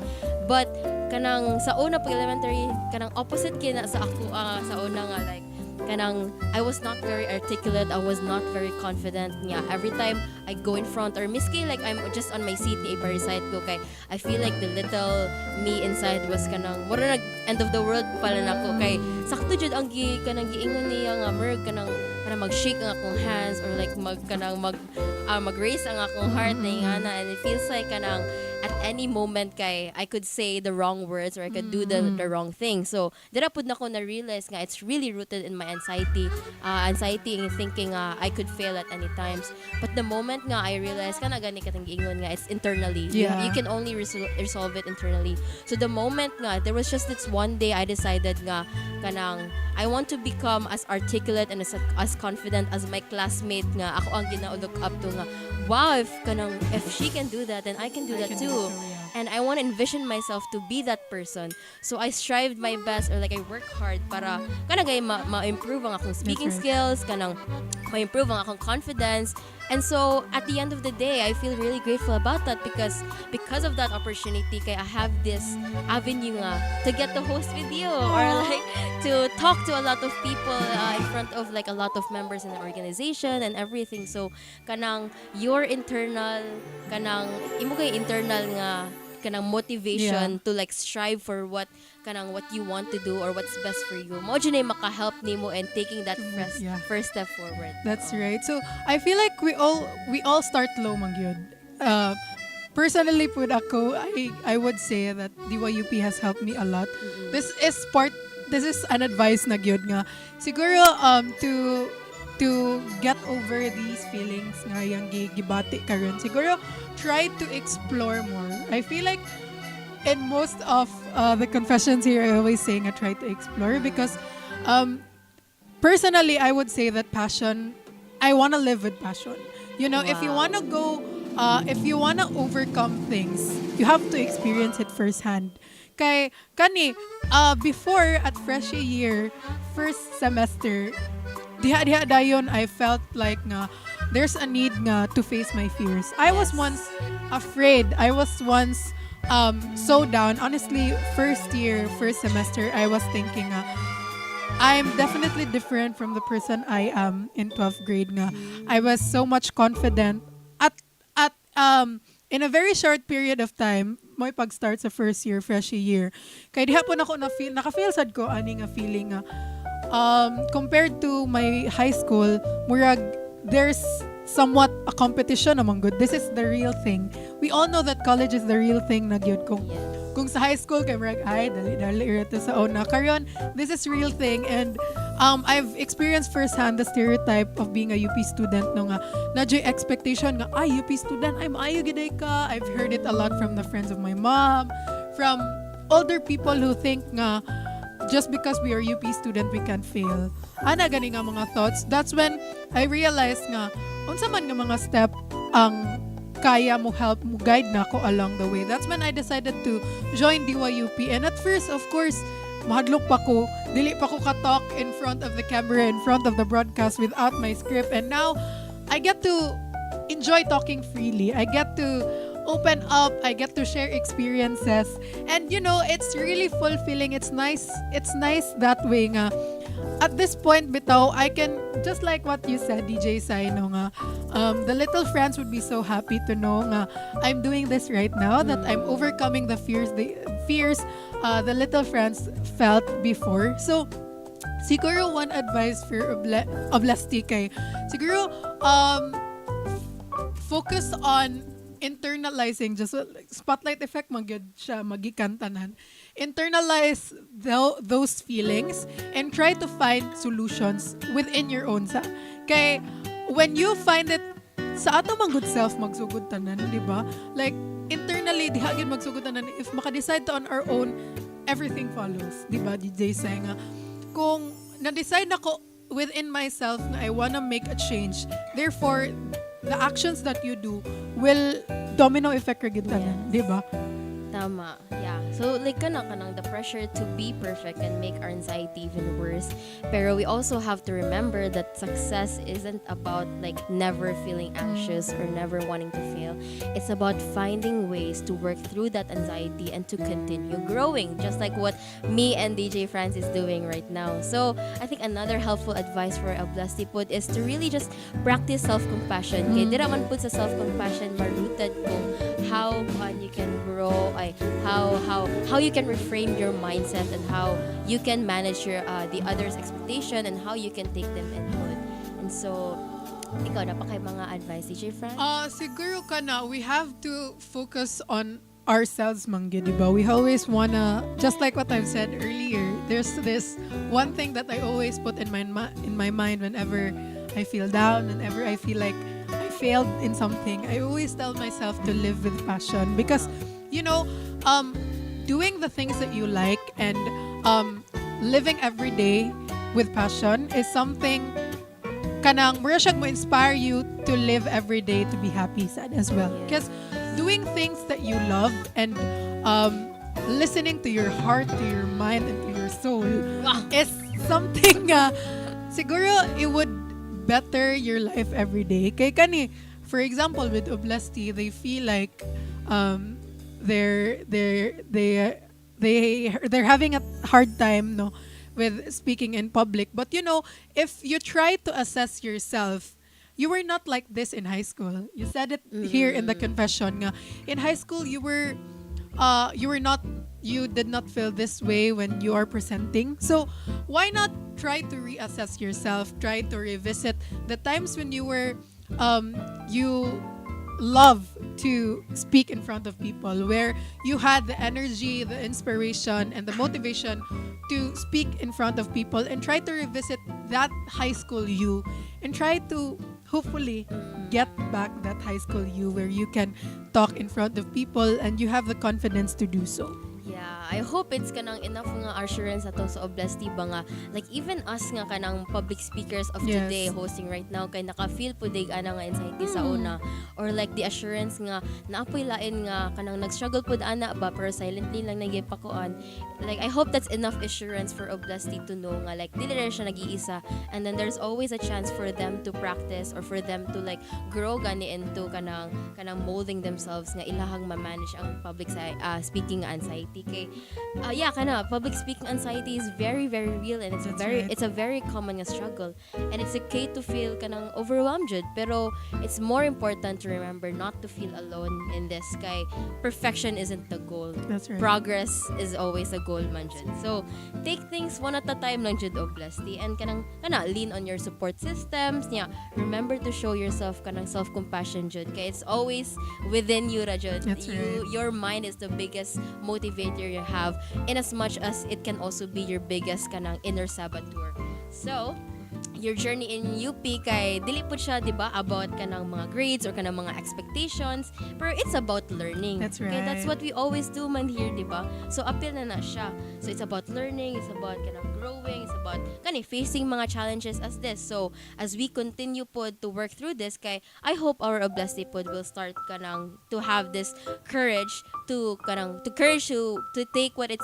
But kanang sa una pag elementary kanang opposite kina sa ako sa una nga like kanang I was not very articulate, I was not very confident. Yeah, every time I go in front or miski like I'm just on my seat ni i-recite ko kay I feel like the little me inside was kanang mura nag end of the world pala nako kay sakto jud ang kanang giingon niya nga mer kanang mag-shake ang akong hands or like mag-raise ang akong heart na ingana and it feels like kanang at any moment kay I could say the wrong words or I could do the wrong thing. So dira pud nako na realize nga it's really rooted in my anxiety in thinking I could fail at any times. But the moment nga I realized kana gani katong giingon nga it's internally. Yeah. You can only resolve it internally. So the moment nga there was just this one day I decided nga kanang I want to become as articulate and as confident as my classmate nga ako ang gina-look up to nga wow if she can do that then I can do that too. And I want to envision myself to be that person. So I strived my best or like I work hard para kanang ma-improve ang akong speaking skills, kanang ma-improve ang akong confidence. And so at the end of the day, I feel really grateful about that because of that opportunity kay I have this avenue to get to host with you or like to talk to a lot of people in front of like a lot of members in the organization and everything. So kanang your internal kanang imo kay internal nga kanang motivation to like strive for what you want to do or what's best for you. Mo dyan ay maka-help nimo and taking that first step forward. That's right. So I feel like we all start low man gyud. Personally pud ako, I would say that DYUP has helped me a lot. This is an advice na gyud nga siguro to get over these feelings nga yung gibati karon. Siguro try to explore more. I feel like in most of the confessions here, I always say nga try to explore because personally, I would say that passion, I want to live with passion. You know, if you want to go, if you want to overcome things, you have to experience it firsthand. Kay, before at freshie year, first semester, diha dayon, I felt like nga, there's a need nga to face my fears. I was once afraid. I was once so down. Honestly, first semester, I was thinking I'm definitely different from the person I am in 12th grade nga. I was so much confident at in a very short period of time, may pag-start sa first year, freshie year. Kaya diha po ako naka-feel sad ko ani nga feeling nga compared to my high school, murag there's somewhat a competition among good. This is the real thing. We all know that college is the real thing na gyud kung sa high school kay murag dali ito sa una. Karon, this is real thing and I've experienced firsthand the stereotype of being a UP student no nga nadyo'y expectation nga UP student ay maayo giday ka. I've heard it a lot from the friends of my mom, from older people who think nga just because we are UP student, we can't fail. Ana gani nga mga thoughts. That's when I realized nga, unsa man nga mga step ang kaya mo help mo guide na ako along the way. That's when I decided to join DYUP. And at first, of course, mahadlok pa ko. Dili pa ko ka-talk in front of the camera, in front of the broadcast without my script. And now, I get to enjoy talking freely. I get to open up, I get to share experiences, and you know, it's really fulfilling. It's nice that way nga. At this point bitaw, I can, just like what you said, DJ Sai, no nga, the little friends would be so happy to know nga I'm doing this right now, that I'm overcoming the fears the little friends felt before. So siguro one advice for Oblasti kay siguro focus on internalizing, just spotlight effect magyud siya magikantanan. Internalize those feelings and try to find solutions within your own sa. Kay when you find it sa ato man good self magsugod tanan, di ba? Like internally diha gyud magsugod tanan. If maka-decide to on our own, everything follows, di ba? DJ say nga kung na-decide ako within myself na I wanna make a change, therefore the actions that you do will domino effect ra gyud tanan, di ba? Tama. Yeah. So like kanang the pressure to be perfect and make our anxiety even worse. Pero we also have to remember that success isn't about like never feeling anxious or never wanting to fail. It's about finding ways to work through that anxiety and to continue growing, just like what me and DJ France is doing right now. So I think another helpful advice for Oblasti pud is to really just practice self-compassion. Kaya dira man pud sa self-compassion maruted kung how you can grow, how you can reframe your mindset and how you can manage your the others' expectation and how you can take them input. And so ikaw na pa kay mga advice, DJ Fran? Siguro we have to focus on ourselves mangge, di ba? We always wanna, just like what I've said earlier, there's this one thing that I always put in my mind whenever I feel down, whenever I feel like I failed in something. I always tell myself to live with passion because, you know, doing the things that you like and living every day with passion is something kanang mura siya mo inspire you to live every day to be happy sad as well. Because doing things that you love and listening to your heart, to your mind, and to your soul is something siguro it would better your life every day. Kay kani, for example, with Oblasti, they feel like they're having a hard time with speaking in public. But you know, if you try to assess yourself, you were not like this in high school. You said it here in the confession nga. In high school, you were you did not feel this way when you are presenting. So why not try to reassess yourself, try to revisit the times when you love to speak in front of people, where you had the energy, the inspiration, and the motivation to speak in front of people, and try to revisit that high school you, and try to hopefully get back that high school you where you can talk in front of people and you have the confidence to do so. Yeah, I hope it's kanang enough nga assurance ato sa Oblesti ba nga, like even us nga kanang public speakers of Yes. today hosting right now kay naka-feel po dig ana nga anxiety sa una, or like the assurance nga naapoy lain nga kanang nag-struggle pud ana ba pero silently lang nagipakuan. Like I hope that's enough assurance for Oblesti to know nga like dili ra siya nag-iisa, and then there's always a chance for them to practice or for them to like grow gani into kanang molding themselves nga ilahang ma-manage ang public speaking anxiety kay public speaking anxiety is very very real, and it's a very common nga struggle, and it's okay to feel kanang overwhelmed jud, pero it's more important to remember not to feel alone in this kay perfection isn't the goal. That's right. Progress is always a goal man jud. So take things one at a time lang jud, Oblesti, and lean on your support systems niya. Remember to show yourself kanang self-compassion jud kay it's always within you ra jud. That's right. Your mind is the biggest motivator you have, in as much as it can also be your biggest kanang inner saboteur. So your journey in UP kay dili pud siya, di ba, about kanang mga grades or kanang mga expectations, pero it's about learning. That's Okay, that's right. what we always do man here, di ba? So appeal na siya. So it's about learning, it's about kanang growing, it's about facing mga challenges as this. So as we continue pod to work through this kay I hope our Oblesti pod will start kanang to have this courage to take what it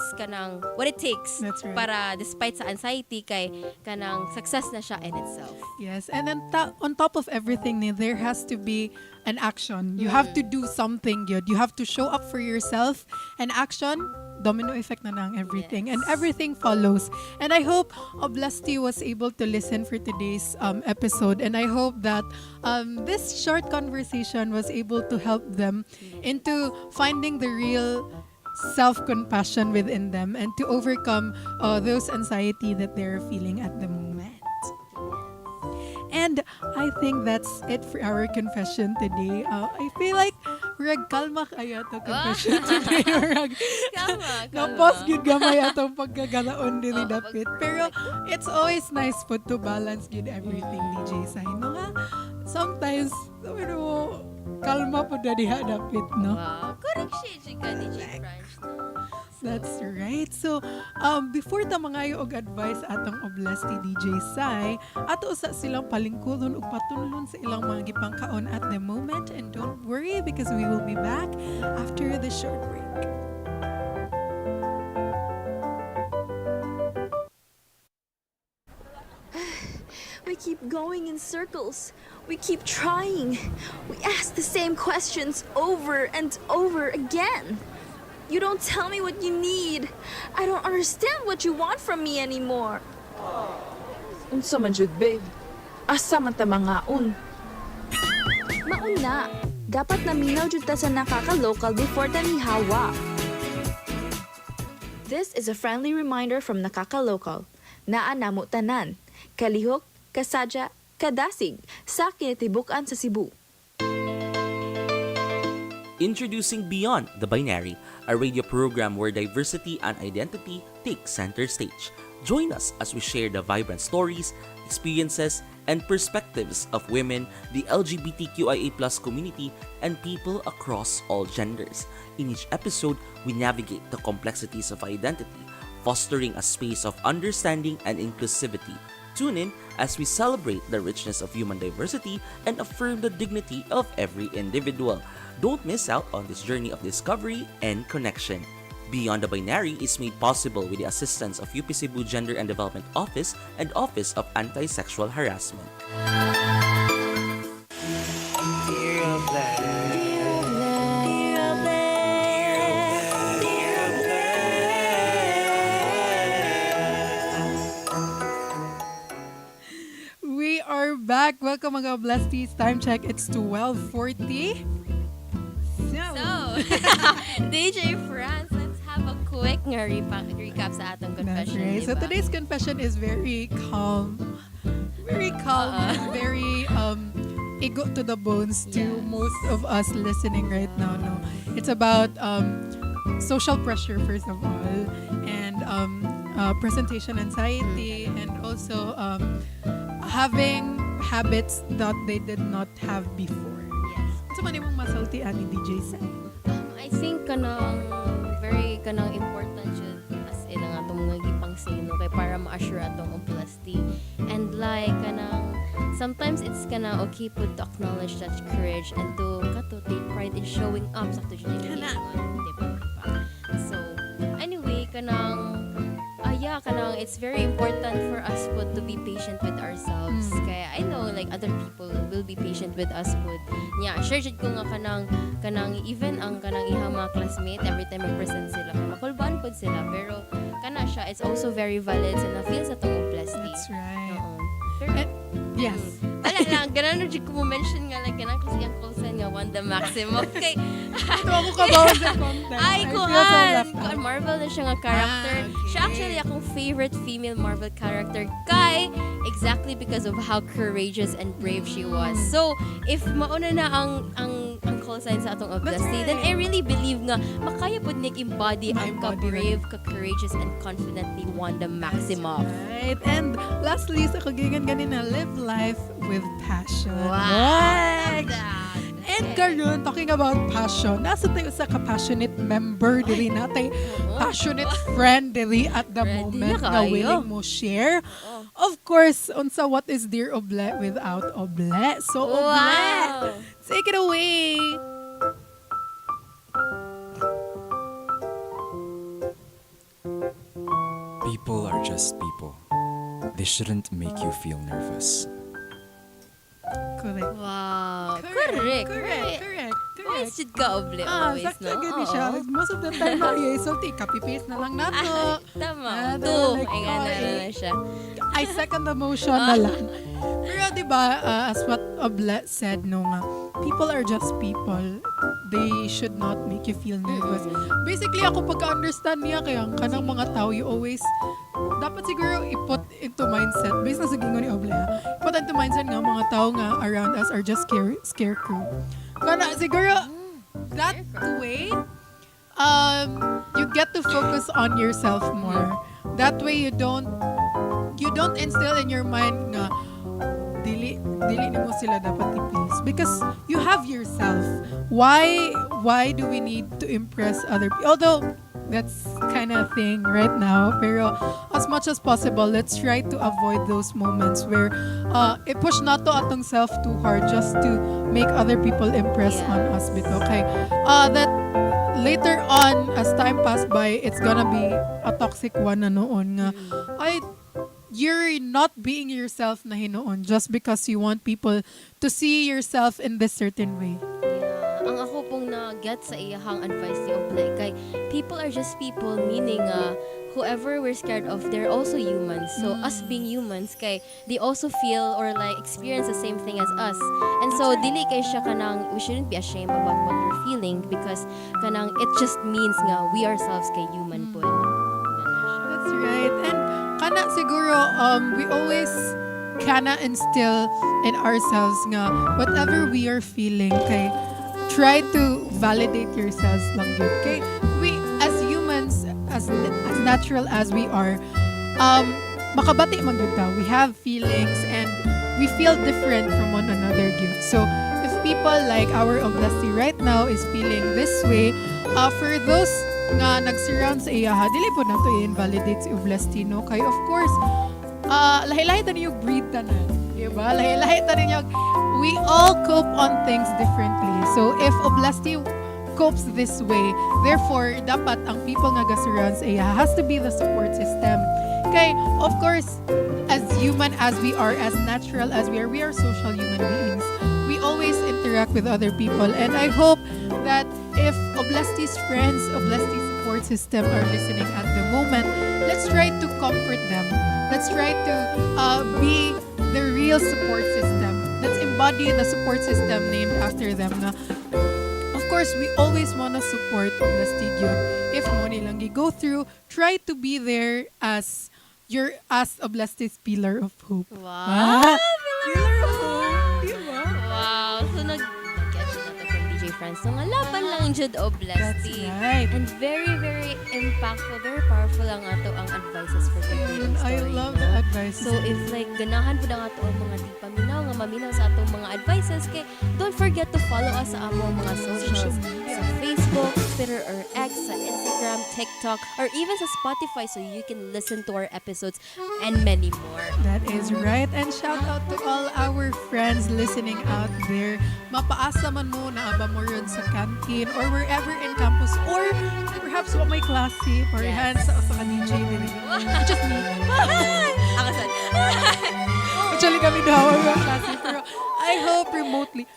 takes. That's right. Para despite sa anxiety kay kanang success na siya in itself. Yes, and then on top of everything, there has to be an action. You have to do something good. You have to show up for yourself. And action, domino effect na ng everything. And everything follows. And I hope Oblesti was able to listen for today's episode. And I hope that this short conversation was able to help them into finding the real self-compassion within them and to overcome those anxiety that they're feeling at the moment. And I think that's it for our confession today. I feel like rag kalma kaya to confession today. Kalma. Napos gid gamay atong pagkagalaon dili dapit. Pero it's always nice po to balance gid everything, DJ Sai. No nga, sometimes, kalma po na diha dapit, no? Wow. Correct siya ka, DJ French. That's right. So, before ta mangayo og advice atong Oblesti DJ Sai, ato usa silang palingkulon ug patunlon sa ilang mga gipangkaon at the moment, and don't worry because we will be back after the short break. We keep going in circles. We keep trying. We ask the same questions over and over again. You don't tell me what you need. I don't understand what you want from me anymore. Unsa man jud, babe? Asa man ta mangaon? Maun na. Dapat naminaw jud ta sa nakaka-local before ta mihawa. This is a friendly reminder from Nakaka-Local. Naa namo tanan. Kalihok, kasadya, kadasig sa kinatibukan sa Cebu. Introducing Beyond the Binary, a radio program where diversity and identity take center stage. Join us as we share the vibrant stories, experiences, and perspectives of women, the LGBTQIA+ community, and people across all genders. In each episode, we navigate the complexities of identity, fostering a space of understanding and inclusivity. Tune in as we celebrate the richness of human diversity and affirm the dignity of every individual. Don't miss out on this journey of discovery and connection. Beyond the Binary is made possible with the assistance of UP Cebu Gender and Development Office and Office of Anti-Sexual Harassment. We are back. Welcome mga Oblesties. Time check. It's 12:40. So, DJ France, let's have a quick nga recap sa atong That's confession. right. So diba? today's confession is very calm. Very calm and very ego to the bones to most of us listening right now. No, it's about social pressure first of all, and presentation anxiety, and also having habits that they did not have before. Yes. So man imong masulti ani DJ Sai? I think kanang very kanang important jud as in ang atong mga gipang say no kay para ma-assure atong honesty. And like kanang sometimes it's kanang okay pud to acknowledge that courage and to take pride in showing up sa to jud diba? So anyway kanang kanang it's very important for us pud to be patient with ourselves. Kaya I know like other people will be patient with us pud. Sure jud ko nga kanang even ang kanang ihang mga classmate every time mag-present sila makulbaan pud sila pero kana siya it's also very valid sa na-feel sa tong honesty. That's right. Pero, yes. Wala lang, ganun jud ko mo mention nga like kanang kasi ang call sign nga Wanda Maximoff kay Ito ako kabawan sa content. Ay, I feel so left out. kuan Marvel na siya nga character. Okay. Siya actually akong favorite female Marvel character kay exactly because of how courageous and brave she was. So, if mauna na ang call sign sa atong honesty, then I really believe nga makaya pud nik embody ang ka-brave, ka-courageous and confidently Wanda Maximoff. Right. And lastly, sa kagingan ganina, live life with passion. Wow. And karon talking about passion, nasa tayo sa ka-passionate member dili natay passionate friend dili at the moment na willing mo share. Of course, unsa what is Dear Oble without Oble? So Oble, take it away. People are just people. They shouldn't make you feel nervous. Correct. Wow. Correct. Always should ka Oble always, sakto no? gani siya. Most of the time na i-salty, copy-paste na lang nato. Tama. Ay nga na siya. I second the motion na lang. Pero diba, as what Oble said no nga, people are just people. They should not make you feel nervous. Basically, ako pagka-understand niya, kaya ang kanang mga tao, you always, dapat siguro i-put into mindset, based na sa gingon ni Oble, put into mindset nga, mga tao nga around us are just scarecrow. Kana siguro, that way, you get to focus on yourself more. That way, you don't instill in your mind nga, dili nimo sila dapat i-please because you have yourself. Why do we need to impress other people? Although that's kind of thing right now, pero as much as possible, let's try to avoid those moments where i-push nato atong self too hard just to make other people impress on us bito. Okay, that later on as time pass by, it's gonna be a toxic one na noon nga you're not being yourself na hinoon just because you want people to see yourself in this certain way. Yeah. Ang ako pong na-get sa iyahang advice ni Oble kay people are just people, meaning whoever we're scared of, they're also humans. So us being humans kay they also feel or like experience the same thing as us. And so dili kay siya kanang we shouldn't be ashamed about what we're feeling because kanang it just means nga we ourselves kay human po. That's right. And kana siguro we always kana instill in ourselves nga whatever we are feeling kay try to validate yourselves lang yun. Kay we as humans as natural as we are makabati man gyud ta. We have feelings and we feel different from one another gyud. So if people like our Oblasti right now is feeling this way, for those nga nag-surround sa iya, dili po na to i-invalidate si Oblasti, no? Kaya of course, lahi-lahi ta ninyo breed tanan. Diba? Lahi-lahi ta ninyo. We all cope on things differently. So if Oblasti copes this way, therefore, dapat ang people nga ga-surround sa iya has to be the support system. Kaya, of course, as human as we are, as natural as we are social human beings. We always interact with other people. And I hope that if Oblasti's friends, Oblasti's support system are listening at the moment, let's try to comfort them. Let's try to be the real support system. Let's embody the support system named after them. Of course, we always wanna support Oblastig yun. If mo nilang go through, try to be there as Oblastig's pillar of hope. Wow! Pillar of hope, di ba? Wow! So, nag-catch na to from DJ Franz. So, nga laban lang jud Oblasti. That's right. And very, very impactful, very powerful ang ato ang advices for today. I love the advice. So, if like ganahan po na ato ang mga di paminaw, nga maminaw sa atong mga advices, kay don't forget to follow us sa among mga socials. Sa Facebook, Twitter, or X, sa Instagram, TikTok, or even sa Spotify so you can listen to our episodes and many more. That is right. And shout out to all our friends listening out there. Mapaasa man mo na aba mo ron sa canteen or wherever in campus or perhaps what may klase or hands sa DJ dili. Just me. Akasan. Actually kami daw ang klase pero I hope remotely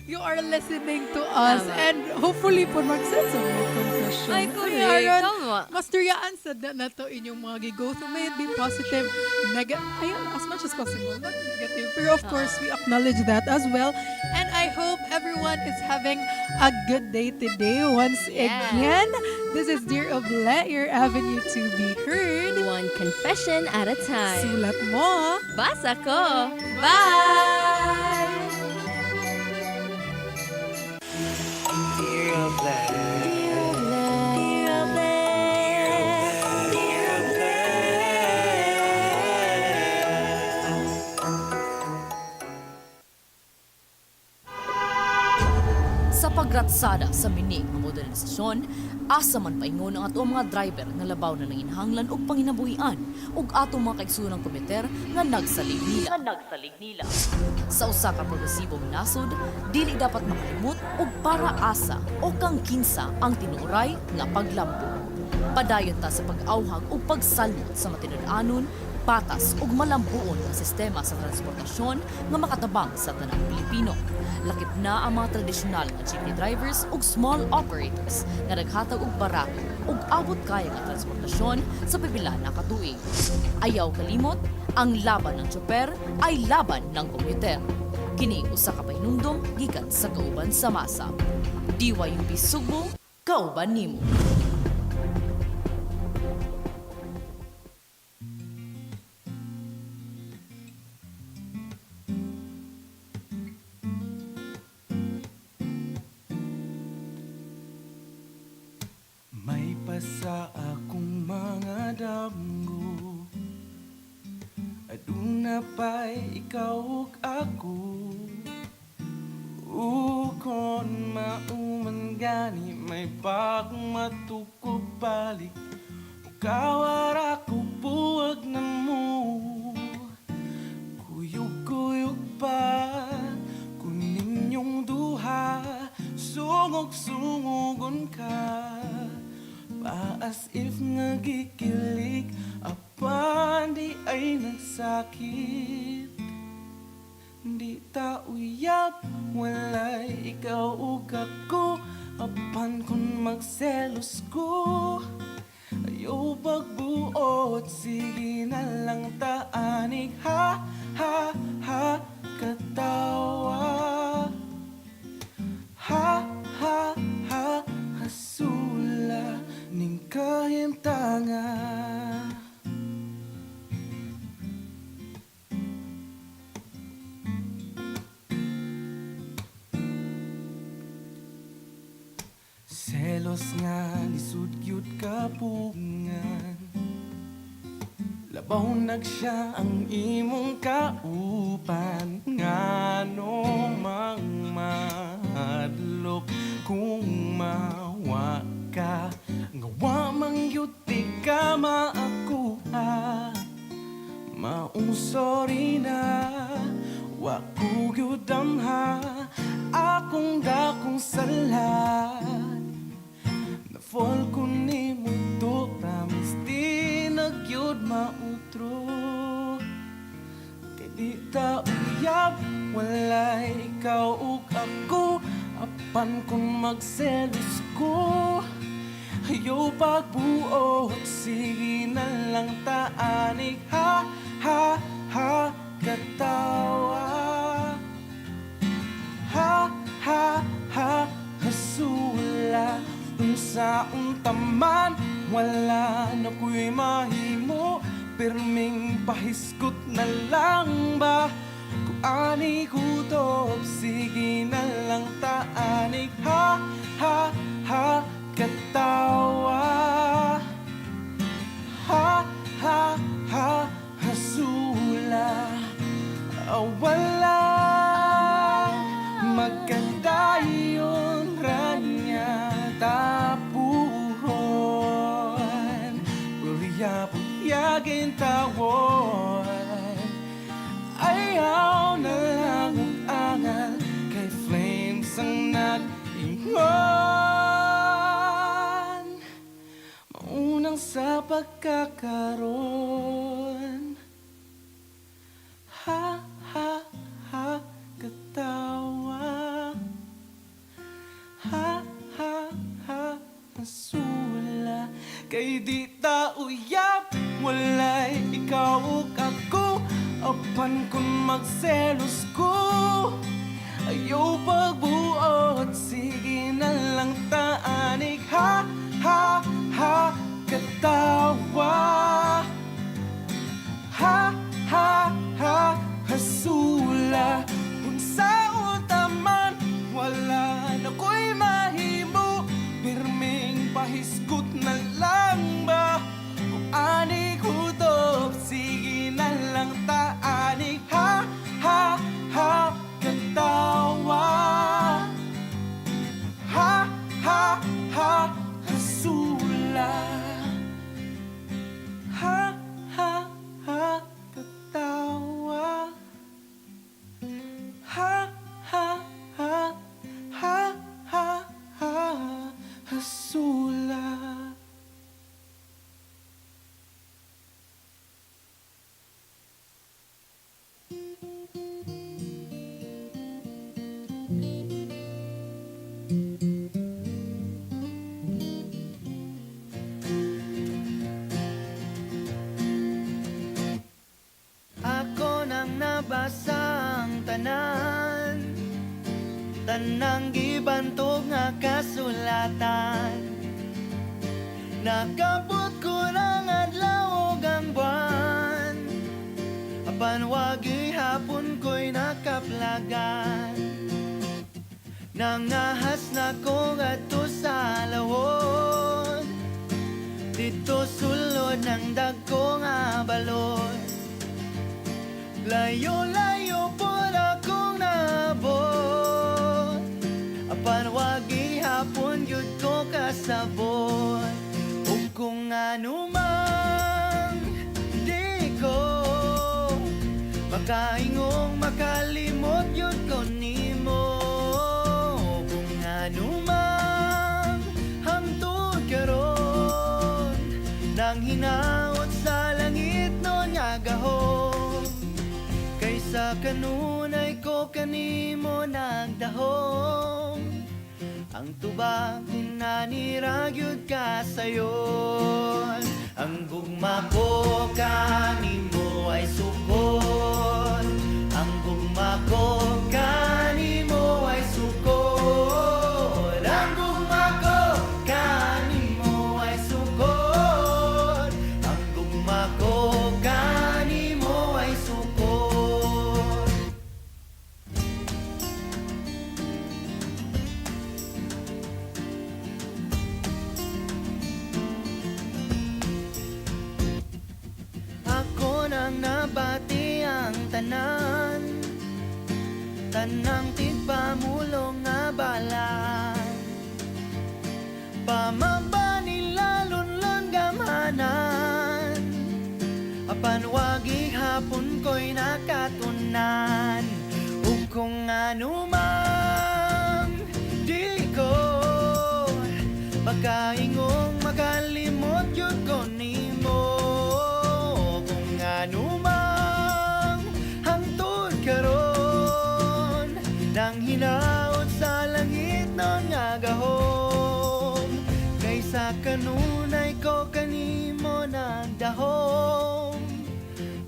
you are listening to us and hopefully po mag-sense of your confession. Ay, correct. Tama. Mas turyaan sa na to inyong mga go through. May it be positive, ayun, as much as possible, not negative. Pero of course, we acknowledge that as well. And I hope everyone is having a good day today. Once again, this is Dear Oble, your avenue to be heard. One confession at a time. Sulat mo. Basa ko. Bye! Dear Oble. Sa pagratsada sa minig nga modernisasyon, asa man paingon ang ato mga driver nga labaw na nanginhanglan og panginabuhian ug ato mga kaigsunang komiter nga nagsalig nila. Sa usa ka progresibong nasod, dili dapat makalimot og para asa o kang kinsa ang tinuray nga paglambo. Padayon ta sa pag-awhag o pagsalmot sa matinud-anon, patas ug malambuon nga sistema sa transportasyon nga makatabang sa tanang Pilipino. Lakip na ang mga tradisyonal nga jeepney drivers ug small operators nga naghatag og barato ug abot kaya nga transportasyon sa pipila na ka tuig. Ayaw kalimot, ang laban ng tsoper ay laban ng komuter. Kini usa ka pahinumdom gikan sa Kauban sa Masa. DYUP Sugbo, Kauban nimo. May pasa akong mga damgo, aduna pa'y ikaw ug ako. Ukon mauman gani may bagong matukog balik, ukawar ako buwag na mo. Kuyog-kuyog pa kunin yung duha, sungog-sungogon ka. As if nagikilig, apan di ay nagsakit. Di ta uyab, walay ikaw ug ako, apan kung magselos ko. Ayaw pagbuot, sige na lang taanig, ha, ha, ha, katawa. Ha, ha, ha, hasula ning kahimtanga. Selos nga lisud gyud kapungan, labaw nagsya ang imong kaupan. Ngano mang madlok kung mawa ka, ngawa mang yuti ka maakuha. Maong sorry na, waku gyudamha, akong dakong salat. Na-fall ko ni mo to, promise di nagyud mautro. Kay di ta uyab, walay ikaw ug ako, apan kung magselos ko. Ayaw pagbuot, sige na lang taanig, ha, ha, ha, katawa. Ha, ha, ha, Unsa untaman wala na ko'y mahimo, pirming pahiskot na lang ba? Kung ani kutob, sige na lang taanig. Ha, ha, ha, katawa. Ha, ha, ha, hasula. Wala magkadayon ranya tapuhon, puyagin tawon. Ayaw na lang ang angal, kay flames ang nag-ingon. Maunang sa pagkakaroon. Ha, ha, ha, katawa. Ha, ha, ha, masula. Kay di ta uyab, walay ikaw ug ako. Apan kung magselos ko, ayaw pagbuot, sige na lang taanig. Ha, ha, ha, katawa. Ha, ha, ha, hasula. Unsa utaman wala na ko'y mahimo, pirming pahiskot na lang ba? Kung ani kutob, sige na lang taanig. Ha, ha, ha, katawa. Ha, ha, ha, hasula. Ha, ha, ha, katawa. Ha, ha, ha, ha, ha, ha, hasula. Ako nang nabasa ang tanan, tanang gibantog nga kasulatan. Nakabot ko ng adlaw ug ang buwan, apan wagi hapon ko'y nakaplagan. Nangahas na ko ngadto sa lawon, dito sulod ng dagko nga balon. Layo-layo po akong nabot, apan wagi hapon yun ko kasabot. Ug kung anumang di ko makaingong makalimot yun ko nimo. Kung anumang hangtod karon, nang hinaot sa langit nun nga gahom, kaysa kanunay ko kanimo nagdahom. Ang tubag hinaniragyod ka sayon, ang gugma ko kanimo ay sukod. Ang gugma ko kanimo ay sukod. Ang gugma ko kanimo ay sukod. Ang gugma ko kanimo ay sukod. Ako nang nabati ang tanan, tanang tigpamulong nga balan. Pamamba nila lunlon gamanan, apan wagi hapon ko'y nakatunan. Ug kung anumang di ko makaingong makalimot yun ko nimo. Kung anumang hangtod karon, nang hinaot sa langit nun nga gahom, kaysa kanunay ko kanimo nagdahom.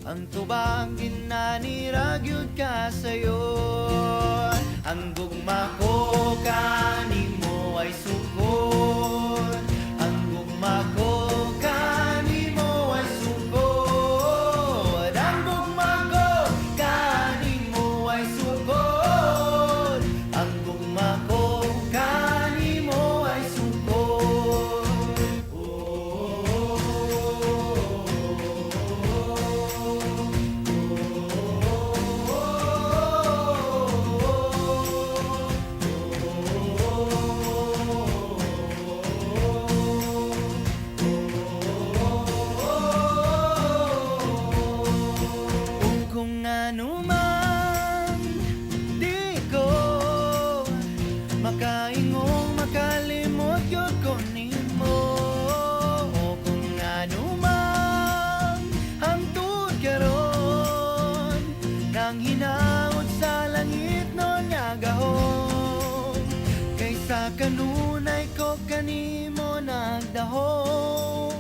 Ang tubang ginaniragyod ka sayon, ang gugma ko kanimo ay sugod. Ang gugma ko kanimo ay sugod. Ang gugma ko kanimo ay sugod. Ang gugma ko kanimo ay sugod. Kung ano man di ko makaingong makalimot yun ko nimo. O kung ano man hangtod karon nang hinaot sa langit no nga gahom. Kaysa kanunay ko kanimo nagdahom.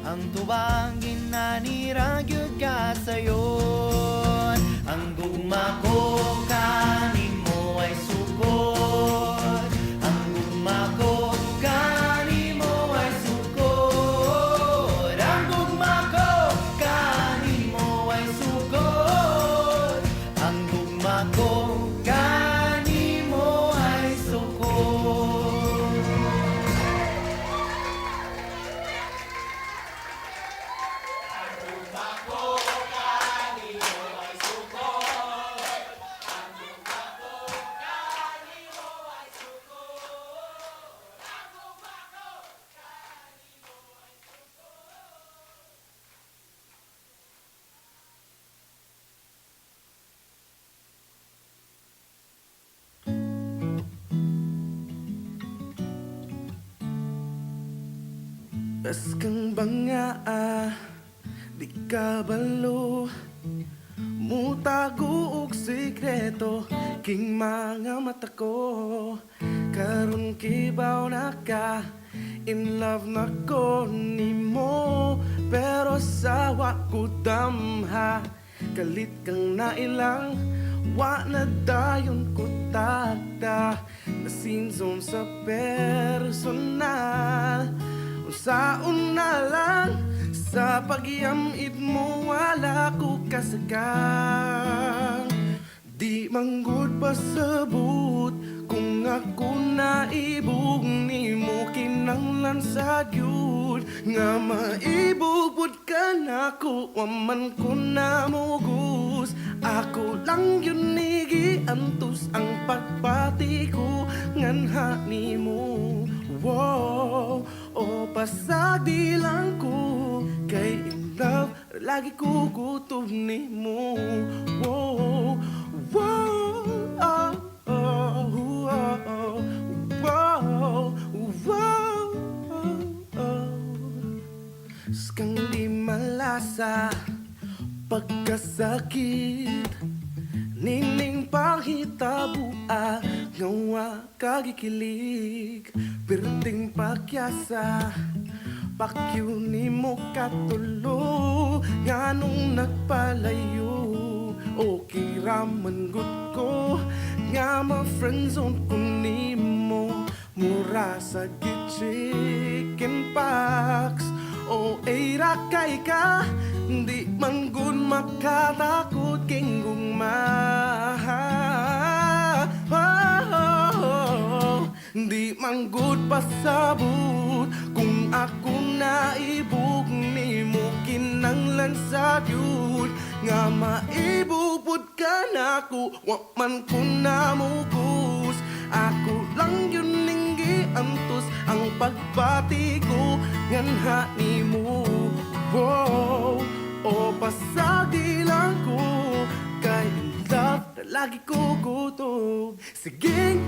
Ang tubangin na niragyod ka sayon. Ang gugma ko kanimo ay sugod. Ang gugma ko kanimo ay sugod. Ang gugma ko kanimo ay sugod. Ang gugma ko kanimo ay sugod. Kas kang banga di ka balo. Mutago og sikreto king mga mata ko. Karon kibaw na ka, in love na ko nimo. Pero sawa ko damha, kalit kang nailang. Wa na dayon ko takda, nasinzon sa personal. Saon na lang sa pagyamit mo wala ko kasakang. Di manggod pasabot kung ako naibog nimo kinanglan sa gyud nga maibubod ka nako waman ko namugos. Ako lang yun nigiantos ang pagpati ko nganha nimo. Wow, o pasag di lang ko kay in love lagi ko gutom nimo. Wow, wow, oh, oh, oh, wow, wow, oh. Skang di malasa pagkasakit, nining panghitabua ngawa kagikilig. Perting pakyasa pakyu nimo katulo nganong nagpalayo. Okay raman good ko nga ma-friendzone ko nimo. Mura sa chicken pox o era kay ka. Di man good makatakot king gugma. Di man good pasabot kung ako naibog nimo kinanglan sa gyud nga maibubod ka nako wa man ko namugos. Ako lang yun ning giantos ang pagpati ko nganha nimo. Wow, o pasagi lang ko kay in love na lagi ko gutom. Sige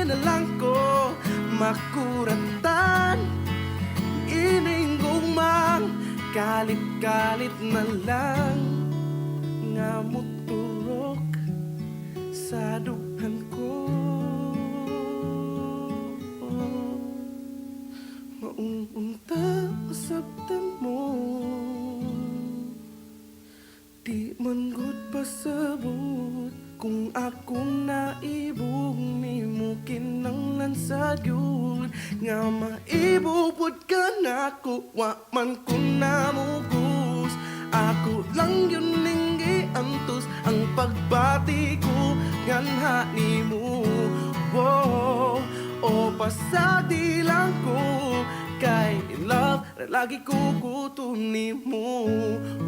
na lang ko makuratan. Ining gumang kalit-kalit na lang nga muturok sa dughan ko. Maunta masabtan mo, di man gud pasabot kung akong naibog nimo kinanglan sa yun nga maibubod ka na wa man ko namugos. Ako lang yun ninggi antos ang pagbati ko ganha ni mo. Wow, o pasadi lang ko kay in love na lagi ko kutunin mo.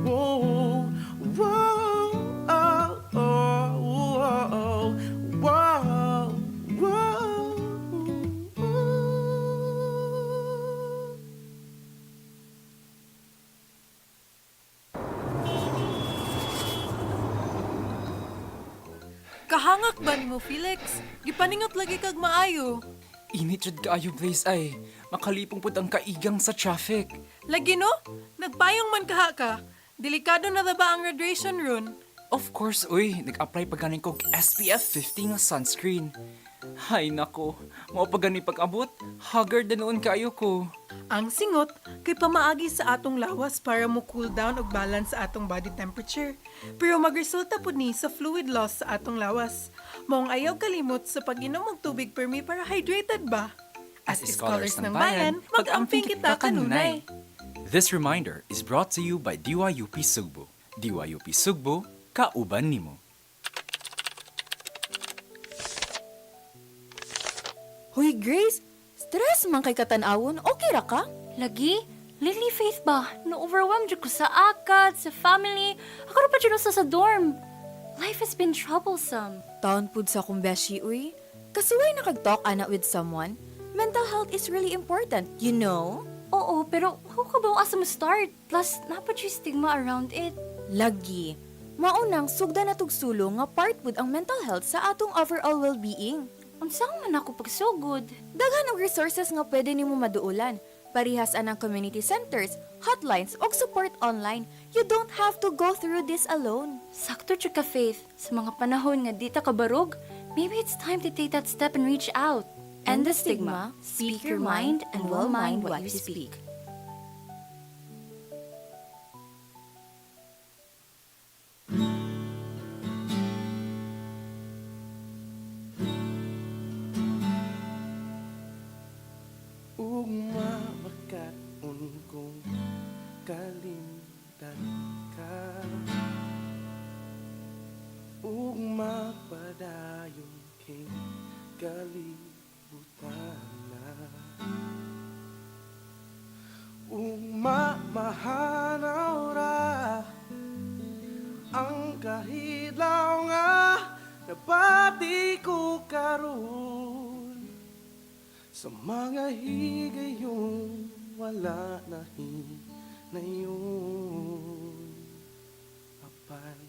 Wow, wow, oh, oh, wow, wow, wow. Kahangak ba ni mo, Felix? Gipaningot lagi kag maayo. Init jud kaayo Blaze ay. Makalipong pud ang kaigang sa traffic. Lagi no? Nagpayong man kaha ka. Delikado na ba ang radiation ron? Of course, uy. Nag-apply pa ganing kog SPF 50 nga sunscreen. Hay nako, mao pa gani pag-abot, haggard na noon kayo ko. Ang singot, kay pamaagi sa atong lawas para mo cool down og balance sa atong body temperature. Pero magresulta pud ni sa fluid loss sa atong lawas. Maong ayaw kalimot sa pag-inom og tubig permi para hydrated ba? As scholars ng bayan, mag-amping kita kanunay. This reminder is brought to you by DYUP Sugbo. DYUP Sugbo, kauban nimo. Hoy Grace, stress man kay katanawon, okay ra ka? Lagi? Lately, Faith ba? Na-overwhelmed jud ko sa akad, sa family. Ako ra pa jud sa dorm. Life has been troublesome. Taon pud sa kong beshi, uy. Kasuway na kag-talk ana with someone. Mental health is really important, you know? Oo, pero how ka ba asa mo start? Plus, napad yung stigma around it. Lagi. Maunang sugda na tugsulo nga part pud ang mental health sa atong overall well-being. Unsang man ako pagsugod? Daghan og resources nga pwede nimo maduulan. Parihas anang community centers, hotlines, og support online. You don't have to go through this alone. Sakto jud ka, Faith. Sa mga panahon nga di ta kabarog, maybe it's time to take that step and reach out. End the stigma, speak your mind, and well mind what you speak. Ugma makaon kong kalimtan ka. Ugma padayon king kalibutan na. Ugma mahanaw ra ang kahilaw nga nabati ko karon. Sa mga higayong wala na hinayon apay.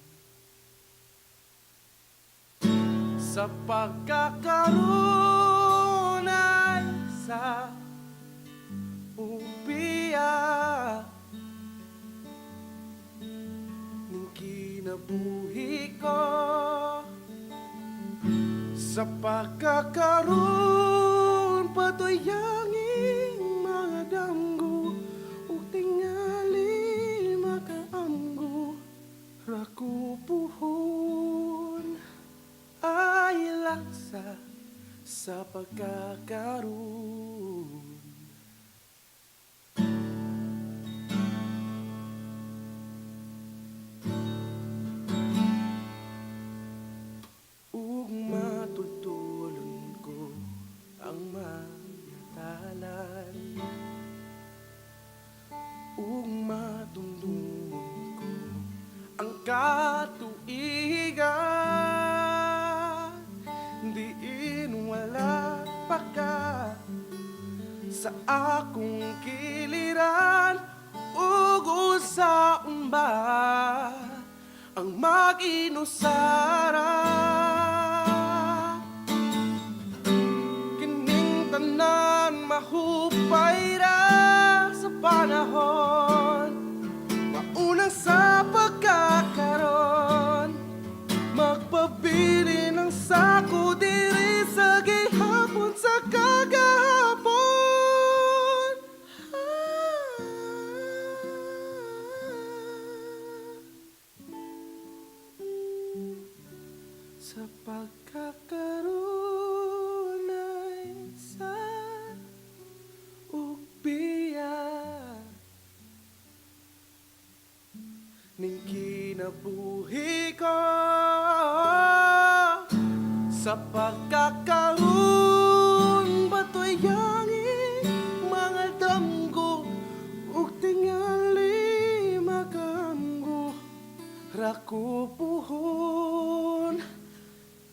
Sa pagkakaroon ay sa upiya ng kinabuhi ko. Sa pagkakaroon patuyanging mga damgo ug tingali makaamgo rakupuhon ay laksa sa pagkakaroon. Ug matutulon ko ang mayatalan, ug matundungon ko ang katuigan. Diin wala pa ka sa akong kiliran, ug usaon ba ang mag-inusara. Kining tanan mahupay ra sa panahon, mauna sa pagkakaroon, magpabili ng sako diri sa gihapon sa kagahapon. Sa pagkakaroon na kinabuhi ko sa pagkakaroon bato'y yangi mga damgo ug tingali magamgo rakupuhon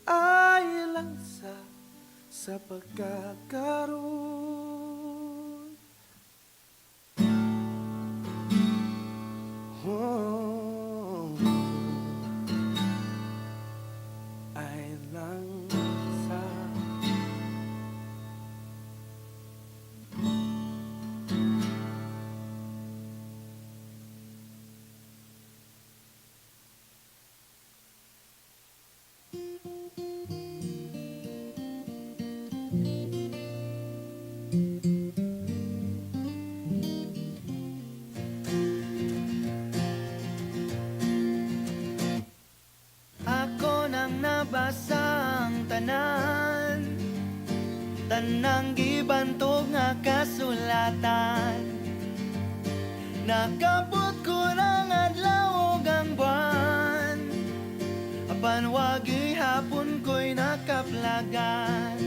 ay lansa sa pagkakaroon. Oh, ay lansa. Ako nang nabasang tanan, tanang gibantog nga kasulatan. Nakabot ko ng adlaw ug ang buwan, apan wagi hapon ko'y nakaplagan.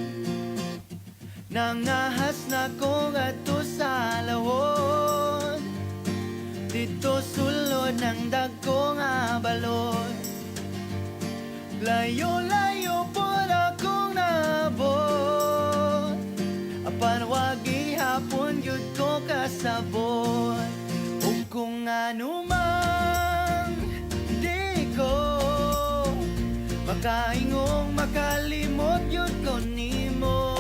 Nangahas na ko ngadto sa lawon, dito sulod ng dagko nga balon. Layo-layo po akong nabot, apan wagi hapon yun ko kasabot. Ug kung ano man di ko makaingong makalimot yun ko nimo.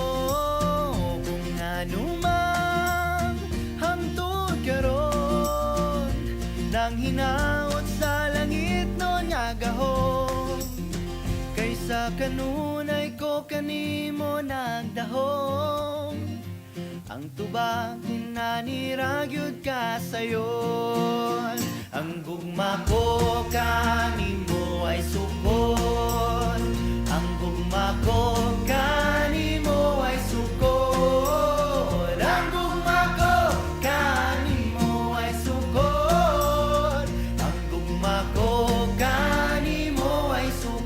Kung ano man hangtod karon nang hinaot sa langit nun nga gahom, kaysa kanunay ko kanimo nagdahom. Ang tubag naniragyod ka sayon, ang gugma ko kanimo ay sukon. Ang gugma ko kanimo ay sukon. Ang gugma ko kanimo ay sukon. Ang gugma ko kanimo ay sukon.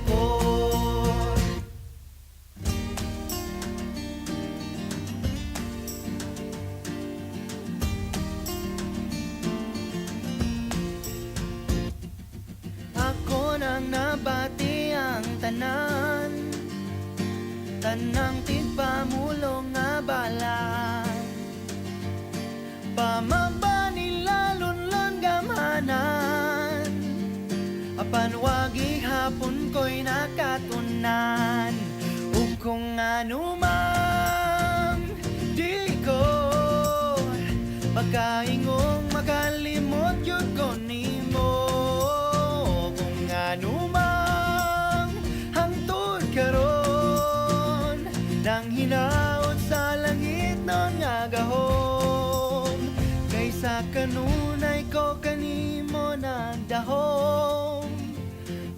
Ako nang nabati ang tanan, tanang tigpamulong nga balaan. Pamamba nila lunlon gamanan, apan wagi hapon ko'y nakatunan. Ug kung ano man di ko makaingong makalimot yun ko nimo. Kung ano man hangtod karon nang hinaot sa langit nun nga gahom, kaysa kanunay ko kanimo nagdahom.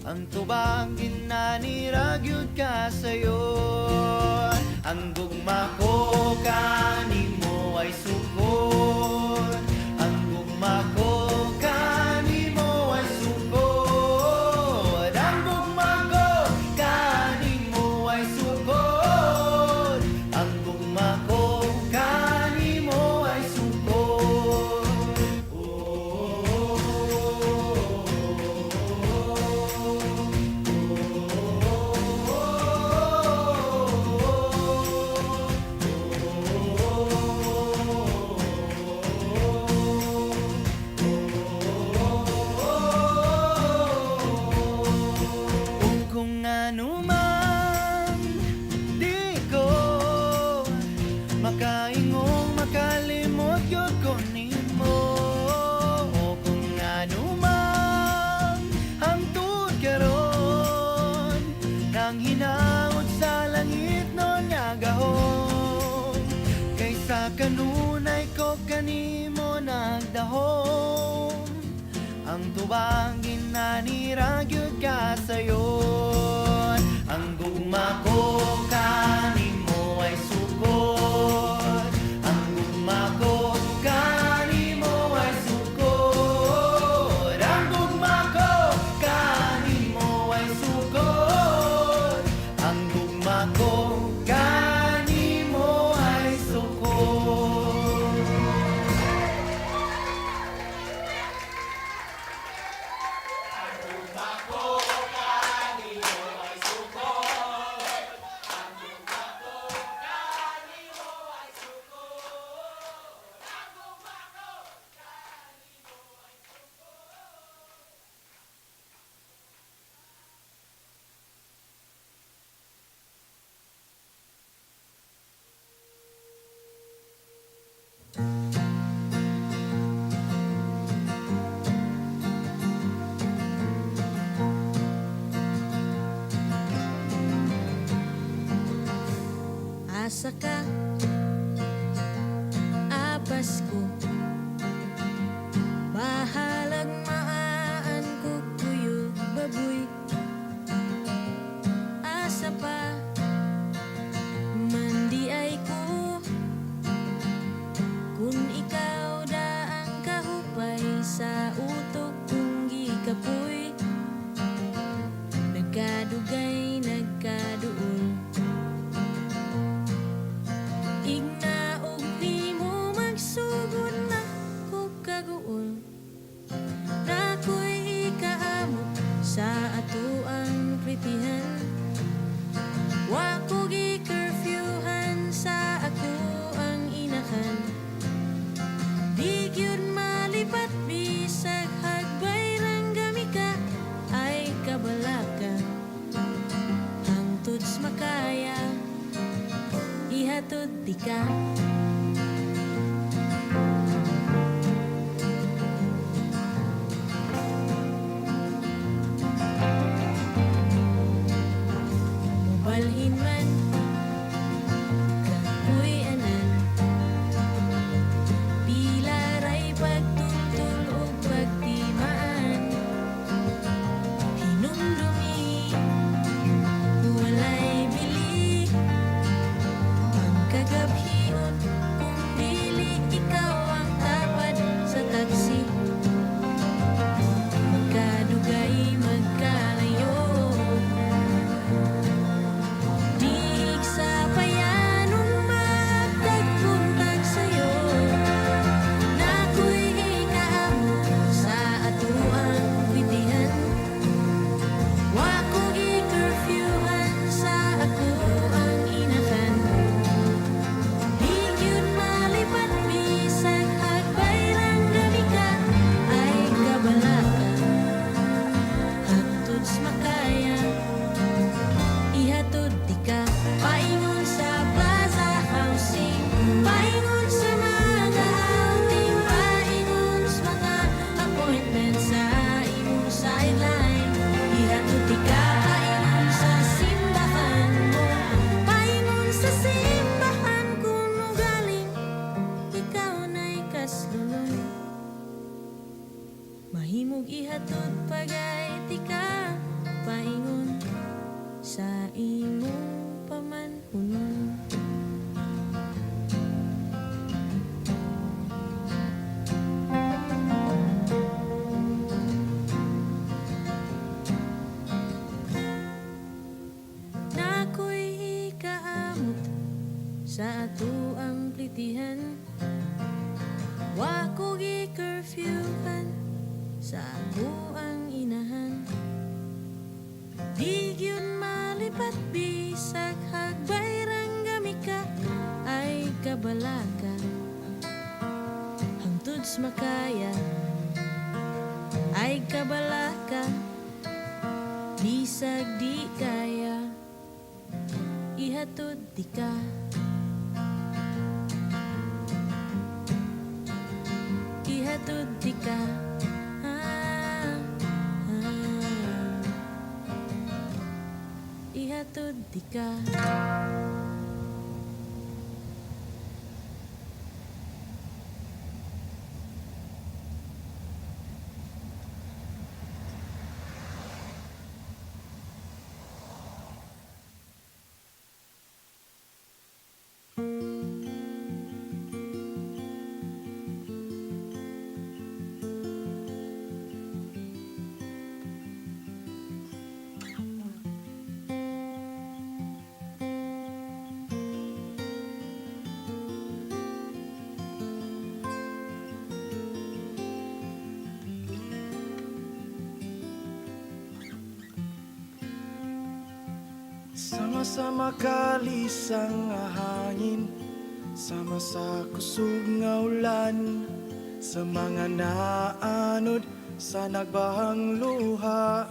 Ang tubang ginaniragyod ka sayon, ang gugma ko kanimo ay sukon. Ang gugma ko kanimo ay sukon. Ang gugma ko kanimo ay sukon. Ang gugma ko kanimo ay sukon. Kung ano man di ko makaingong makalimot yun ko nimo. Kung ano man hangtod karon nang hinaot sa langit nun nga gahom, kaysa kanunay ko kanimo nagdahom. Ang tubang ginaniragyod ka sayon, ang gugma ko kanimo ay sukon. Ang gugma ko kanimo ay sukon. Ang gugma ko kanimo asa ka apas ko bahalag maan ko kuyog baboy asa pa mandi ay ko kung ikaw daang kahupay sa utok kong gikapoy nagkadugay nagkaduol ignaog nimo magsugod na ko kaguol nakoy ikaamot sa ato ang kritihan wa ko gi-curfewhan sa ako ang inahan di gyud malipat bisag hagbay rang gamika ay kabalaka hangtod makaya ihatod di ka balhin man kapoy anan pilaray pagtultul o pagtimaan hinumdumi walay bili ang kagabhion kung dili ikaw ang tapad sa taksi magkadugay magkalayo diig sa payanong magtagpuntag sa'yo nakoy ikaamo sa atuang kwitihan wa ko gi-curfewhan sa ako ang inakan di gyud malipat bisag hagbay lang gamika ay kabalaka hangtod makaya ihatod di ka paingon sa plaza housing paingon sa mga outing paingon sa mga appointment sa imong sideline ihatod di ka paingon sa simbahan mo paingon sa simbahan kung galing ikaw na'y kaslunod mahimog ihatod pagay di ka paingon sa imong pamanhunon nakoy ikaamot sa ato ang plitihan wa ko gi-curfewhan sa ako ang inahan di gyud malipat bisag hagbay rang gamika ay kabalaka hangtod makaya ay kabalaka bisag di kaya ihatod di ka ihatod di ka ihatod di ka Sama-sama kalisang hangin sama sa kusog nga ulan sa mga naanod sa nagbahang luha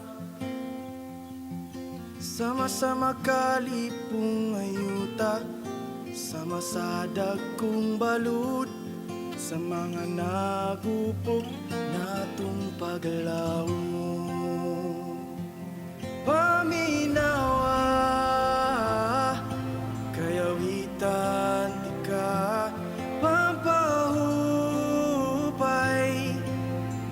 sama-sama kalipong ayuta sama sa dagkong balud sa mga nagupok natong paglaw paminawa kayawitan Kayawitan ka pampahupay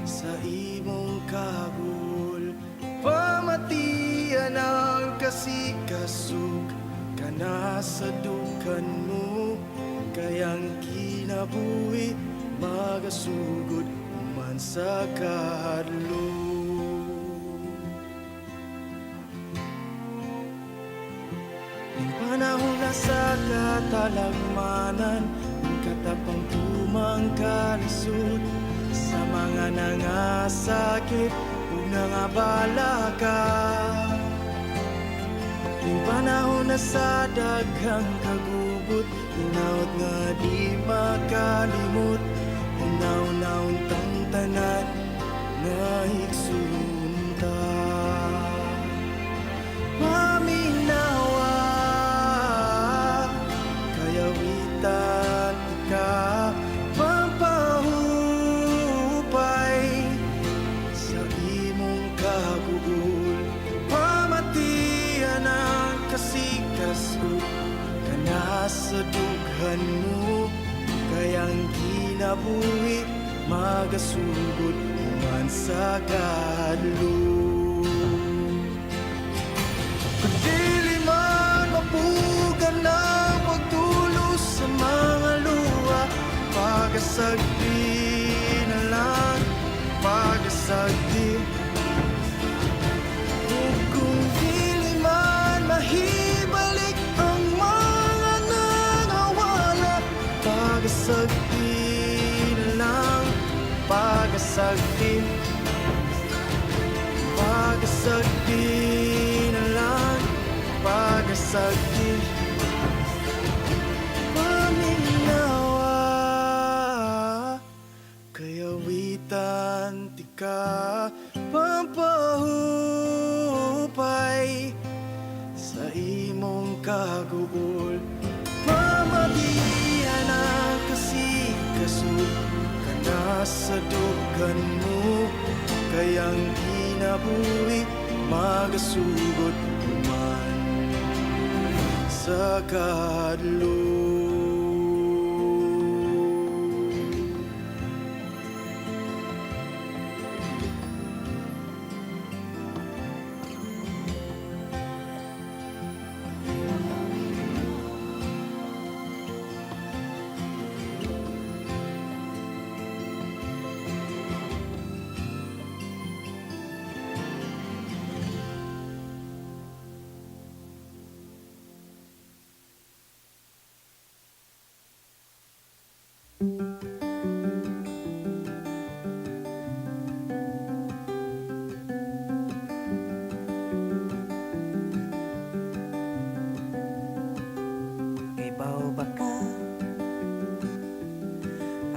sa imong kagul. Pamatian ang kasikasug kana sa dukan mo. Kayang kinabuhi magasugod man sa kahadlok. Panahon na sa katalagmanan, ang katapang tumang kalisod sa mga nangasakit o nangabala ka. Yung panahon na sa daghang kagubot, inaot nga di makalimot, unaw-naon tang tanan nga higsunta. Paminawa, kayawitan ka pampahupay sa imong kaguol. Pamatian ang kasikasog kana sa dughan mo. Kayang kinabuhi magasugod man sa kahadlok. Dili man mapugan ang pagtulos sa mga luha, pagasagdi na lang, pagasagdi. Ug kung dili man mahibalik ang mga nangawala, pagasagdi na lang, pagasagdi. Pagasagdi na lang, pagasagdi. Paminawa, kayawitan ti ka pampahupay sa imong kaguol. Pamatian ang kasikasog kana sa dugan mo. Kayang kinabuhi magasugod man sa kahadlok.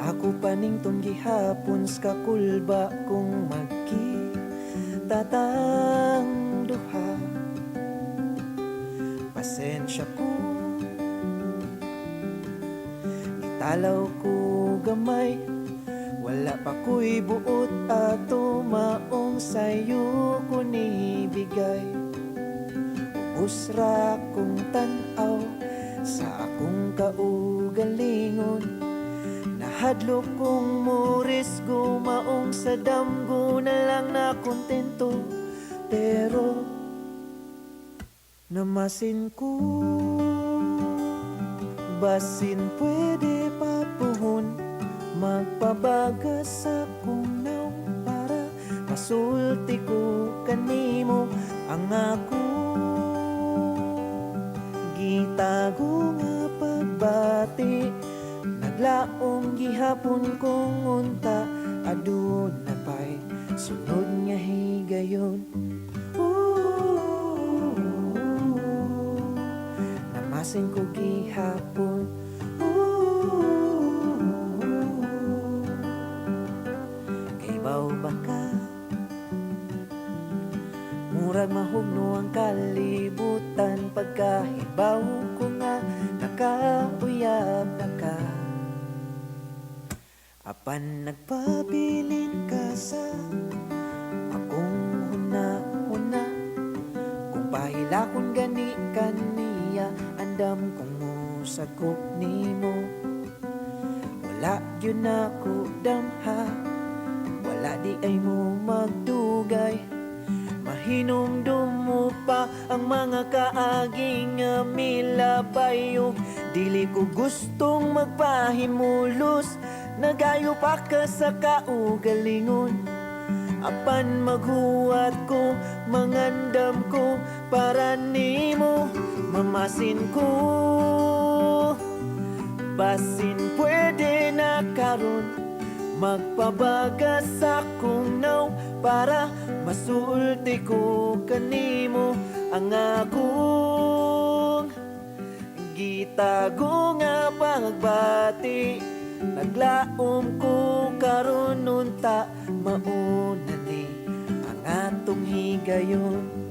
Ako paning tong gihapon sa kakulba kung magkitatang duha. Pasensya ko, italaw ko gamay, wala pa ko'y buot ato maong sayo ko nibigay. Ubus ra kong tanaw sa akong kaugalingon, nahadlok kong muris gumaong sa damgo na lang na kontento. Pero namasin ko, basin pwede pa puhon, magpabagas akong naong para masulti ko kanimo ang ako gitago nga pagbati. Naglaong gihapon kong unta, aduna pa'y sunod nga higayon. Namasin ko gihapon, kay baw baka murag mahugno ang kalibutan, pagkahibaw ko nga nakauyab na ka. Apan nagpabilin ka sa akong huna-huna, kung pahilakon gani kaniya, andam kong usagok nimo. Wala yun ako damha, wala di ay mo magdugay. Mahinumdum mo pa ang mga kaaging nga milabay. Dili ko gustong magpahimulos, nagayo pa ka sa kaugalingon. Apan maghuwat ko, mangandam ko para nimo mamasin ko. Basin pwede na karon, magpabagas akong naw para masulti ko kanimo ang akong gitago nga pagbati. Naglaom ko karon unta mauna ni ang atong higayon.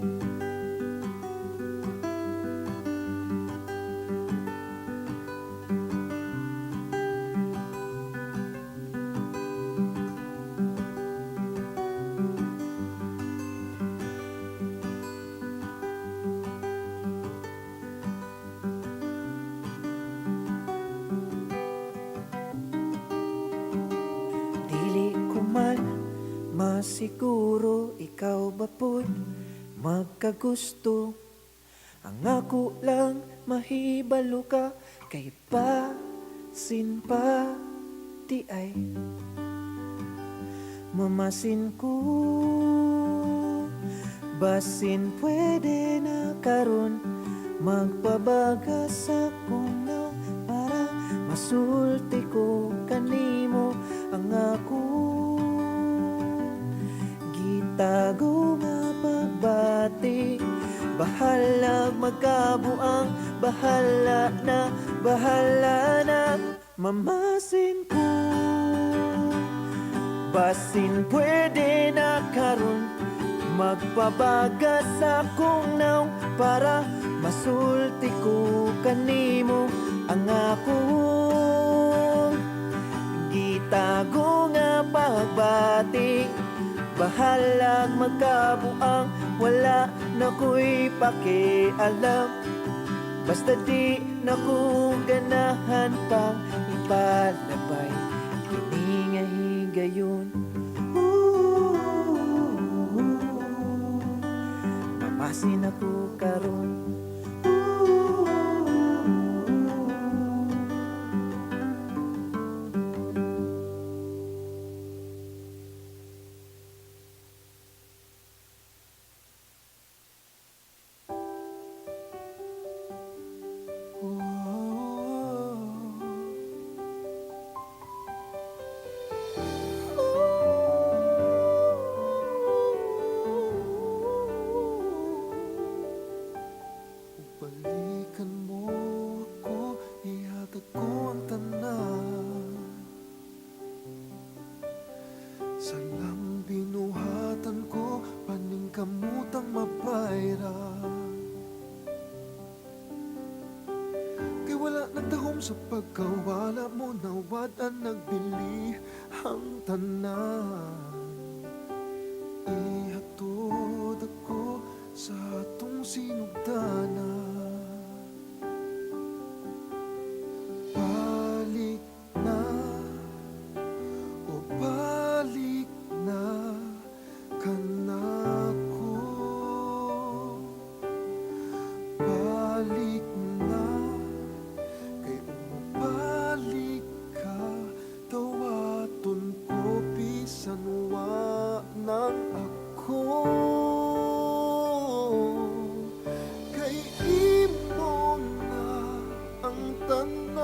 Masiguro ikaw ba po'y magkagusto? Ang ako lang mahibalo ka, kay pasin pa di ay mamasin ko. Basin pwede na karon, magpabagas akong naw para masulti ko kanimo ang ako tago nga pagbati. Bahala magkabuang, bahala na mamasin ko. Basin pwede na karon, magpabagas akong naw para masulti ko kanimo ang akong gitago nga pagbati. Bahalag magkabuang, wala na ko'y pakialam. Basta di na ko ganahan pang ipalabay kini nga higayon. Mamasin ako karon. Sa pagkawala mo nawad ang nagbili ang tanan. Ihatod ako sa atong sinugdanan. Balik na, o balik na kanako. Balik na, balik ka, tawaton ko, bisan wa nang ako. Kay imo na ang tanan,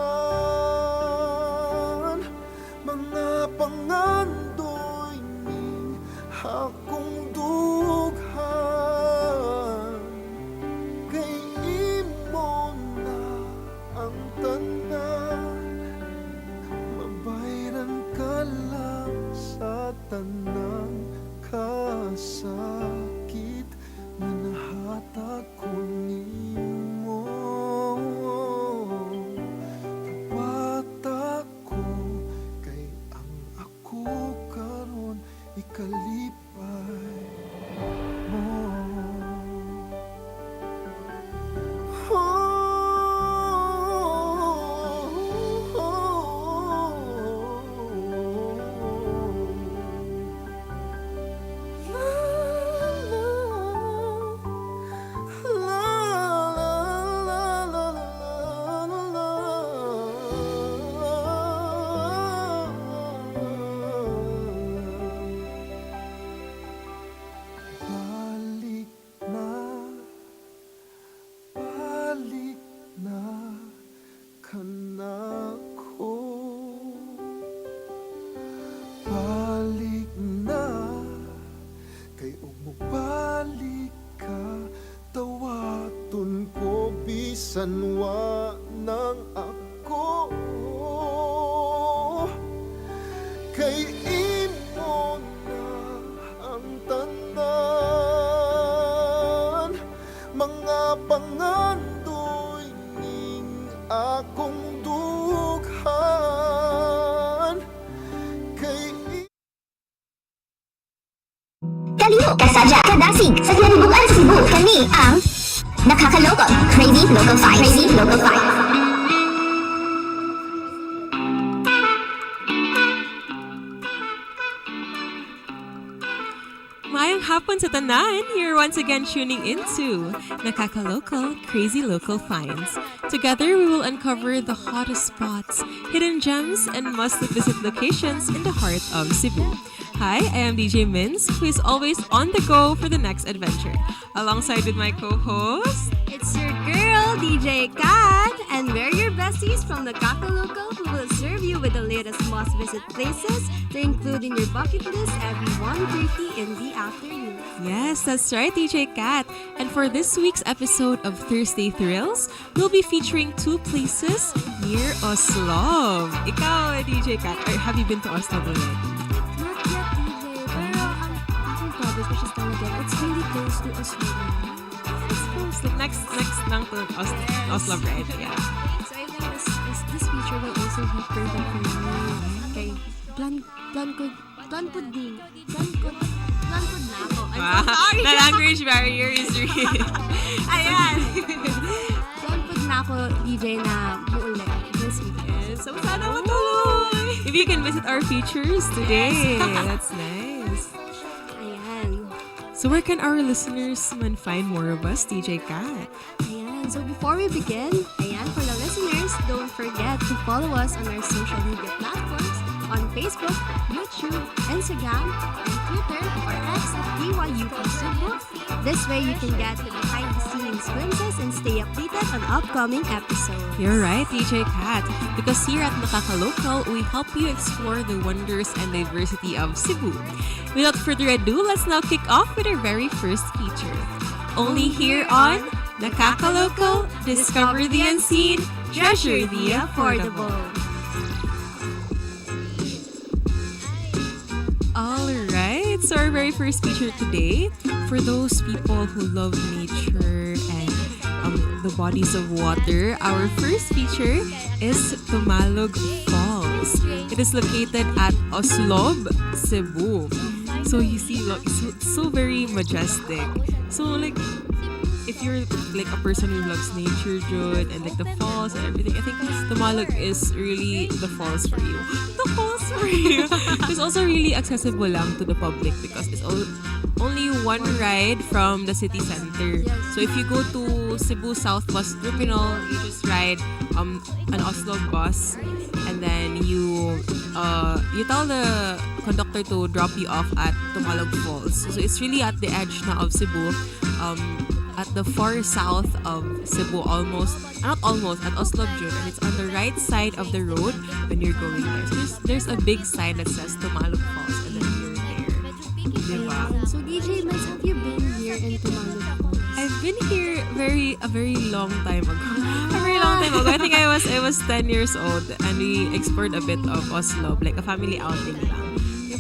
mga pangandoy ning akong dughan. Kay imo na ang tanan, mabayran ka lang sa tanang kasakit na nahatag ko nimo. Bata ko, kay ang ako karon ikalipay mo. Oh, kanwa ng ako. Kay imo na ang tanan, mga pangandoy ning akong dughan. Kaliho kasadya kadasig sa kinabubuan Cebu kani ang nakakaloko Crazy Local Fight. Crazy Local Fight. Mayang hapon sa tanan. You're once again tuning into Nakakalocal Crazy Local Finds. Together, we will uncover the hottest spots, hidden gems, and must-visit locations in the heart of Cebu. Hi, I am DJ Minz, who is always on the go for the next adventure. Alongside with my co-host, it's your girl, DJ Kat, and we're your besties from the Kakalocal who will serve you with the latest must-visit places to include in your bucket list every 1:30 in the afternoon. yes, that's right, DJ Kat. And for this week's episode of Thursday Thrills, we'll be featuring two places near Oslo. Ikaw, DJ Kat, have you been to Oslo already? Not yet, DJ, pero ang aking province, which is Canada, it's really close to Oslo. It's close. Like next lang to Oslo, right? Yeah. So I think this feature will also be perfect for me. Okay, plan po na ako. I'm so sorry. The language barrier is real. Ayan. Plan po na ako, DJ, na buulit this weekend. So sana matuloy. If you can visit our features today, that's nice. Ayan. So where can our listeners man find more of us, DJ Kat? Ayan. So before we begin, ayan, for the listeners, don't forget to follow us on our social media platforms on Facebook, YouTube, Instagram, and Twitter or X at DYUP Sugbo. This way you can get the behind-the-scenes glimpses and stay updated on upcoming episodes. You're right, DJ Kat. Because here at Nakakalocal, we help you explore the wonders and diversity of Cebu. Without further ado, let's now kick off with our very first feature. Only here on Nakakalocal, discover the unseen, treasure the affordable. Alright, so our very first feature today, for those people who love nature and the bodies of water, our first feature is Tumalog Falls. It is located at Oslob, Cebu. So you see, look, it's so very majestic. So like, if you're like a person who loves nature, Jude, and like the falls and everything, I think Tumalog is really the falls for you. The falls for you. It's also really accessible lang to the public because it's only one ride from the city center. So if you go to Cebu South Bus Terminal, you just ride an Oslo bus, and then you tell the conductor to drop you off at Tumalog Falls. So it's really at the edge na of Cebu. At the far south of Cebu, at Oslo, and it's on the right side of the road when you're going there. So there's a big sign that says Tumalog Falls, and then you're there. Diba? So DJ Mans, have you been here in Tumalog Falls? I've been here a very long time ago. A very long time ago. I think I was 10 years old, and we explored a bit of Oslo, like a family outing lang.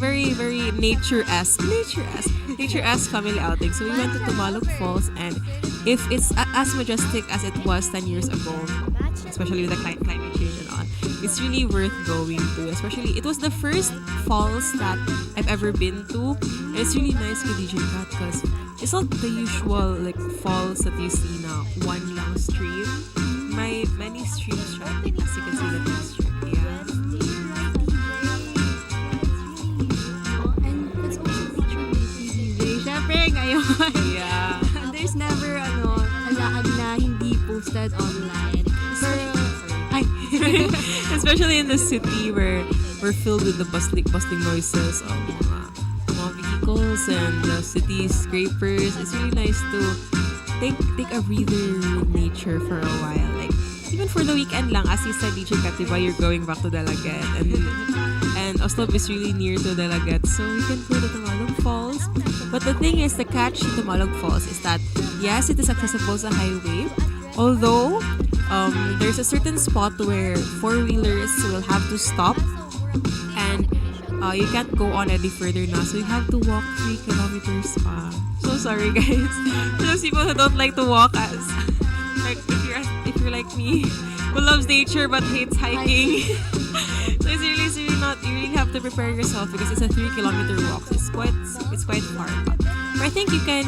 Very, very nature-esque family outing. So we went to Tumalog Falls, and if it's as majestic as it was 10 years ago, especially with the climate change and all, it's really worth going to. Especially, it was the first falls that I've ever been to. And it's really nice with DJ Kat because it's not the usual like falls that you see na one long stream. Many streams, right? As you can see that this stream. Yeah. Yeah. There's never alaad na hindi posted online. Especially in the city where we're filled with the bustling noises of mga vehicles and the city scrapers. It's really nice to take a breather with nature for a while. Like even for the weekend lang, as you said, DJ Kat, diba, you're going back to Dalagat, and Oslo is really near to Dalagat, so you can go to Tumalog Falls. But the thing is, the catch to Tumalog Falls is that yes, it is accessible sa highway, although there's a certain spot where four-wheelers will have to stop, and you can't go on any further now, so you have to walk 3 kilometers pa. So sorry guys. For those people who don't like to walk, as like if you're like me, who loves nature but hates hiking. So it's really not, you really have to prepare yourself because it's a 3-kilometer walk. So it's quite far. But I think you can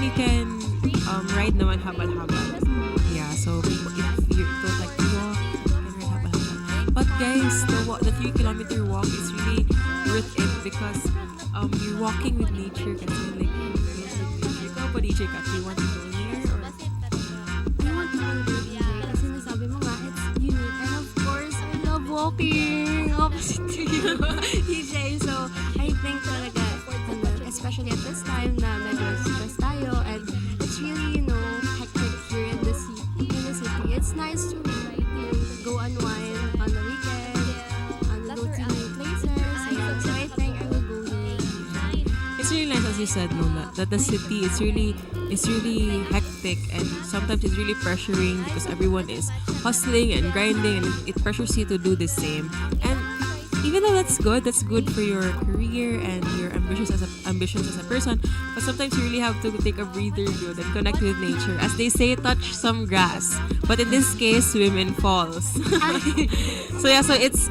ride naman habal-habal. Yeah, so if you don't like to walk, you can ride habal-habal. But guys, the 3-kilometer walk is really worth it because you're walking with nature kasi like ikaw pa DJ Kat, do you want to go there or? I want to go there, DJ, kasi nasabi mo nga, it's unique. And of course, I love walking. Opposite to you, DJ. So, I think talaga, especially at this time na medyo stress tayo, and it's really, hectic here in the city. It's nice to go unwind on the weekend, go to new places. So I think I will go there. It's really nice, as you said, Lola, that the city is really hectic, and sometimes it's really pressuring because everyone is hustling and grinding, and it pressures you to do the same. And even though that's good for your career and your ambitions as a person, but sometimes you really have to take a breather and connect with nature. As they say, touch some grass, but in this case, swim in falls. So it's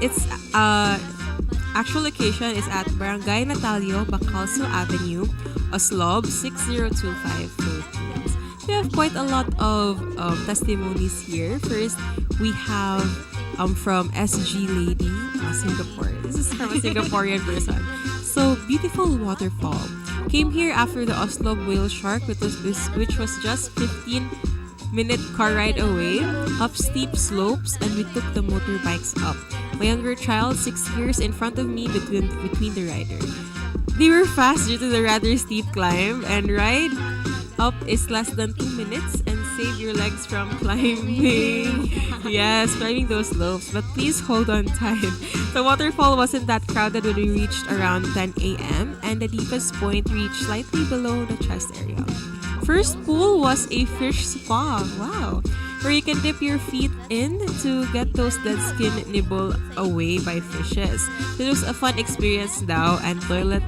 actual location is at Barangay Natalio, Bacalso Avenue, Oslob 6025 Philippines. We have quite a lot of testimonies here. First, we have from SG Lady, Singapore. This is from a Singaporean person. So, beautiful waterfall. Came here after the Oslob whale shark, which was just 15-minute car ride away, up steep slopes, and we took the motorbikes up. My younger child, 6 years, in front of me between the rider. They were fast due to the rather steep climb, and ride up is less than 2 minutes, and save your legs from climbing. Yes, climbing those slopes, but please hold on tight. The waterfall wasn't that crowded when we reached around 10 a.m. and the deepest point reached slightly below the chest area. First pool was a fish spa. Wow. Where you can dip your feet in to get those dead skin nibbled away by fishes. It was a fun experience now, and toilet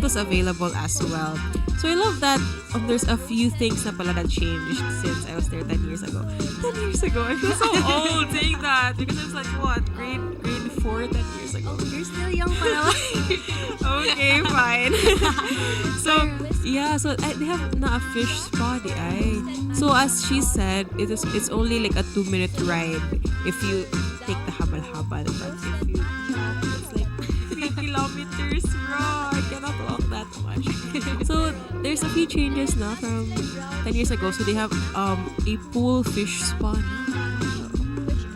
was available as well. So I love that there's a few things na pala that changed since I was there 10 years ago. 10 years ago? I feel so old saying that because it was like, what, grade 4 10 years ago? You're still young pala. Okay, fine. So they have na a fish spa, di ay. So as she said, it's only like a 2-minute ride if you take the habal-habal. But if you it's like 3 kilometers, bro. I cannot walk that much. So there's a few changes na from 10 years ago. So they have a pool fish spa na.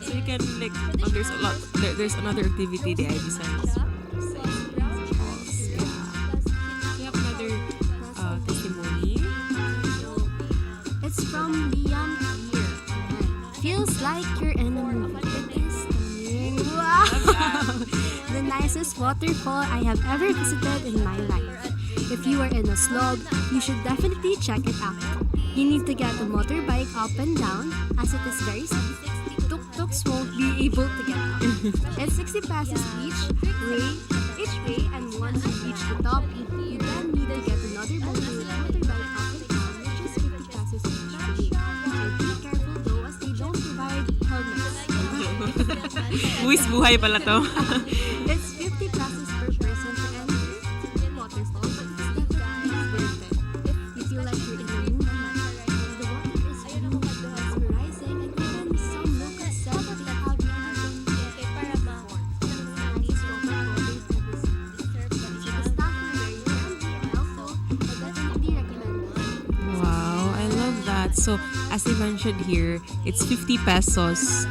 So you can like there's another activity there besides falls. Yeah. We have another testimony. It's from Liam here. Feels like you're in a movie. It is stunning. Wow! The nicest waterfall I have ever visited in my life. If you are in Oslob, you should definitely check it out. You need to get the motorbike up and down as it is very steep. Tuk-tuks won't be able to get up. It's 60 pesos each way, and once you reach the top, you then need to get another motorbike up and down, which is 50 pesos each way. So be careful though, as they don't provide helmets. Buwis buhay pala to. It's 50 pesos per person to enter the waterfall, but it's definitely worth it. If you feel like you're in a movie, the water is really mesmerizing, and even some locals said they have never been before. It's the nicest waterfall they've ever seen. So the staff were very friendly and helpful. I definitely recommend it. Wow, I love that. So, as I mentioned here, it's 50 pesos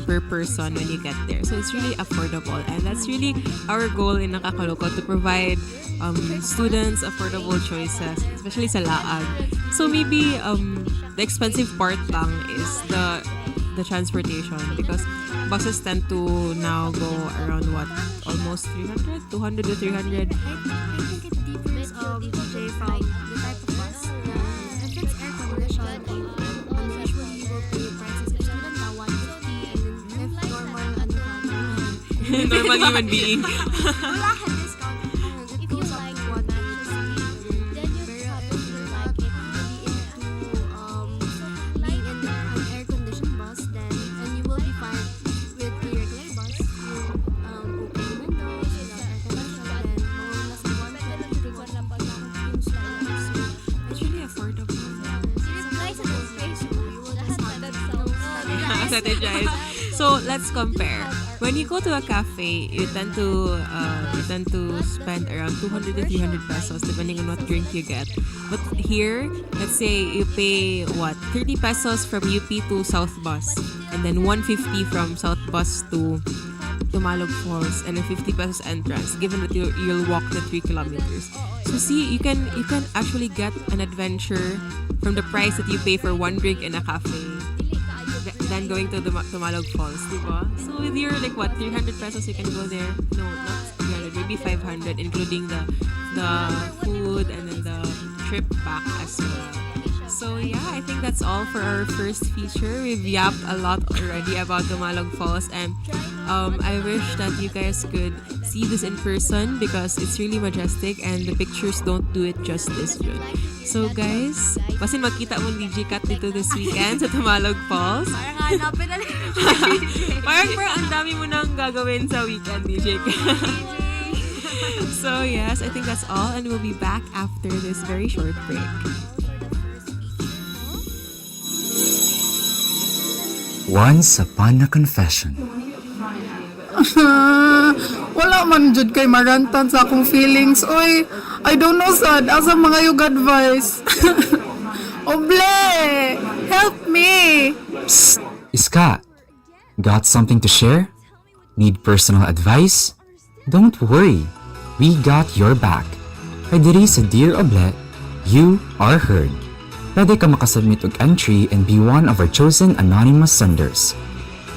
per person when you get there. So, it's really affordable. And that's really our goal in Nakakaloko, to provide students affordable choices, especially sa Laag. So, maybe the expensive part lang is the transportation, because buses tend to now go around almost 300? 200 to 300? I think it differs, DJ, from the type of bus. If it's air conditioned, usually you will pay prices of student na 150 Normal human being. Wala ka discount. It goes up to 1 then you probably like it being in an air-conditioned bus, then and you will be fine with the regular bus. You open the windows, you have air conditioning, then more or less 1 It's really affordable. It's nice and spacious. You will just have that Strategize. So let's compare. When you go to a cafe, you tend to spend around 200 to 300 pesos depending on what drink you get. But here, let's say you pay 30 pesos from UP to South Bus, and then 150 from South Bus to Tumalog Falls, and then 50 pesos entrance. Given that you'll walk the 3 kilometers, so see, you can actually get an adventure from the price that you pay for one drink in a cafe than going to the Tumalog Falls, diba? So with your 300 pesos, you can go there. No, not 300, maybe 500, including the food and then the trip back as well. So yeah, I think that's all for our first feature. We've yapped a lot already about Tumalog Falls, and I wish that you guys could see this in person because it's really majestic and the pictures don't do it justice. So guys, basin magkita mo DJ Kat dito this weekend sa Tumalog Falls. Hanapin na lang. Parang ang dami mo nang gagawin sa weekend, DJ Kat. So yes, I think that's all, and we'll be back after this very short break. Once upon a confession. Wala man jud kay marantan sa akong feelings. Oy, I don't know sad asa mga yung advice. Oble, help me. Psst, Iska. Got something to share? Need personal advice? Don't worry. We got your back. Kay diri sa Dear Oble, you are heard. Pwede ka makasubmit og entry and be one of our chosen anonymous senders.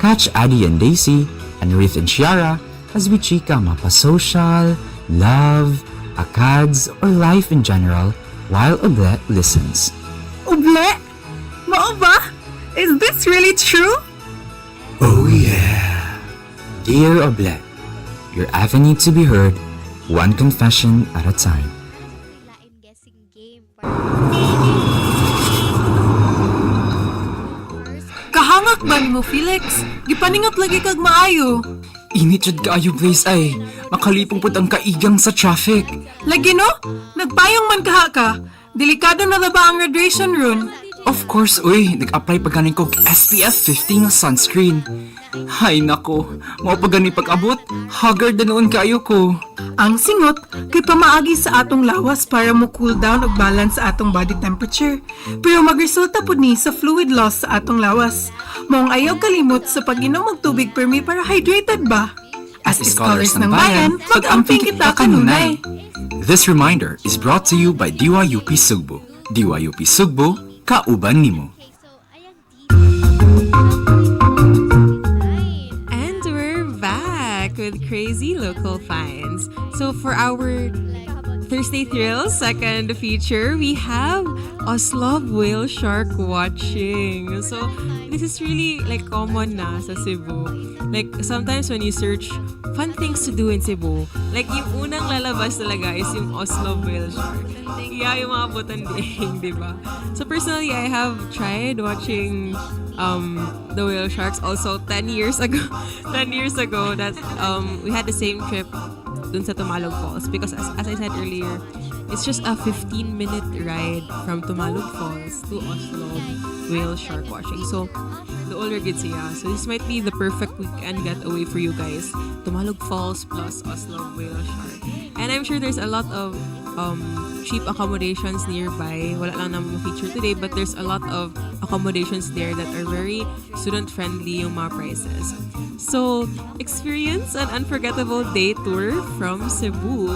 Catch Addie and Daisy, and Ruth and Shiara as we chika mapa-social, love, akads, or life in general while Oble listens. Oble? Mao ba? Is this really true? Oh yeah! Dear Oble, your avenue to be heard, one confession at a time. Kahangak ba ni mo, Felix? Gipaningot lagi kag maayo. Init jud kaayo place ay, makalipong pud ang kaigang sa traffic. Lagi no? Nagpayong man kaha ka. Delikado na ba ang radiation rune? Of course, uy, nag-apply pa ganing kog SPF 50 nga sunscreen. Hay nako, mao pa gani pag-abot, haggard na noon kayo ko. Ang singot kay pamaagi sa atong lawas para mo cool down ug balance sa atong body temperature. Pero magresulta pud ni sa fluid loss sa atong lawas. Maong ayaw kalimot sa pag-inom og tubig permi para hydrated ba? As scholars ng bayan, mag-amping kita kanunay. This reminder is brought to you by DYUP Sugbo. DYUP Sugbo, kauban nimo. And we're back with crazy local finds. So for our Thursday Thrills second feature, we have Oslov whale shark watching. So this is really common na sa Cebu. Sometimes when you search fun things to do in Cebu, yung unang lalabas talaga is yung Oslov whale shark. Yeah, yung mga butanding, di ba? So personally, I have tried watching the whale sharks also 10 years ago. 10 years ago that we had the same trip dun sa Tumalog Falls because as I said earlier, it's just a 15-minute ride from Tumalog Falls to Oslo whale shark watching. So the older kids siya. So this might be the perfect weekend getaway for you guys. Tumalog Falls plus Oslo whale shark. And I'm sure there's a lot of cheap accommodations nearby. Wala lang naman feature today, but there's a lot of accommodations there that are very student-friendly yung mga prices. So, experience an unforgettable day tour from Cebu.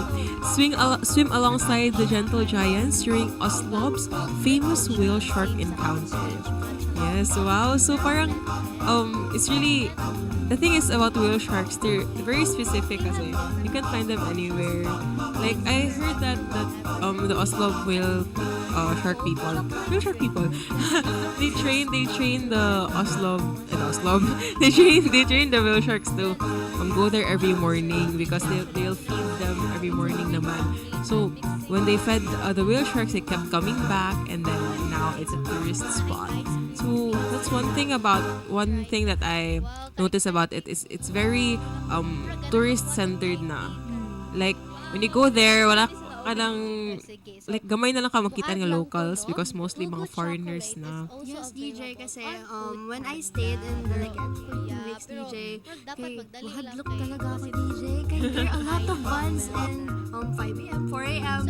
Swim alongside the gentle giants during Oslob's famous whale shark encounter. Yes, wow. So parang it's really the thing is about whale sharks, they're very specific kasi you can find them anywhere. Like I heard that the Oslo whale shark people they train the Oslo they train the whale sharks to go there every morning because they'll feed them every morning naman. So when they fed the whale sharks, they kept coming back, and then now it's a tourist spot. So that's one thing that I notice about it is it's very tourist centered na. Like when you go there, wala ka lang, like gamay na lang ka makita ng locals because mostly mga foreigners na. Yes, DJ, kasi when I stayed in the Legat for 2 weeks, DJ, kay mahadlok talaga ako, DJ. Kaya there are a lot of bands and 5 a.m., 4 a.m.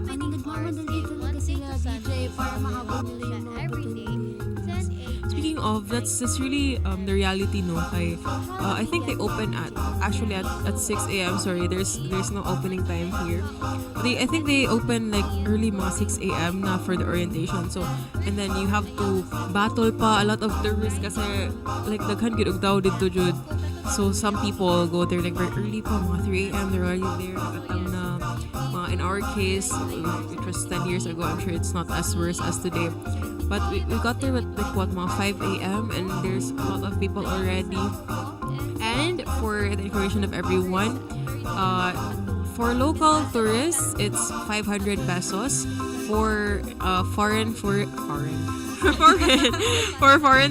Nagmamadali talaga sila, DJ, para mahabol nila yung mga opportunities. Speaking of, that's really the reality, no? I think they open at 6 a.m. Sorry, there's no opening time here. I think they open like early mga 6 a.m. na for the orientation. So, and then you have to battle pa a lot of tourists kasi like daghan gid og daw dito jud. So some people go there like very early pa, mga 3 a.m. They're already there. Nakatang na. In our case, it was 10 years ago. I'm sure it's not as worse as today. But we got there at like mga 5 a.m. and there's a lot of people already. And for the information of everyone, for local tourists, it's 500 pesos. For foreign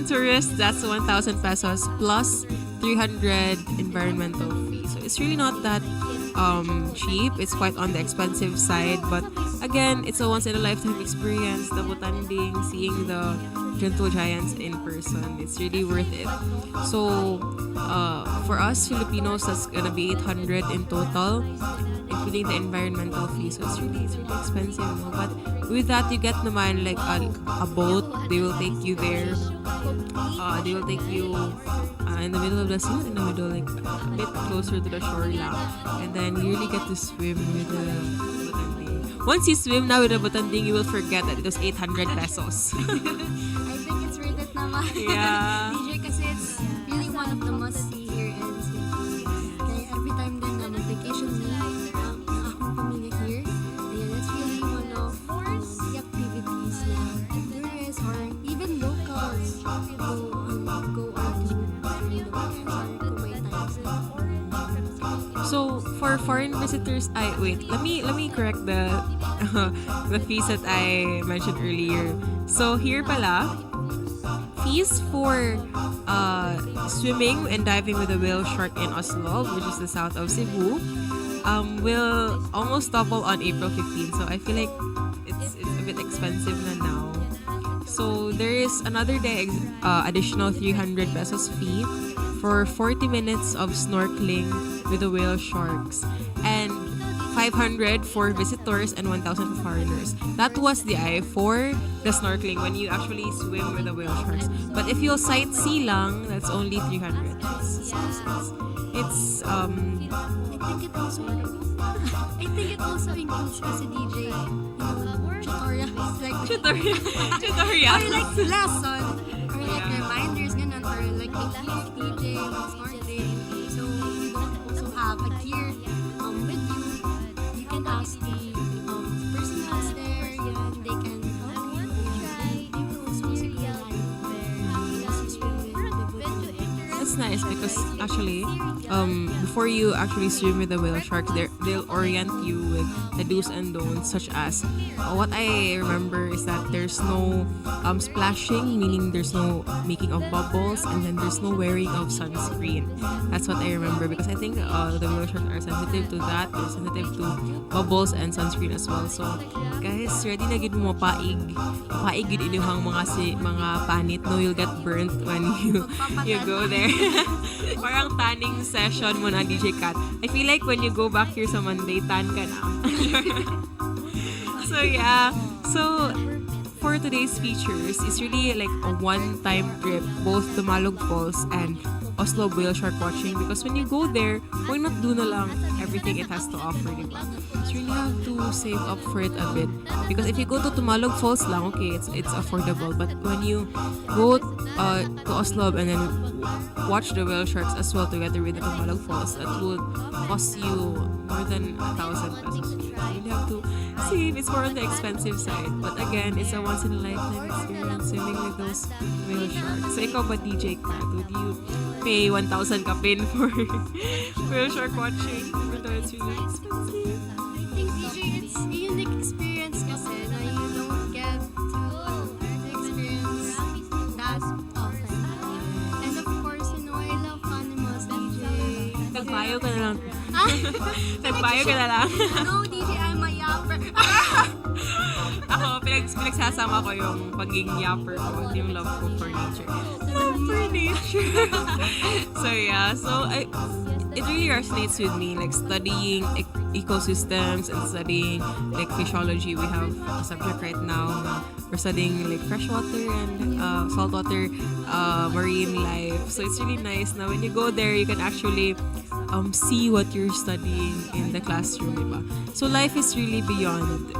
tourists, that's 1,000 pesos plus 300 environmental fee. So it's really not that cheap. It's quite on the expensive side, but again, it's a once in a lifetime experience. The botanding, seeing the gentle giants in person, it's really worth it. So for us Filipinos, that's gonna be 800 in total, including the environmental fee. So it's really expensive, no? But with that, you get naman like a boat. They will take you there. They will take you in the middle of the sea, like a bit closer to the shore lang. And then you really get to swim with the botanding. Once you swim now with the botanding, you will forget that it was 800 pesos. I think it's worth it naman. Yeah. DJ, kasi it's really one of the must-see here in Cebu. Kaya every time din na mag-vacation me, ng akong pamilya here, ayan, that's really one of the activities na tourists or even locals go on to during the weekends or kung may time sila. So for foreign visitors, let me correct the the fees that I mentioned earlier. So here pala, fees for swimming and diving with a whale shark in Oslo, which is the south of Cebu, will almost double on April 15. So I feel like it's a bit expensive na now. So there is another day additional 300 pesos fee for 40 minutes of snorkeling with the whale sharks, and 500 for visitors and 1,000 for foreigners. That was for the snorkeling when you actually swim with the whale sharks. But if you'll sightsee lang, that's only 300. It's I think it also includes kasi DJ, tutorials like tutorials or like lesson or like reminders ganun, or like DJ snorkeling. So you don't also have a gear with you can ask the personnel there, yan, they can help you. They will also That's nice because actually, before you actually swim with the whale sharks, they'll orient you with the do's and don'ts, such as what I remember is that there's no splashing, meaning there's no making of bubbles, and then there's no wearing of sunscreen. That's what I remember because I think the whale sharks are sensitive to that. They're sensitive to bubbles and sunscreen as well. So guys, ready na gid mo paig gid inyong mga panit, no? You'll get burnt when you go there. Parang tanning session mo na, DJ Kat. I feel like when you go back here sa Monday, tan ka na. So yeah. So for today's features, it's really like a one-time trip, both to Malog Falls and Oslo whale shark watching, because when you go there, why not do na lang everything it has to offer, diba? So you really have to save up for it a bit. Because if you go to Tumalog Falls lang, okay, it's affordable. But when you go to Oslob and then watch the whale sharks as well together with the Tumalog Falls, that would cost you more than 1,000 pesos. You really have to save. It's more on the expensive side. But again, it's a once in a lifetime experience swimming with those whale sharks. So ikaw ba, DJ Kat, would you pay 1,000 kapin for whale shark watching? Even though it's really expensive. I think DJ, it's a unique experience kasi na you don't get to experience that often. And of course, you know, I love animals, DJ. Nagbayo ka na lang. Nagbayo ka na lang. No, DJ, I'm a yapper. Ako, pinagsasama ko yung pagiging yapper ko, yung love ko for nature. Love for nature. So yeah, it really resonates with me, like studying ecosystems and studying like physiology. We have a subject right now. We're studying like freshwater and saltwater marine life. So it's really nice now when you go there, you can actually see what you're studying in the classroom, diba? So life is really beyond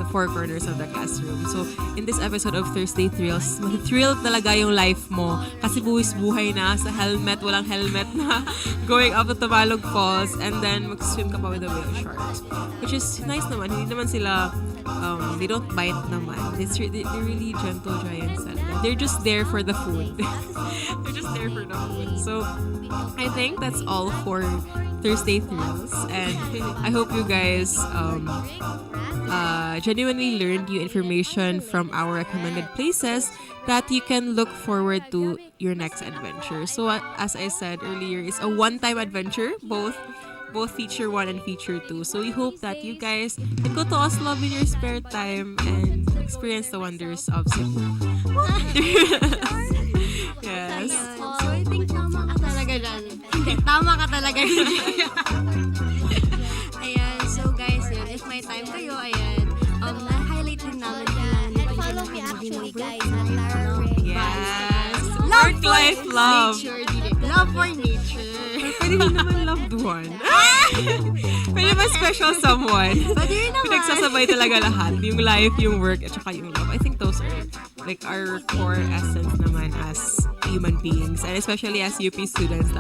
the four corners of the classroom. So, in this episode of Thursday Thrills, thrill talaga yung life mo. Kasi buwis buhay na sa helmet, walang helmet na going up to Tumalog Falls and then mag-swim ka pa with the whale sharks. Which is nice naman. Hindi naman sila, they don't bite naman. They're really gentle giants. They're just there for the food. They're just there for the food. So, I think that's all for Thursday Thrills. And I hope you guys genuinely learned new information from our recommended places that you can look forward to your next adventure. So as I said earlier, it's a one-time adventure, both feature 1 and feature 2. So we hope that you guys can go to Oslo in your spare time and experience the wonders of Cebu. Yes. So I think tama ka talaga dyan. Hindi, tama ka talaga dyan. Ayan, so guys, yun, if may time kayo, ayan, na-highlight din namin kailangan Follow me actually, guys, at Lara Ray. Yes. Love for Work-life love. nature, DJ. Love for nature. Pwede rin naman loved one. Pwede ba special someone? Pwede rin naman. Pinagsasabay talaga lahat. Yung life, yung work, at saka yung love. I think those are like our core essence naman as human beings. And especially as UP students.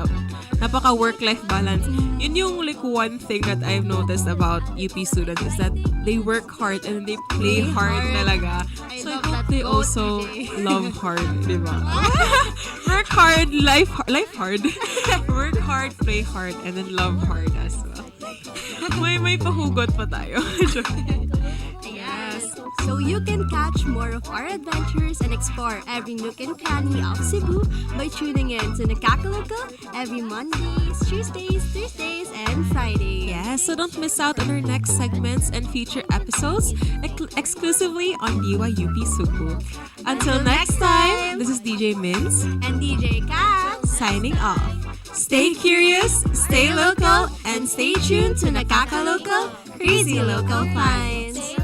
Napaka work-life balance. Yun yung like one thing that I've noticed about UP students is that they work hard and they play hard talaga. So I hope they also love hard, di ba? Work hard, life hard. Work hard, play hard, and then love hard as well. May pahugot pa tayo. Yes. So you can catch more of our adventures and explore every nook and cranny of Cebu by tuning in to NKKLKL every Mondays, Tuesdays, Thursdays, and Fridays. Yeah, so don't miss out on our next segments and future episodes exclusively on DYUP Sugbo. Until next time, this is DJ Minz and DJ Kat signing off. Stay curious, stay local, and stay tuned to NKKLKL Crazy Local Finds.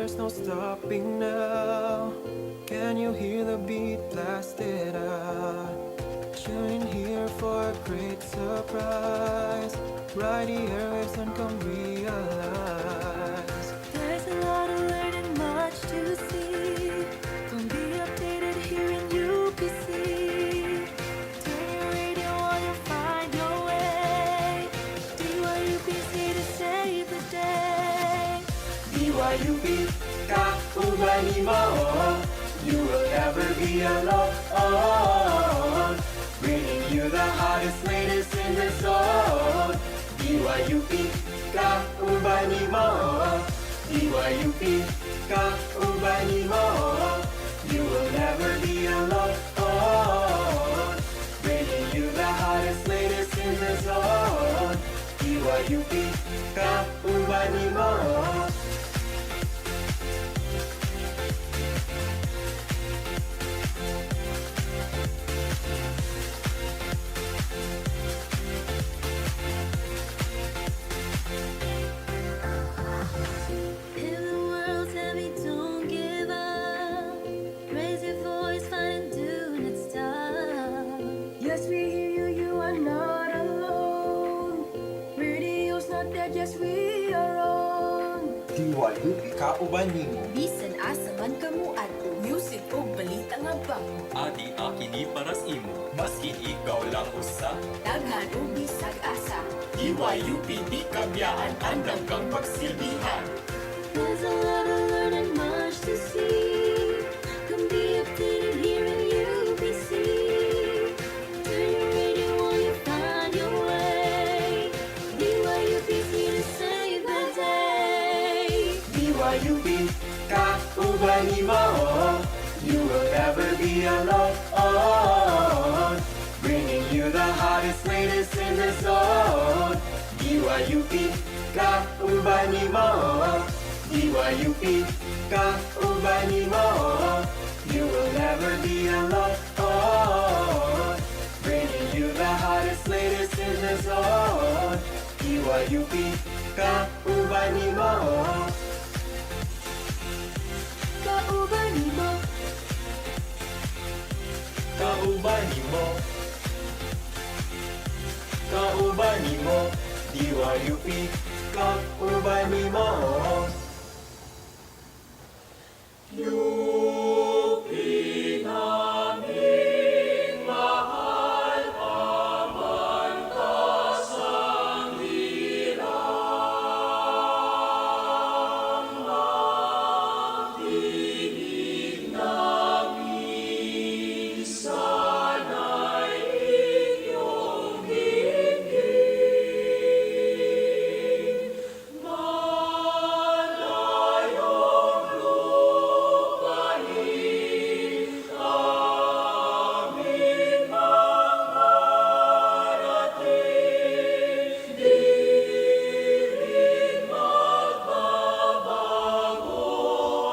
there's no stopping now. Can you hear the beat blasted out? Tune in here for a great surprise. Ride the airwaves and come realize. There's a lot to learn and much to see. Come be updated here in UPC. Turn your radio on and find your way. DYUP's here to save the day. DYUP, Kauban mo. You will never be alone. Bringing you the hottest, latest in the zone. DYUP, Kauban mo. DYUP, Kauban mo. You will never be alone. Bringing you the hottest, latest in the zone. DYUP, Kauban mo. If the world's heavy, don't give up. Raise your voice, find and do not stop. Yes, we hear you, you are not alone. Radio's not dead, yes, we are on. DYUP, Kauban mo. Bisan asa man kamo adto, music o balita nga ba? Adi akini paras imo, maski ikaw lang usa. Daghan o bisag asa. DYUP di kabyaan, andam kang pagsilbihan. There's a lot to learn and much to see. Come be updated here in UPC. Turn your radio on, you find your way. DYUP's here to save the day. DYUP, Kauban mo. You will never be alone. Bringing you the hottest, latest in the zone. DYUP, Kauban mo. DYUP, Kauban mo. You will never be alone. Bringing you the hottest, latest in the zone. DYUP, Kauban mo. Kauban mo. Kauban mo. Kauban mo. DYUP, Kauban mo. UP namin mahal pamantas ang hirap. Magdinig namin sana'y inyong dinggin. Malayong lupain amin mangarating. Di rin magbabago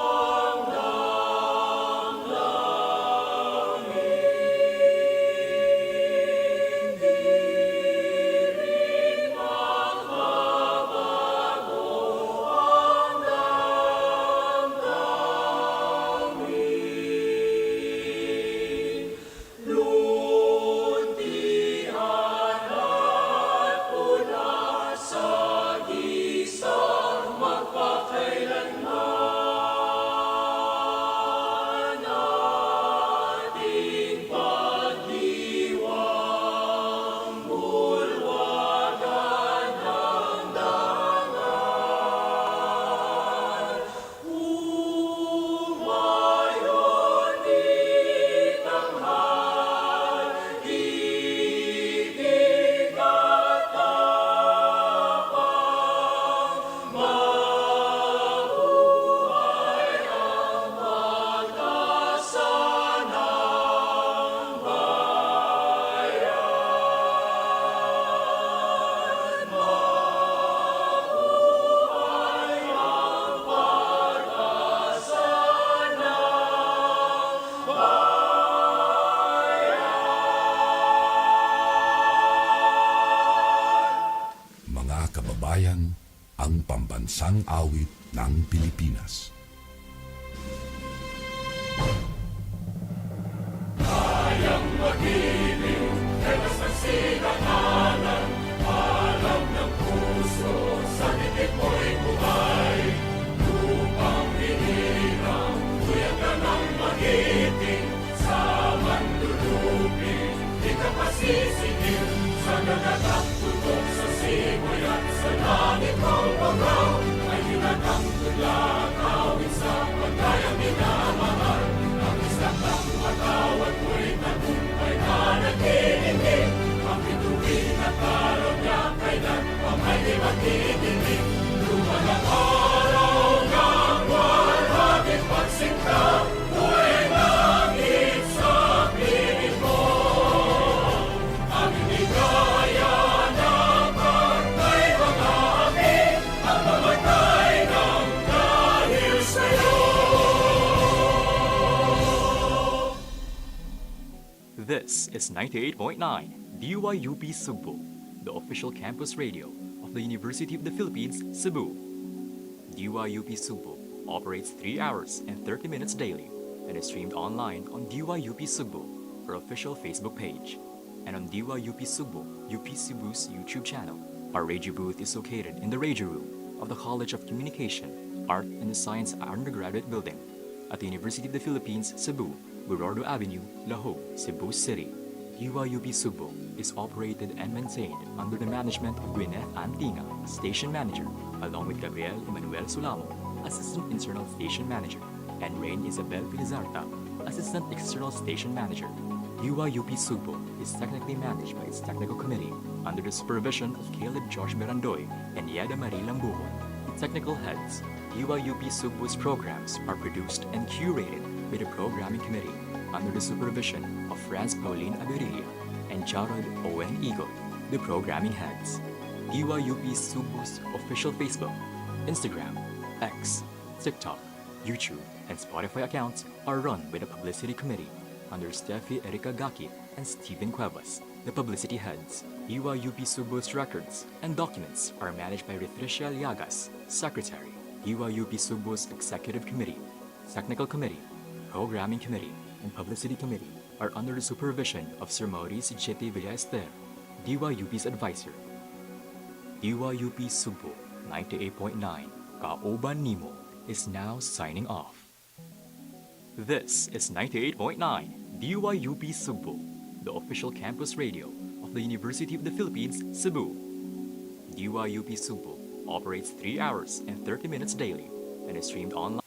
ang damdamin. Di rin magbabago ang damdamin. Luntian at puna sa gisang magpakailanman. Ating pagdiwang bulwagan ng dangan. Umayon itanghal, ibig at tapang. Mabuhay ang pag-asa ng bayan. Mabuhay ang pag-asa ng Mga kababayan, ang pambansang awit ng Pilipinas. magiliw, hewas ng silanganan, alam ng puso, sa dibdib mo'y buhay. Lupang hinirang, tuyag ka ng magiting, sa mandulupin, di ka pasisingil, sa nagatak tutok sa simoy at sa langit mong pagaw, ay hinatang tula, kawin sa pagkayang minamahal. Ang isang ng matawad mo'y tagumpay na naghihingi, ang bituin at araw niya kailan pa may di magdidinig. Lumalang araw ng walhaging pagsinta, buhay langit sa piling mo. Ang hindi kaya na pagkay mga api, ang mamatay ng dahil sa'yo. This is 98.9 DYUP Sugbo, the official campus radio of the University of the Philippines, Cebu. DYUP Sugbo operates 3 hours and 30 minutes daily and is streamed online on DYUP Sugbo, our official Facebook page, and on DYUP Sugbo, UP Cebu's YouTube channel. Our radio booth is located in the radio room of the College of Communication, Art and Science undergraduate building at the University of the Philippines, Cebu, Burardo Avenue, Lahog, Cebu City. DYUP Sugbo is operated and maintained under the management of Gwyneth Antinga, Station Manager, along with Gabriel Emmanuel Sulamo, Assistant Internal Station Manager, and Rain Isabel Pilizarta, Assistant External Station Manager. DYUP Sugbo is technically managed by its technical committee under the supervision of Caleb Josh Berandoy and Yeda Marie Lambuho. The technical heads, DYUP Sugbo's programs are produced and curated by the programming committee under the supervision of Franz Pauline Aberilla and Jarod Owen Eagle, the programming heads. DYUP Sugbo's official Facebook, Instagram, X, TikTok, YouTube, and Spotify accounts are run by the publicity committee under Steffi Erika Gaki and Stephen Cuevas, the publicity heads. DYUP Sugbo's records and documents are managed by Ritricia Llagas, Secretary. DYUP Sugbo's Executive Committee, Technical Committee, Programming Committee, and Publicity Committee are under the supervision of Sir Maurice Chete Villaester, DYUP's advisor. DYUP Sugbo 98.9 Kauban Nimo is now signing off. This is 98.9 DYUP Sugbo, the official campus radio of the University of the Philippines, Cebu. DYUP Sugbo operates 3 hours and 30 minutes daily and is streamed online.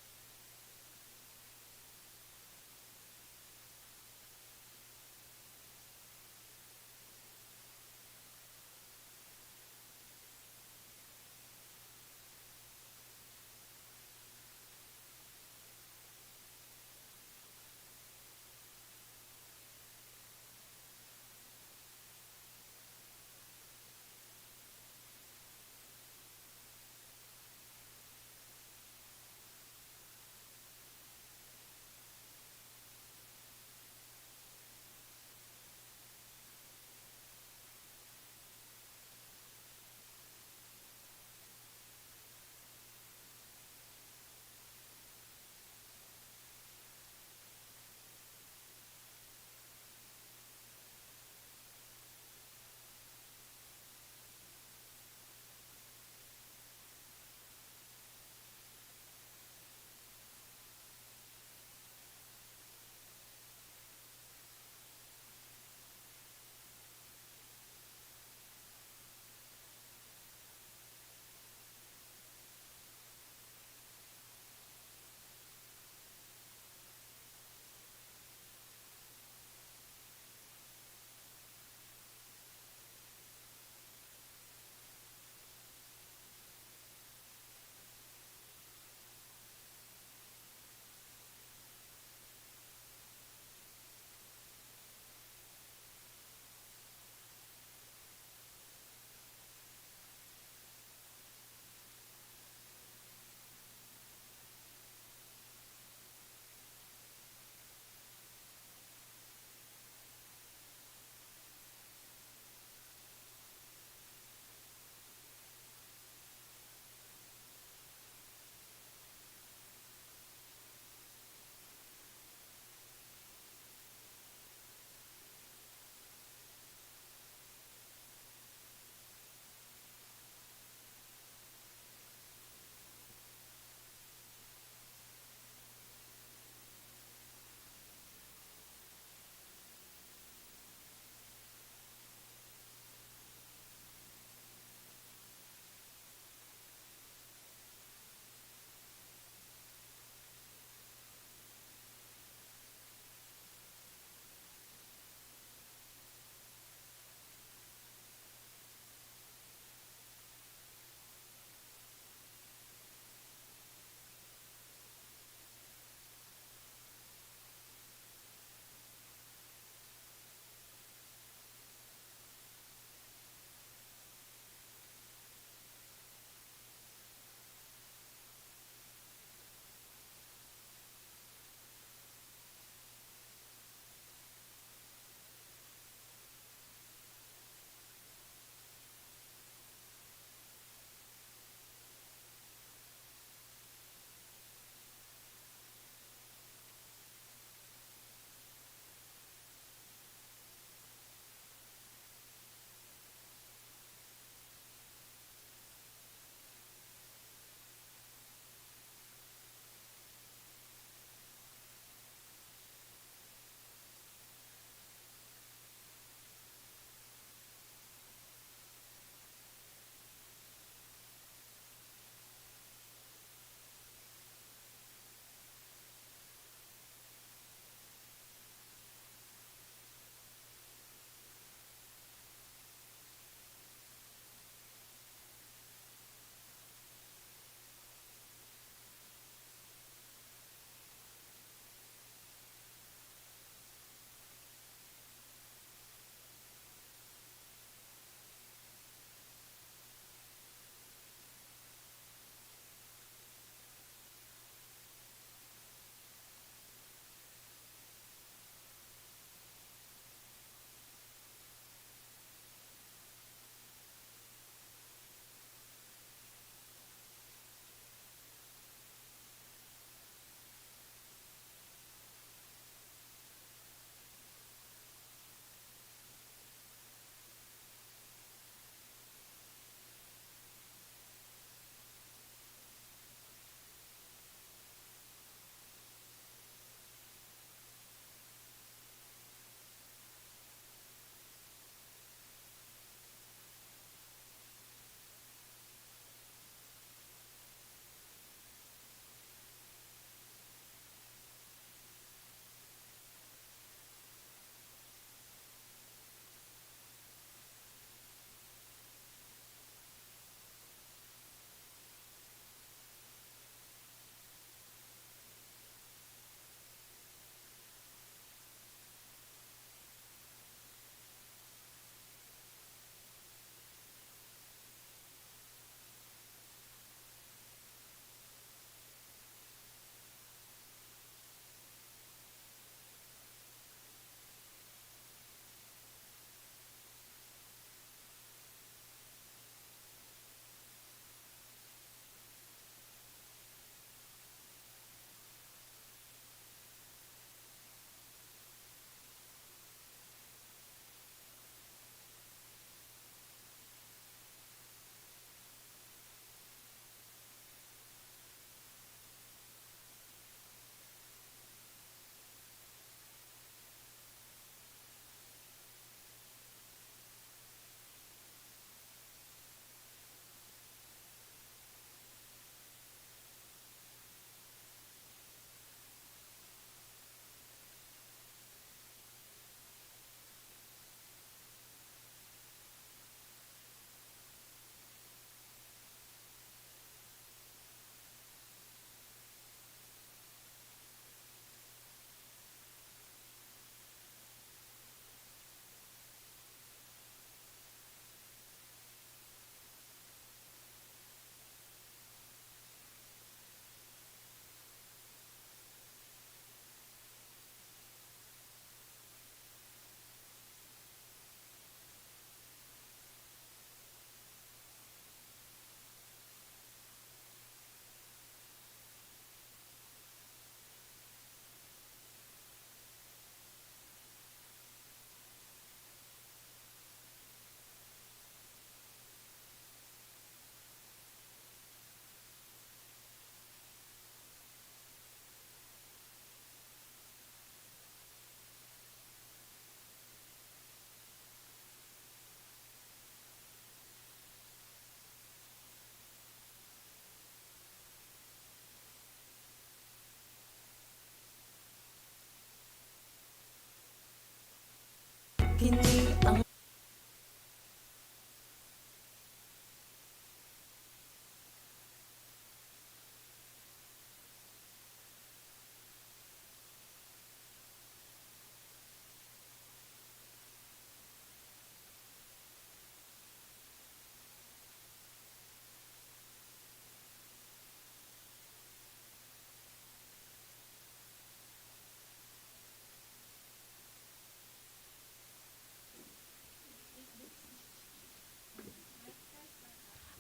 Kini ang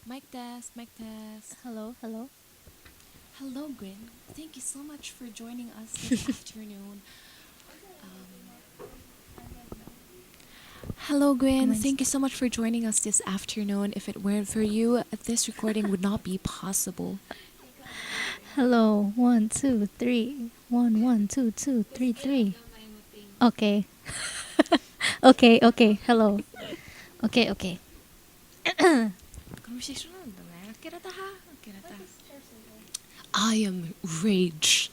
Mic test, mic test. Hello, hello. Hello, Gwen. Thank you so much for joining us this afternoon. Hello, Gwen. Thank you so much for joining us this afternoon. If it weren't for you, this recording would not be possible. Hello, 1, 2, 3. 1, 1, 2, 2, 3, 3. Okay. Okay. Hello. Okay. Conversation I am rage.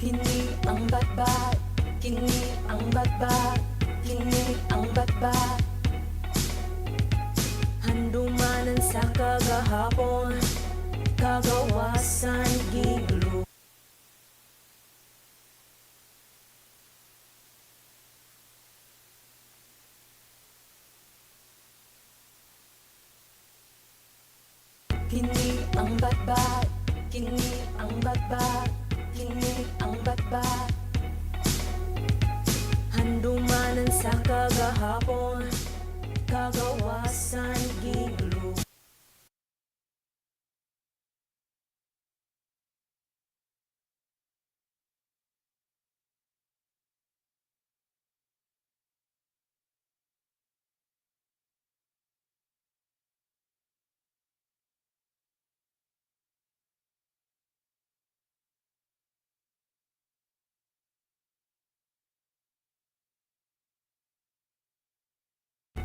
Kini ang batbat, kini ang batbat, kini ang batbat. Handumanan sa kagahapon, kagawasan giglo. Kini ang batbat, kini ang batbat. Kini ang batbat. Handumanan sa kagahapon, kagawasan giglo.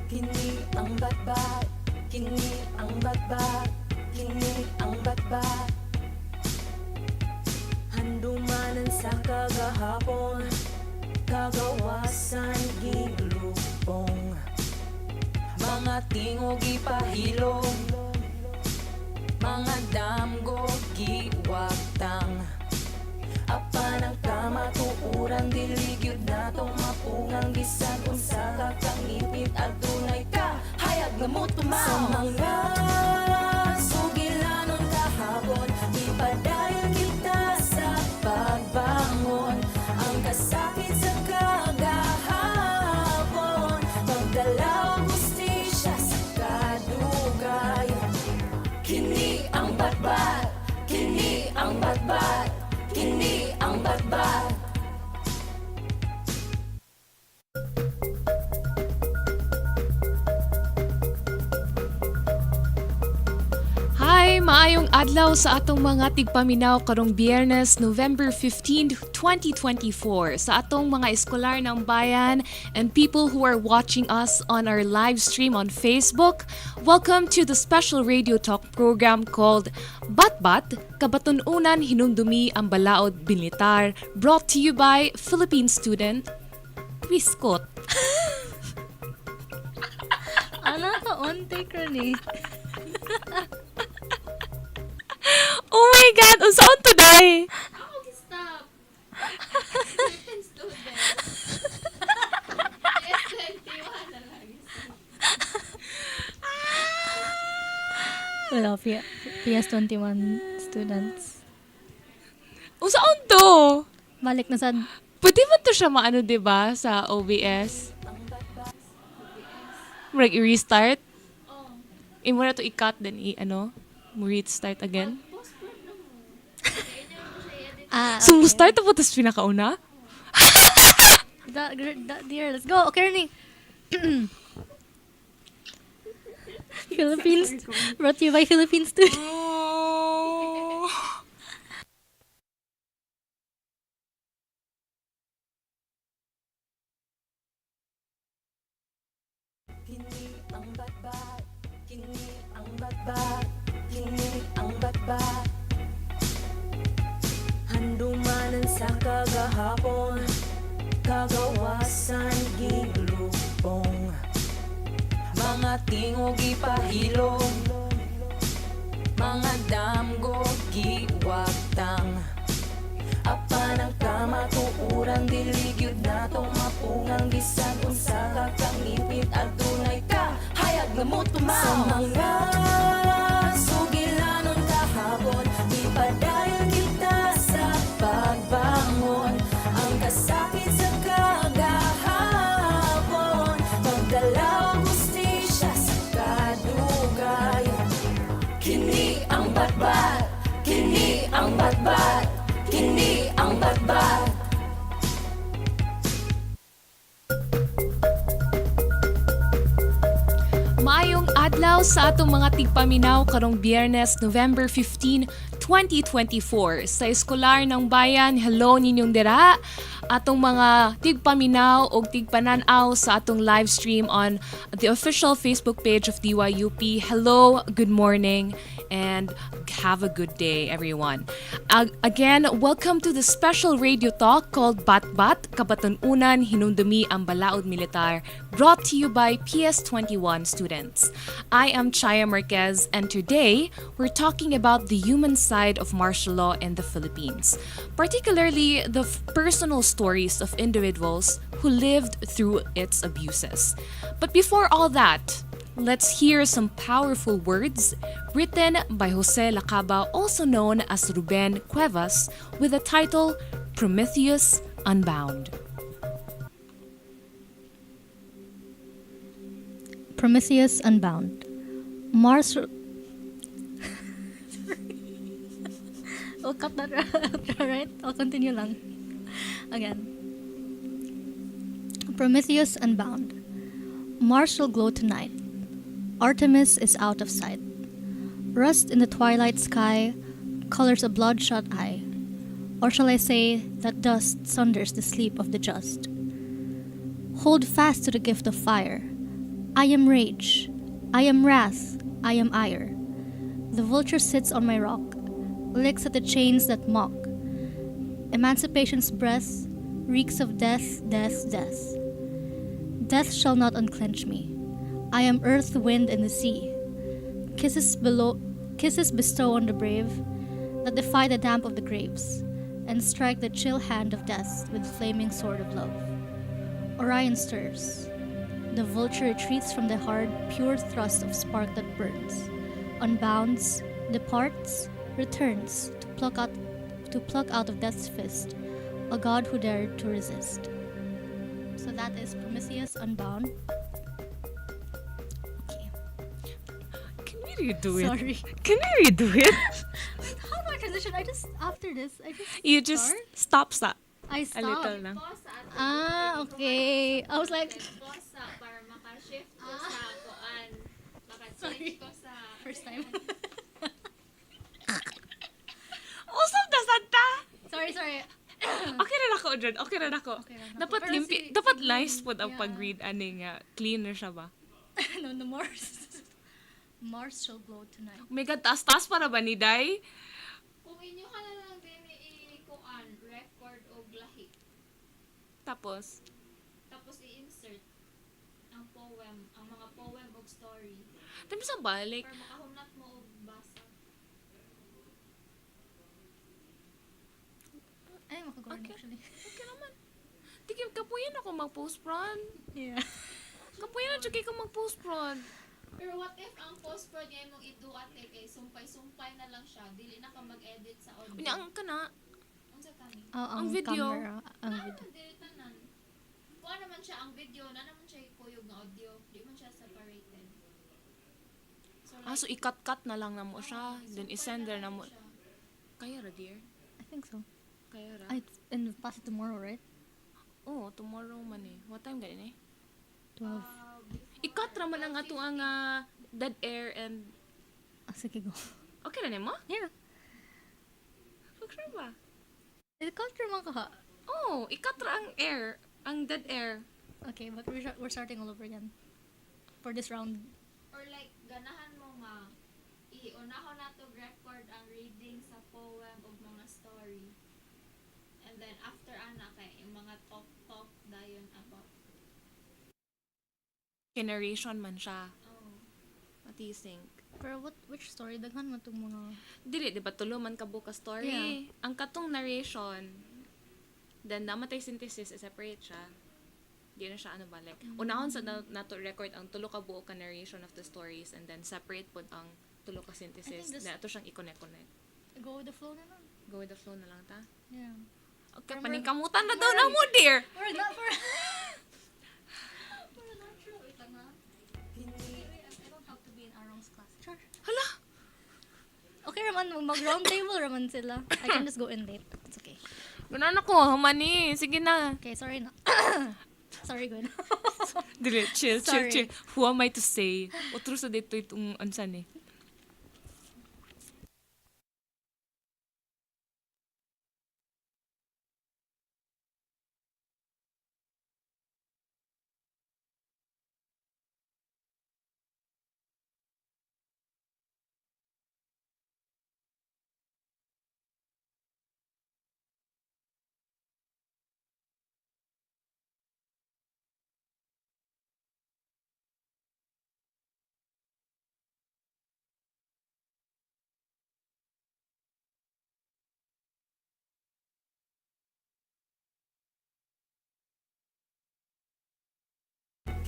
Kini ang batbat, kini ang batbat, kini ang batbat. Handumanan sa kagahapon, kagawasan giglupong. Mga tingog ipahilom, mga damgo giwagtang. Apan ang kamatuuran diligyod natong mapungang bisan unsa ka kangipit at tunay ka hayag nga mo tumaw. Sa mga sugilanon kahapon, ipadayon kita sa pagbangon. Ang kasakit sa kagahapon, pagdala o hustisya sa kadugay. Kini ang batbat, kini ang batbat. Kini ang batbat. maayong adlaw sa atong mga tigpaminaw karong Biyernes, November 15, 2024 sa atong mga eskolar ng bayan and people who are watching us on our live stream on Facebook. Welcome to the special radio talk program called Batbat, Kabatununan Hinumdumi ang Balaod Militar, brought to you by Philippine student Twiskot. Ano ka onte ka ni? Oh my God! Unsaon to day? Stop. Wala, PS21 students. Unsaon to? Balik na sa... Pwede ba to siya maano, diba? Sa OBS? I-restart? Imo na to i-cut, then restart again? So, start na po tapos pinakauna? Dear, let's go. Okay, Ernie. Philippines. Brought to you by Philippine students. Handumanan sa kagahapon, kagawasan gilubong, mga tingog ipahilong, mga damgo giwagtang, apan ang kamatuuran diligyod natong mapungang bisan unsa ka kangipit adunay ka hayag nga mutumaw sa mga sugilanon kahapon ipadayon kita sa pagbangon ang kasakit sa kagahapon pagdala og hustisya sa kadugay kini ang batbat kini ang batbat kini ang batbat. Maayong adlaw sa atong mga tigpaminaw karong Biyernes, November 15, 2024. Sa eskolar ng bayan, hello ninyong dira. Atong mga tigpaminaw o tigpananaw sa atong live stream on the official Facebook page of DYUP. Hello, good morning, and have a good day, everyone. Again, welcome to the special radio talk called Batbat, Kabatununan Hinumdumi ang Balaod Militar, brought to you by PS21 students. I am Chaya Marquez, and today we're talking about the human side of martial law in the Philippines, particularly the personal stories of individuals who lived through its abuses. But before all that, let's hear some powerful words written by Jose Lacaba, also known as Ruben Cuevas, with the title Prometheus Unbound. Prometheus Unbound. I'll cut that out, right? I'll continue lang. Again. Prometheus Unbound. Mars shall glow tonight. Artemis is out of sight. Rust in the twilight sky colors a bloodshot eye. Or shall I say that dust sunders the sleep of the just? Hold fast to the gift of fire. I am rage. I am wrath. I am ire. The vulture sits on my rock, licks at the chains that mock. Emancipation's breath reeks of death, death, death. Death shall not unclench me. I am earth, wind, and the sea. Kisses bestow on the brave that defy the damp of the graves and strike the chill hand of death with flaming sword of love. Orion stirs. The vulture retreats from the hard, pure thrust of spark that burns, unbounds, departs, returns to pluck out of death's fist a god who dared to resist. So that is Prometheus Unbound. Can we redo it? Sorry. Can we redo it? How do I transition? After this, You just stop. I A stopped. little lang. Ah, okay. I was like, para makashift ko sa kuan. Makachange ko sa... First time. ako dyan. Okay ra ako. Dapat Pero dapat nice po ang pag-read ani nga. Cleaner siya ba? No, the Mars shall glow tonight. Oh my God, taas-taas para ba ni Day? Kung inyo ka na lang din i-kuan, record o lahi. Tapos I-insert ang poem, ang mga poem o story. Tapos sa balik. Para makahunat mo o basa. Ay, makagawin actually. Okay naman. Tigil, kapuyan ako mag-post-prod. Yeah. Kapuyan na tsukay ko mag-post-prod. Pero what if ang post-prod niya mong iduat kay sumpay-sumpay na lang siya, dili na ka mag-edit sa audio. Unya, ang kana. Unsa kani? ang video. Camera, ang video. Dili tanan. Kuha naman siya ang video, na naman siya ikuyog nga audio, di man siya separated. So ikat-cut na lang na mo siya, then isender na mo. Kaya ra, dear? I think so. Kaya ra? And pass it tomorrow, right? Oh, tomorrow man eh. What time ganin eh? 12. Ikat ra man ang ato ang dead air and... Sige, go. Okay na mo? Yeah. Sure ba? Ikat ra man ka ha? Oh, ikat ra ang air. Ang dead air. Okay, but we're starting all over again. For this round. Or like, ganahan mo nga, iunahon na to record ang reading sa poem o mga story. And then after kay yung mga talk dayon about. Narration man siya. Oh. What do you think? Pero which story? Daghan mo itong mga... Dili, di ba tulo man ka buka story? Yeah. Ang katong narration, then namatay synthesis, separate siya. Di na siya balik. Unahon sa nato record ang tulo ka buo ka narration of the stories and then separate po ang tulo ka synthesis. Na ato siyang i-connect. Go with the flow na lang. Go with the flow na lang ta? Yeah. Okay, paningkamutan na daw na mo, dear! We're not for... We're not true. Wait lang ha. I don't have to be in Arong's class. Sure. Hala! Okay raman, mag-round table raman sila. I can just go in late. It's okay. Ganon ako, hamani. Sige na. Okay, sorry na. Sorry, Gwen. Dili, chill. Sorry. Who am I to say? Otro sa dito itong ansan eh.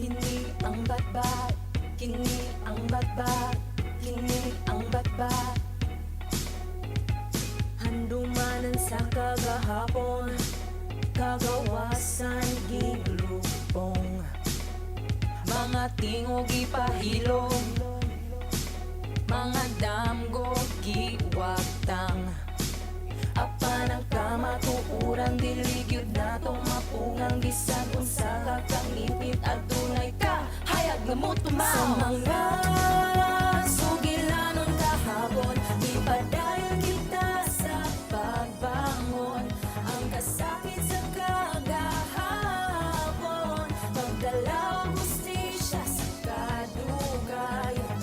Kini ang batbat, kini ang batbat, kini ang batbat. Handumanan sa kagahapon, kagawasan giglupong. Mga tingog ipahilom, mga damgo giwagtang. Apan ang kamatuuran diligyod natong mapungang bisan unsa ka kang ipit at dunay ka hayag nga mo tumaw sa mga sugilanon kahapon ipadayon kita sa pagbangon ang kasakit sa kagahapon pagdala og hustisya sa kadugayon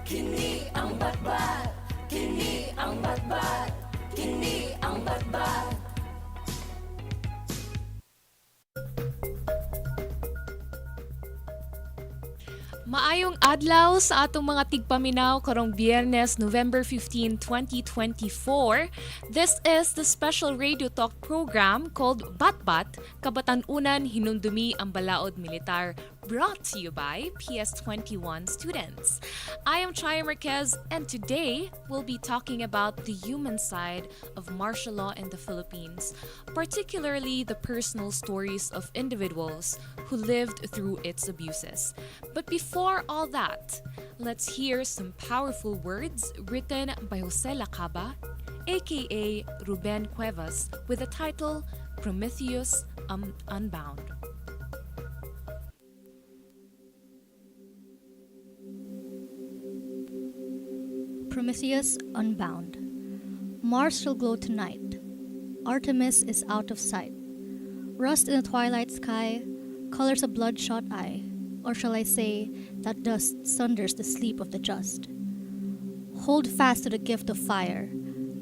kini ang batbat kini ang batbat kini ang batbat. Maayong adlaw sa atong mga tigpaminaw karong Biyernes, November 15, 2024. This is the special radio talk program called Batbat, Kabatan-unan Hinumdumi ang Balaod Militar, brought to you by PS21 students. I am Chaya Marquez, and today we'll be talking about the human side of martial law in the Philippines, particularly the personal stories of individuals who lived through its abuses. But before all that, let's hear some powerful words written by Jose Lacaba, aka Ruben Cuevas, with the title Prometheus Unbound. Prometheus Unbound. Mars shall glow tonight. Artemis is out of sight. Rust in the twilight sky colors a bloodshot eye, or shall I say, that dust sunders the sleep of the just. Hold fast to the gift of fire.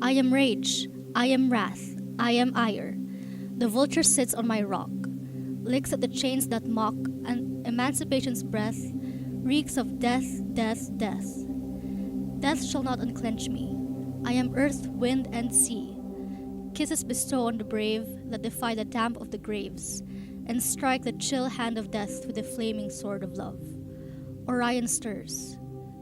I am rage, I am wrath, I am ire. The vulture sits on my rock, licks at the chains that mock, and emancipation's breath reeks of death, death, death. Death shall not unclench me. I am earth, wind, and sea. Kisses bestow on the brave that defy the damp of the graves, and strike the chill hand of death with the flaming sword of love. Orion stirs.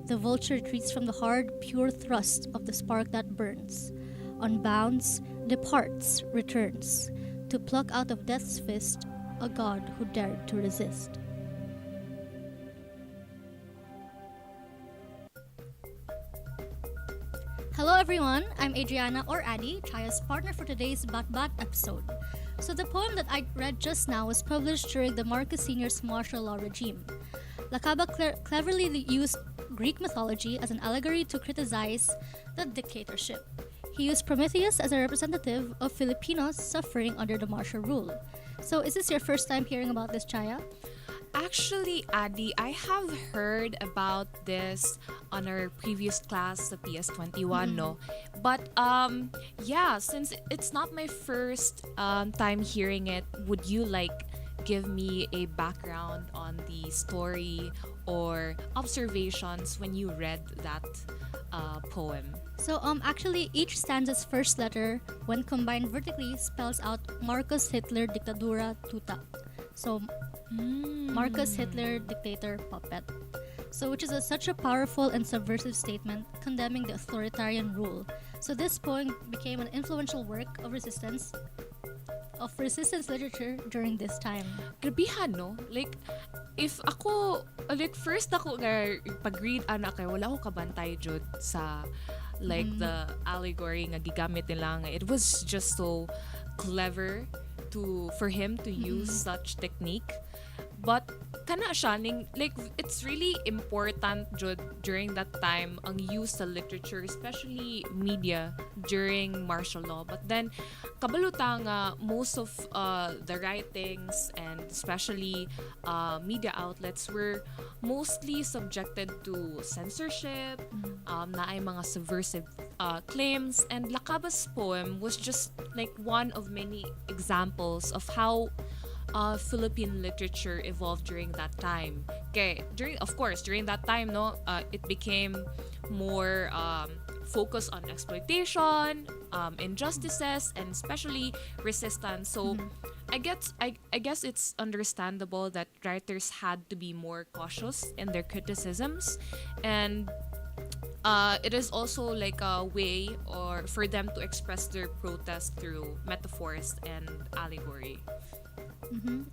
The vulture retreats from the hard, pure thrust of the spark that burns. Unbounds, departs, returns, to pluck out of death's fist a god who dared to resist. Hello everyone, I'm Adriana or Addy, Chaya's partner for today's Bat Bat episode. So the poem that I read just now was published during the Marcos Sr.'s martial law regime. Lakaba cleverly used Greek mythology as an allegory to criticize the dictatorship. He used Prometheus as a representative of Filipinos suffering under the martial rule. So is this your first time hearing about this, Chaya? Actually, Adi, I have heard about this on our previous class sa PS21, no? But yeah, since it's not my first time hearing it, would you give me a background on the story or observations when you read that poem? So actually each stanza's first letter, when combined vertically, spells out Marcos Hitler Dictadura Tuta. So Marcos Hitler Dictator Puppet. So which is such a powerful and subversive statement condemning the authoritarian rule. So this poem became an influential work of resistance literature during this time. Grabihan, no? If ako, first ako pag-read, kay wala ako kabantay jud sa the allegory nga gigamit nila nga. It was just so clever for him to use such technique. But kana siya it's really important jud during that time ang use sa literature, especially media during martial law. But then kabaluta nga most of the writings and especially media outlets were mostly subjected to censorship, na ay mga subversive claims, and Lacaba's poem was just one of many examples of how Philippine literature evolved during that time. Okay, during that time, no, it became more focused on exploitation, injustices, and especially resistance. So, I guess it's understandable that writers had to be more cautious in their criticisms, and it is also a way for them to express their protest through metaphors and allegory.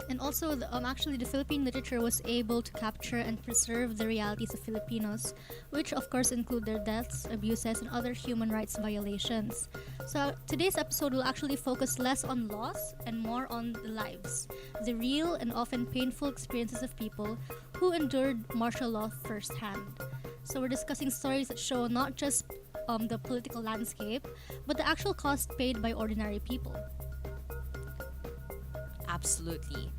And also, actually, the Philippine literature was able to capture and preserve the realities of Filipinos, which of course include their deaths, abuses, and other human rights violations. So today's episode will actually focus less on loss and more on the lives, the real and often painful experiences of people who endured martial law firsthand. So we're discussing stories that show not just the political landscape, but the actual cost paid by ordinary people. Absolutely.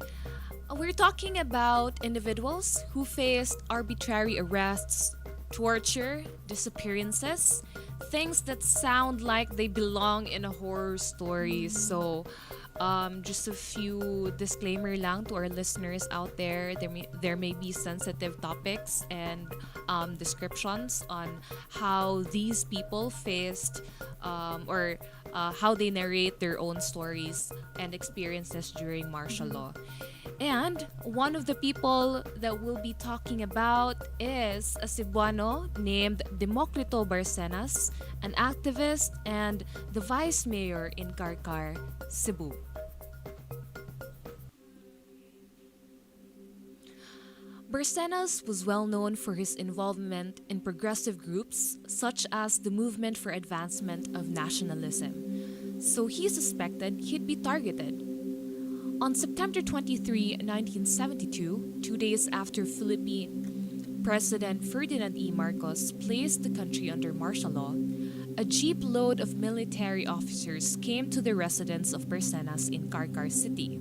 We're talking about individuals who faced arbitrary arrests, torture, disappearances, things that sound like they belong in a horror story. So, just a few disclaimer lang to our listeners out there. There may be sensitive topics and descriptions on how these people faced or how they narrate their own stories and experiences during martial law. And one of the people that we'll be talking about is a Cebuano named Democrito Barcenas, an activist and the vice mayor in Karkar, Cebu. Barcenas was well known for his involvement in progressive groups such as the Movement for Advancement of Nationalism, so he suspected he'd be targeted. On September 23, 1972, 2 days after Philippine President Ferdinand E. Marcos placed the country under martial law, a jeep load of military officers came to the residence of Barcenas in Karkar City.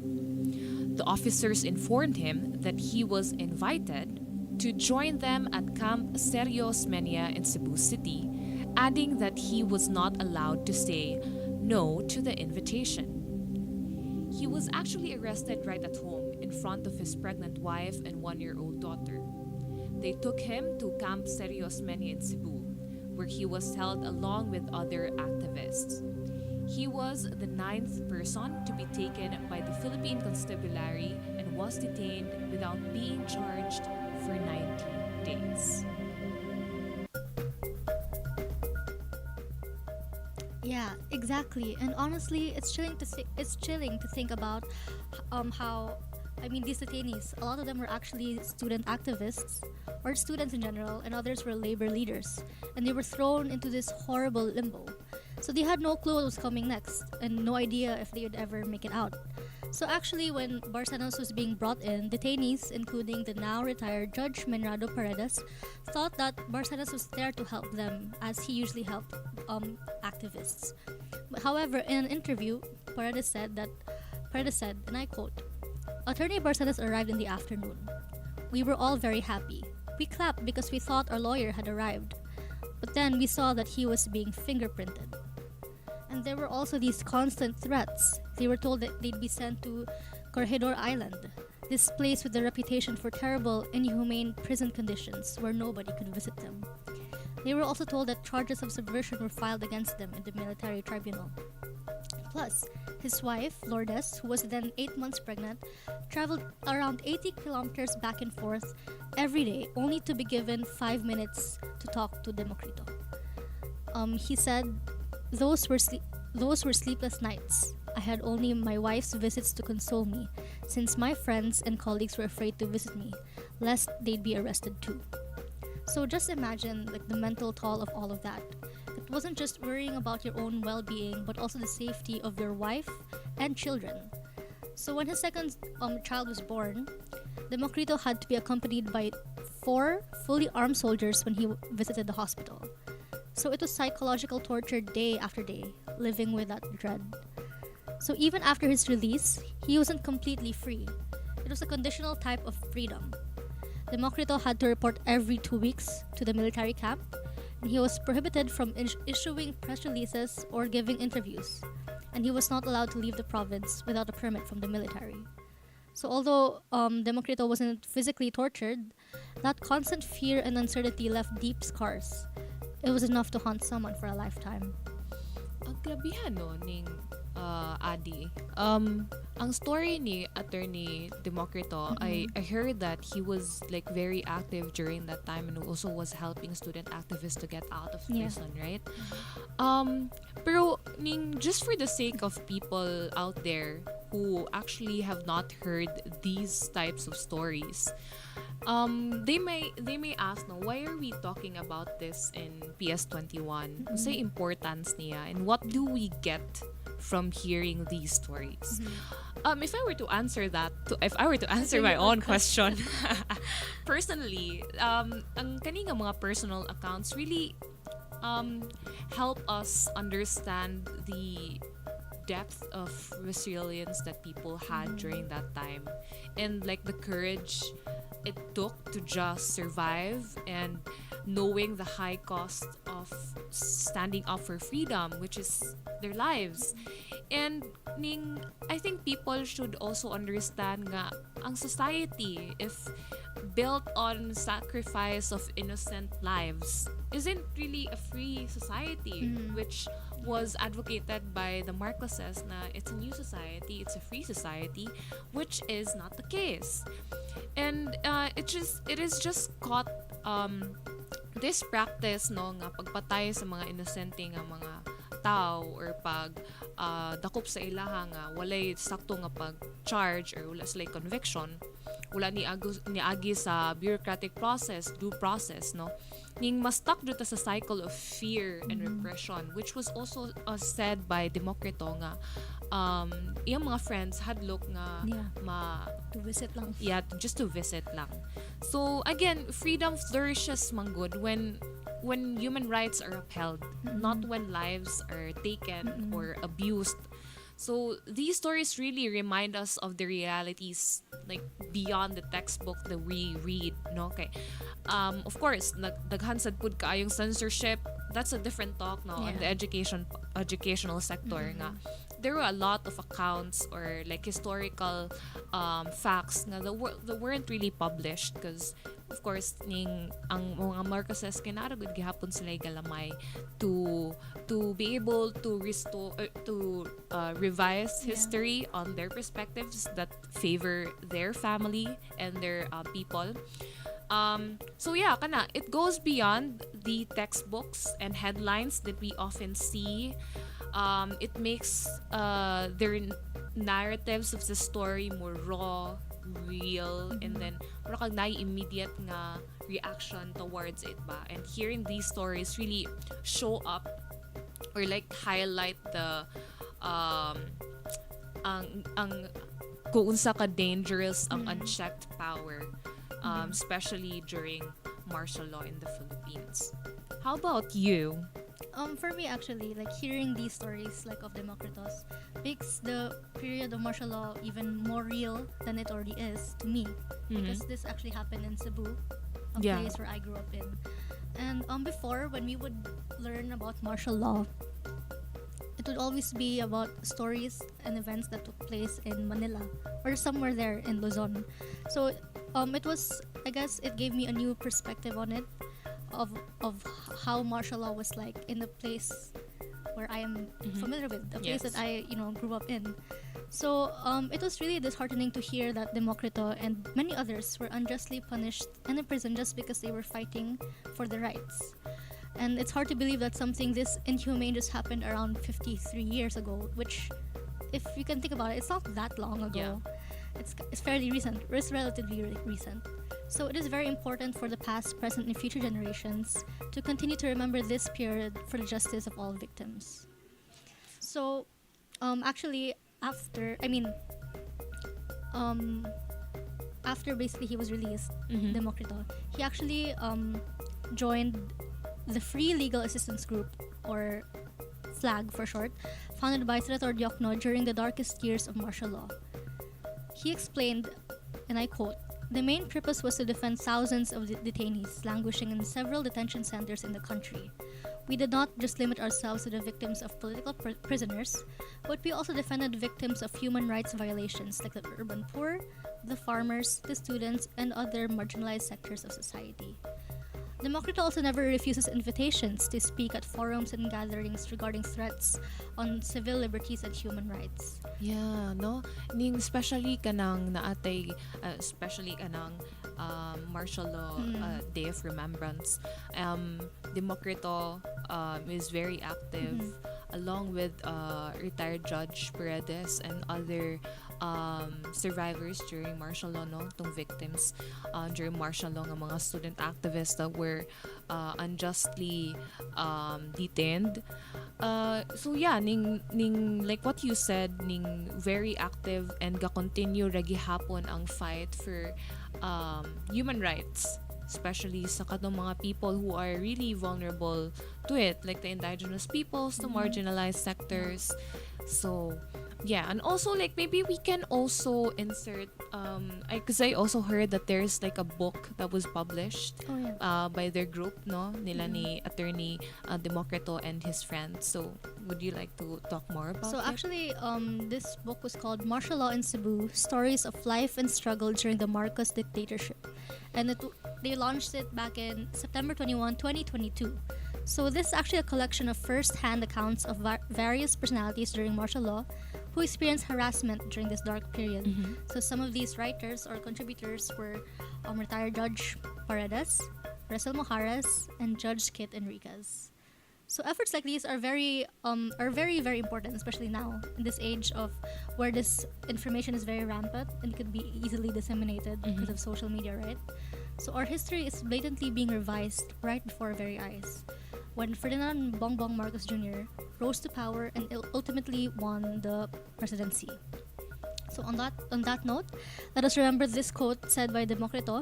The officers informed him that he was invited to join them at Camp Serios Menia in Cebu City, adding that he was not allowed to say no to the invitation. He was actually arrested right at home in front of his pregnant wife and 1-year-old daughter. They took him to Camp Serios Menia in Cebu, where he was held along with other activists. He was the 9th person to be taken by the Philippine Constabulary and was detained without being charged for 19 days. Yeah, exactly. And honestly, it's chilling to think about how these detainees, a lot of them were actually student activists or students in general, and others were labor leaders, and they were thrown into this horrible limbo. So they had no clue what was coming next and no idea if they would ever make it out. So actually, when Barsanos was being brought in, detainees, including the now retired Judge Menrado Paredes, thought that Barsanos was there to help them, as he usually helped activists. But however, in an interview, Paredes said, and I quote, "Attorney Barsanos arrived in the afternoon. We were all very happy. We clapped because we thought our lawyer had arrived. But then we saw that he was being fingerprinted. And there were also these constant threats. They were told that they'd be sent to Corregidor Island, this place with a reputation for terrible, inhumane prison conditions where nobody could visit them. They were also told that charges of subversion were filed against them in the military tribunal. Plus, his wife, Lourdes, who was then 8 months pregnant, traveled around 80 kilometers back and forth every day, only to be given 5 minutes to talk to Democrito. He said, those were sleepless nights. I had only my wife's visits to console me, since my friends and colleagues were afraid to visit me, lest they'd be arrested too. So just imagine the mental toll of all of that. It wasn't just worrying about your own well-being, but also the safety of your wife and children. So when his second child was born, Democrito had to be accompanied by 4 fully armed soldiers when he visited the hospital. So it was psychological torture day after day, living with that dread. So even after his release, he wasn't completely free. It was a conditional type of freedom. Democrito had to report every 2 weeks to the military camp, and he was prohibited from issuing press releases or giving interviews, and he was not allowed to leave the province without a permit from the military. So although Democrito wasn't physically tortured, that constant fear and uncertainty left deep scars. It was enough to haunt someone for a lifetime. Ang grabihan no ning Adi. Ang story ni Attorney Democrito, I heard that he was very active during that time and also was helping student activists to get out of prison, right? Pero just for the sake of people out there who actually have not heard these types of stories, they may ask, no, why are we talking about this in PS21? What's the importance niya, and what do we get from hearing these stories? If I were to answer my own question, personally, ang kaning mga personal accounts really help us understand the depth of resilience that people had during that time, and the courage it took to just survive, and knowing the high cost of standing up for freedom, which is their lives. And I think people should also understand nga ang society, if built on sacrifice of innocent lives, isn't really a free society, which was advocated by the Marcoses na it's a new society, it's a free society, which is not the case. And it is just caught this practice no nga pagpatay sa mga inosente nga mga tao, or pag dakop sa ilaha nga walay sakto nga pag-charge or wala sila conviction, wala niagi sa bureaucratic process, due process, no? Ning mas stuck dito sa cycle of fear and repression, which was also said by Democrito nga iyang mga friends hadlok nga to visit lang. Yeah, just to visit lang. So again, freedom flourishes man good when human rights are upheld, not when lives are taken or abused So these stories really remind us of the realities like beyond the textbook that we read, no? Okay. Of course, daghan sad pud kaayong censorship. That's a different talk no on the educational sector nga. There were a lot of accounts or like historical facts nga that weren't really published because of course ang mga Marcoses kinaragod gihapon sila galamay to be able to restore revise history on their perspectives that favor their family and their people. So yeah, it goes beyond the textbooks and headlines that we often see. It makes their narratives of the story more raw, real, and then mura kag naay immediate nga reaction towards it ba. And hearing these stories really show up or like highlight the ang kung unsa ka dangerous ang unchecked power, especially during martial law in the Philippines. How about you? For me, actually, like hearing these stories like of Democritus makes the period of martial law even more real than it already is to me, because this actually happened in Cebu, a place where I grew up in. And before, when we would learn about martial law, it would always be about stories and events that took place in Manila or somewhere there in Luzon. So it was, I guess, it gave me a new perspective on it. Of how martial law was like in the place where I am familiar with, the place that I grew up in. So it was really disheartening to hear that Democrito and many others were unjustly punished and imprisoned just because they were fighting for their rights. And it's hard to believe that something this inhumane just happened around 53 years ago, which, if you can think about it, it's not that long ago. It's fairly recent. It's relatively recent. So it is very important for the past, present, and future generations to continue to remember this period for the justice of all victims. So, actually, after basically he was released, Democrito, he actually joined the Free Legal Assistance Group, or FLAG for short, founded by Senator Diokno during the darkest years of martial law. He explained, and I quote, "The main purpose was to defend thousands of detainees languishing in several detention centers in the country. We did not just limit ourselves to the victims of political prisoners, but we also defended victims of human rights violations like the urban poor, the farmers, the students, and other marginalized sectors of society." Democrito also never refuses invitations to speak at forums and gatherings regarding threats on civil liberties and human rights. Yeah, no? Ning especially kanang naatay, especially kanang martial law Day of Remembrance. Democrito is very active along with retired Judge Paredes and other survivors during martial law, no? Tong victims during martial law ng mga student activists that were unjustly detained. So yeah, ning like what you said, ning very active and ga-continue ra gihapon ang fight for human rights, especially sa katong mga people who are really vulnerable to it, like the indigenous peoples, the marginalized sectors. So yeah, and also like maybe we can also insert because I also heard that there's like a book that was published by their group, no, nila ni attorney Democrito and his friends. So would you like to talk more about So it? actually, this book was called Martial Law in Cebu: Stories of Life and Struggle During the Marcos Dictatorship, and they launched it back in September 21, 2022. So this is actually a collection of first-hand accounts of various personalities during martial law who experienced harassment during this dark period. So some of these writers or contributors were retired Judge Paredes, Russell Mojares, and Judge Kit Enriquez. So efforts like these are very, very important, especially now in this age of where this information is very rampant and could be easily disseminated because of social media, right? So our history is blatantly being revised right before our very eyes. When Ferdinand Bongbong Marcos Jr. rose to power and ultimately won the presidency. So on that note, let us remember this quote said by Democrito,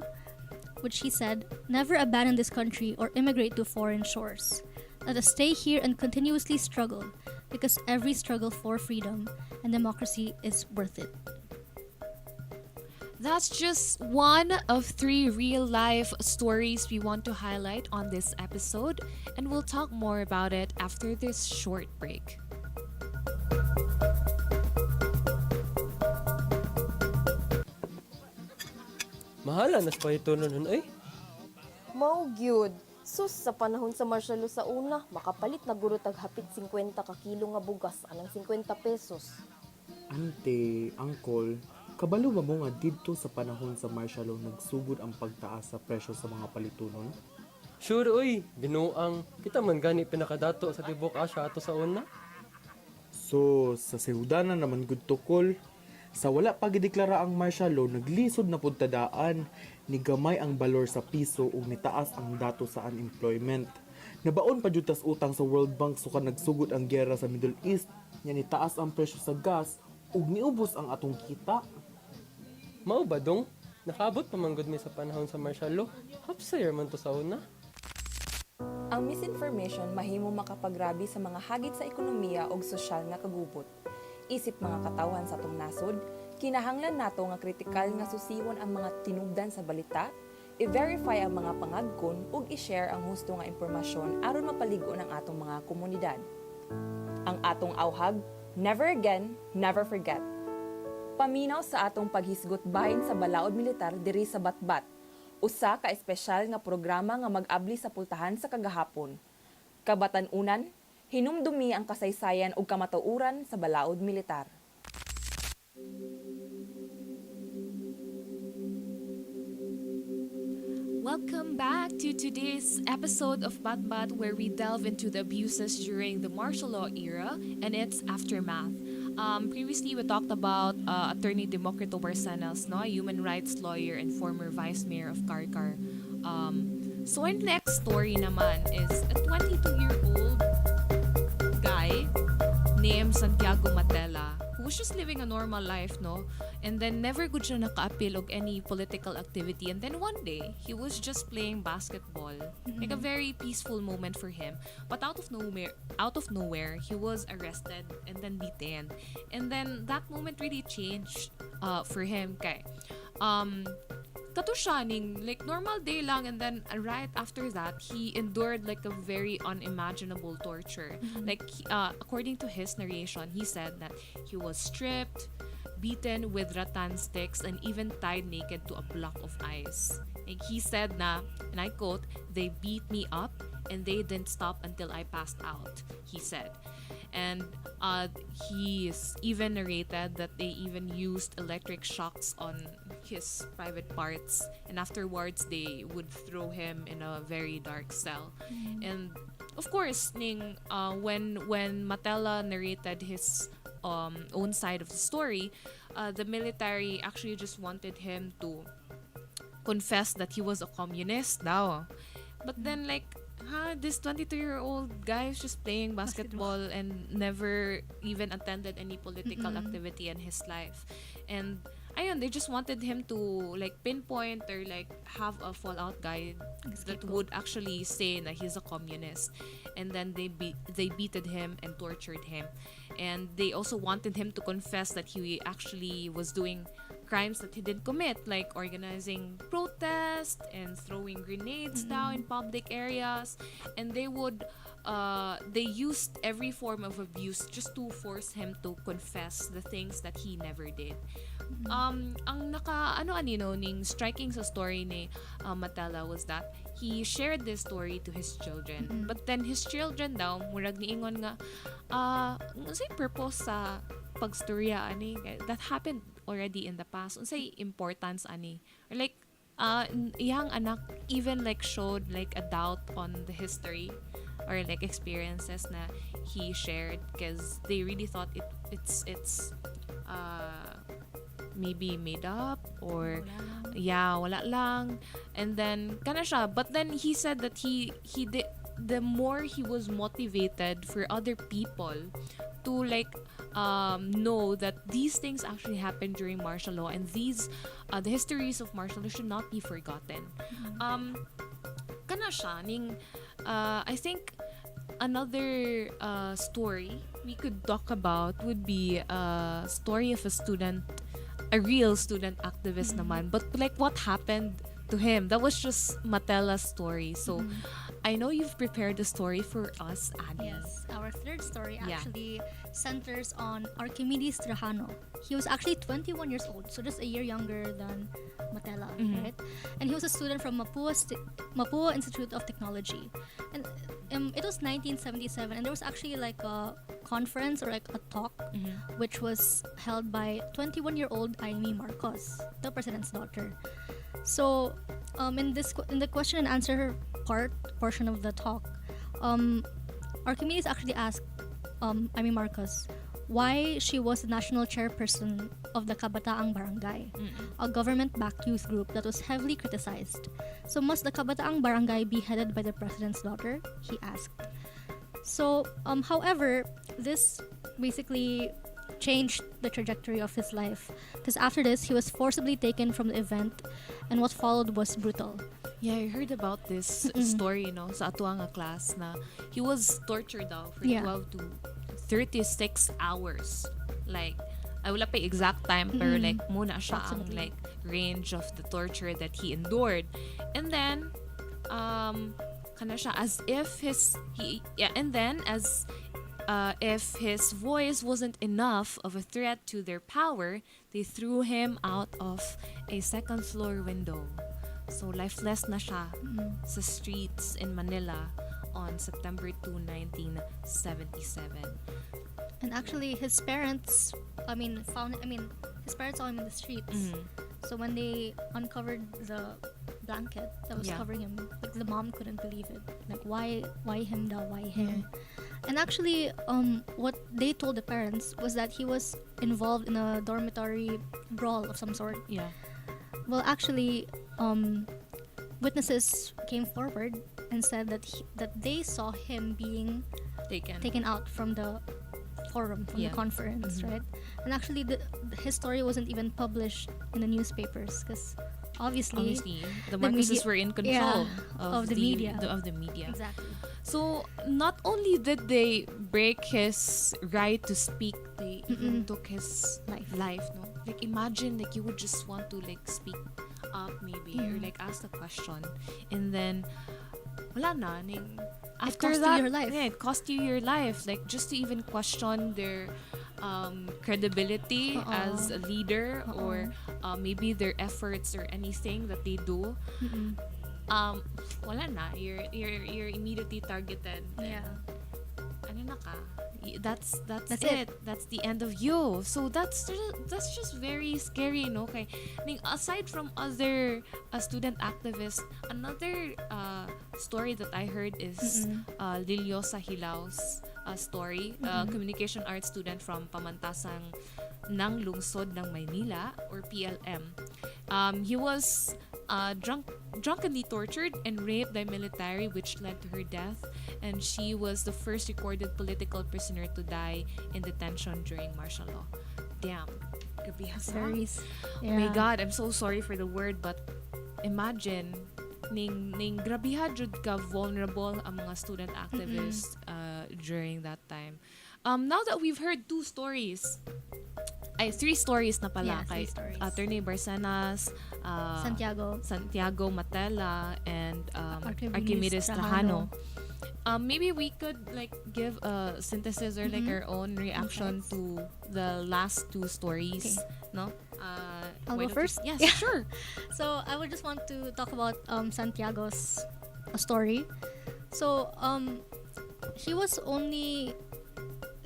which he said, "Never abandon this country or immigrate to foreign shores. Let us stay here and continuously struggle, because every struggle for freedom and democracy is worth it. That's just one of 3 real-life stories we want to highlight on this episode, and we'll talk more about it after this short break. Mahala nas pa ito nun ay. Mao gyud. Sus sa panahon sa martial law sa una, makapalit na guro tag hapit 50 ka kilo nga bugas anang 50 pesos. Ante, angkol, kabalo ba mo nga didto sa panahon sa martial law nagsugod ang pagtaas sa presyo sa mga palitunon? Sure oy, binuang kita man gani pinakadato sa tibok Asya ato sa una. So, sa sehudana naman gud tukol. Sa wala pa gideklara ang martial law, naglisod na pud tadaan, ni gamay ang balor sa piso ug nitaas ang dato sa unemployment. Nabaon pa jud tas utang sa World Bank suka nagsugod ang giyera sa Middle East, nya nitaas ang presyo sa gas ug niubos ang atong kita. Mao ba dong? Nakabot pa man gud mi sa panahon sa martial law. Hapsayer man to sa una. Ang misinformation mahimo makapagrabi sa mga hagit sa ekonomiya ug sosyal nga kagubot. Isip mga katawan sa atong nasod, kinahanglan nato nga kritikal nga susihon ang mga tinubdan sa balita, i-verify ang mga pangagkon ug i-share ang husto nga impormasyon aron mapaligo ang atong mga komunidad. Ang atong awhag, never again, never forget. Paminaw sa atong paghisgot bahin sa balaod militar diri sa Batbat, usa ka espesyal nga programa nga mag-abli sa pultahan sa kagahapon. Kabatan-unan, hinumdumi ang kasaysayan ug kamatuoran sa balaod militar. Welcome back to today's episode of Batbat, where we delve into the abuses during the martial law era and its aftermath. Previously, we talked about Attorney Democrito Barcenas, no, a human rights lawyer and former vice mayor of Karkar. So our next story naman is a 22-year-old guy named Santiago Matela, who was just living a normal life, no? And then never good siya naka-appeal of any political activity. And then one day, he was just playing basketball. Like a very peaceful moment for him. But out of nowhere, he was arrested and then detained. And then that moment really changed for him. Kay, kato siya ning like normal day lang, and then right after that he endured like a very unimaginable torture. Like according to his narration, he said that he was stripped, beaten with rattan sticks, and even tied naked to a block of ice. Like he said na, and I quote, "They beat me up and they didn't stop until I passed out," he said. And he's even narrated that they even used electric shocks on his private parts, and afterwards they would throw him in a very dark cell. And of course, when Matela narrated his own side of the story, the military actually just wanted him to confess that he was a communist daw. But then this 22-year-old guy is just playing basketball and never even attended any political activity in his life. And ayun, they just wanted him to pinpoint or have a fallout guy that would actually say that he's a communist. And then they beated him and tortured him. And they also wanted him to confess that he actually was doing crimes that he didn't commit, like organizing protests and throwing grenades down in public areas. And they used every form of abuse just to force him to confess the things that he never did. Ang ning striking sa story ni Matela was that he shared this story to his children. But then his children daw murag niingon nga unsay purpose sa pagstorya ani that happened already in the past, unsay importance ani, or iyang anak even showed a doubt on the history or experiences na he shared, because they really thought it's maybe made up or wala lang. And then kana siya, but then he said that he did, the more he was motivated for other people to know that these things actually happened during martial law, and these the histories of martial law should not be forgotten. Kana siya ning I think another story we could talk about would be a story of a real student activist naman. But like what happened to him, that was just Matela's story. So I know you've prepared a story for us, Annie. Yes, our third story Yeah. actually centers on Archimedes Trajano. He was actually 21 years old, so just a year younger than Matela, right? And he was a student from Mapua Institute of Technology. And it was 1977, and there was actually like a conference or like a talk which was held by 21-year-old Amy Marcos, the president's daughter. So, in the question and answer portion of the talk, Archimedes actually asked Amy Marcos why she was the national chairperson of the Kabataang Barangay, a government-backed youth group that was heavily criticized. So, must the Kabataang Barangay be headed by the president's daughter? He asked. So, however, this basically changed the trajectory of his life, because after this he was forcibly taken from the event, and what followed was brutal. Yeah, I heard about this story, sa ato nga class na he was tortured daw for Yeah. 12 to 36 hours. Like, I wala pa exact time, pero like muna siya ang Approximately. like range of the torture that he endured. And then kana siya as if if his voice wasn't enough of a threat to their power, they threw him out of a second floor window. So lifeless na siya sa streets in Manila on September 2, 1977. And actually his parents saw him in the streets. So when they uncovered the blanket that was Yeah. covering him, like the mom couldn't believe it. Like, why him daw? Why him? And actually, what they told the parents was that he was involved in a dormitory brawl of some sort. Yeah. Well, actually, witnesses came forward and said that they saw him being taken out from the forum, from the conference, right? And actually, his story wasn't even published in the newspapers because obviously the Marcoses media- were in control of the media. Of the media. Exactly. So not only did they break his right to speak, they even took his life. No, like imagine like you would just want to like speak up maybe or like ask a question, and then wala na. After cost you that, your life. yeah, it cost you your life. Like just to even question their credibility as a leader or maybe their efforts or anything that they do. Wala na. You're immediately targeted. Yeah. Ano na ka? That's it. That's the end of you. So that's just very scary, no? Okay. Aside from other student activists, another story that I heard is Liliosa Hilau's story, communication arts student from Pamantasang ng Lungsod ng Maynila or PLM. He was drunkenly tortured and raped by military, which led to her death, and she was the first recorded political prisoner to die in detention during martial law. Damn. Grabe ha. Oh my God, I'm so sorry for the word, but imagine ning grabiha jud ka vulnerable ang mga student activists during that time. Now that we've heard three stories na pala kay Attorney Barcenas, Santiago Matela, and Archimedes Trajano. Maybe we could like give a synthesis or like our own reaction to the last two stories. No? I'll go first? Yes, Yeah. sure. So I would just want to talk about Santiago's story. So he was only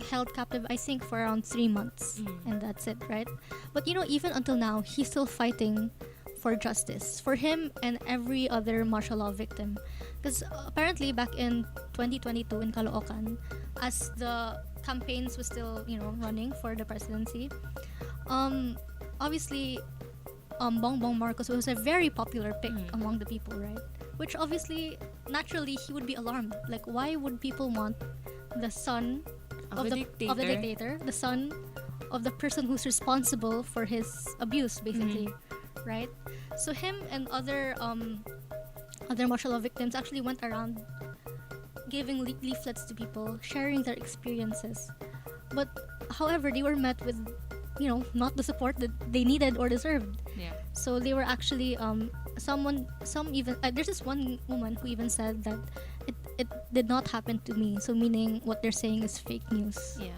held captive, I think, for around 3 months, and that's it, right? But even until now, he's still fighting for justice for him and every other martial law victim. Because apparently back in 2022 in Caloocan, as the campaigns was still running for the presidency, obviously Bongbong Marcos was a very popular pick among the people, right? Which obviously, naturally, he would be alarmed. Like, why would people want the son of the dictator, the son of the person who's responsible for his abuse, basically, right? So him and other martial law victims actually went around giving leaflets to people, sharing their experiences. But however, they were met with, not the support that they needed or deserved. Yeah. So they were actually there's this one woman who even said that it did not happen to me. So meaning what they're saying is fake news. Yeah.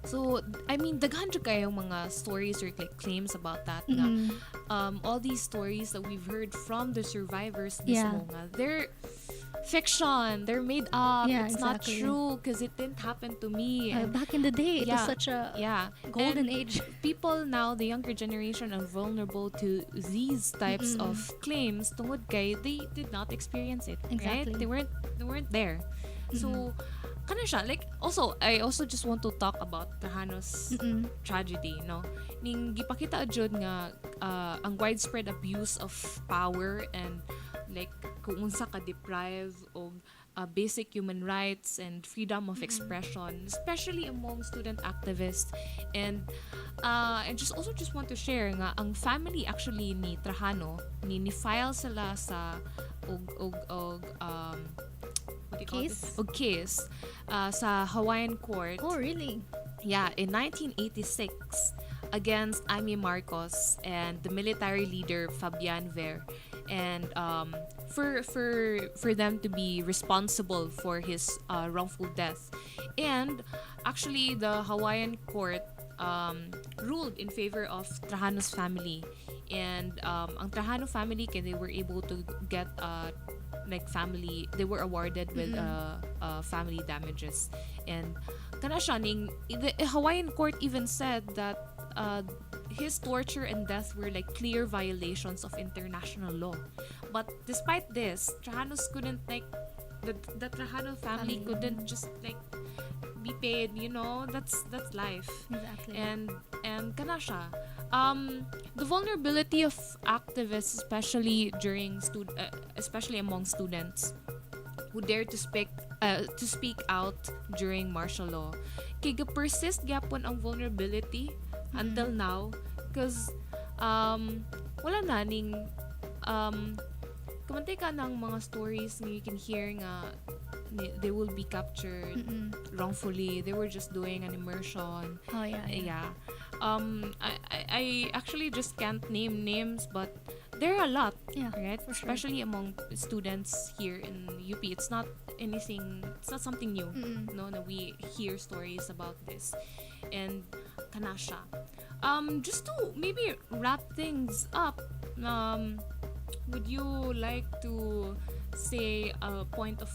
So, I mean, daghan jud kayo mga stories or like claims about that. Mm-mm. All these stories that we've heard from the survivors Yeah. mismo nga, they're fiction. They're made up. Yeah, It's exactly. not true because it didn't happen to me. And Back in the day, it was such a golden And age. People now, the younger generation, are vulnerable to these types Mm-mm. of claims. Tungod kay they did not experience it. Exactly. Right? They weren't there. So, kana siya. Like, I also just want to talk about Trajano's tragedy, no? Ning gipakita jud nga ang widespread abuse of power and like kung unsa ka deprive og basic human rights and freedom of expression, especially among student activists. And I just want to share nga ang family actually ni Trajano ni file sila sa case sa Hawaiian court. Oh, really? Yeah, in 1986 against Amy Marcos and the military leader Fabian Ver, and for them to be responsible for his wrongful death. And actually, the Hawaiian court ruled in favor of Trajano's family, and ang Trajano family, they were able to get they were awarded with family damages. And kana siya the Hawaiian court even said that his torture and death were like clear violations of international law. But despite this, Trajanos couldn't the Trajano family couldn't just be paid, that's life. Exactly. And kana siya. The vulnerability of activists, especially especially among students who dare to speak out during martial law, kay persist gyapon ang vulnerability until now, because wala na ning kumantay ka ng mga stories nga you can hear nga they will be captured wrongfully. They were just doing an immersion. Oh yeah. Yeah. I actually just can't name names, but there are a lot, right? Especially among students here in UP. It's not something new, no, that we hear stories about this. And kanasha. Just to maybe wrap things up, would you like to say a point of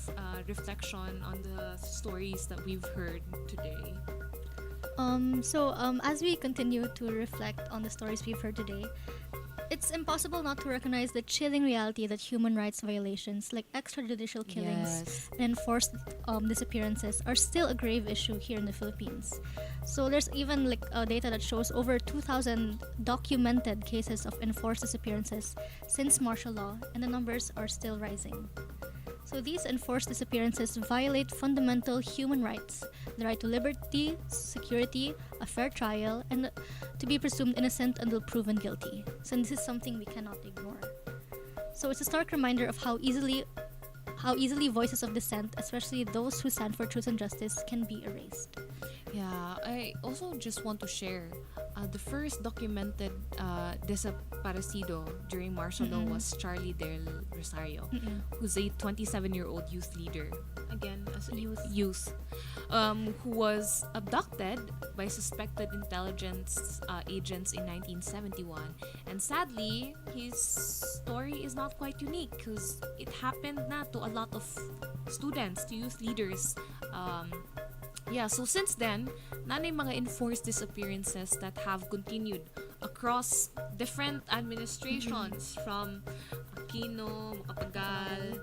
reflection on the stories that we've heard today? As we continue to reflect on the stories we've heard today, it's impossible not to recognize the chilling reality that human rights violations like extrajudicial killings and enforced disappearances are still a grave issue here in the Philippines. So there's even data that shows over 2,000 documented cases of enforced disappearances since martial law, and the numbers are still rising. So these enforced disappearances violate fundamental human rights, the right to liberty, security, a fair trial, and to be presumed innocent until proven guilty. So this is something we cannot ignore. So it's a stark reminder of how easily voices of dissent, especially those who stand for truth and justice, can be erased. Yeah, I also just want to share the first documented desaparecido during martial law was Charlie Del Rosario, who's a 27-year-old youth leader. Again, as a youth, who was abducted by suspected intelligence agents in 1971. And sadly, his story is not quite unique because it happened na to a lot of students, to youth leaders. So since then, nanay mga enforced disappearances that have continued across different administrations from Aquino, Macapagal,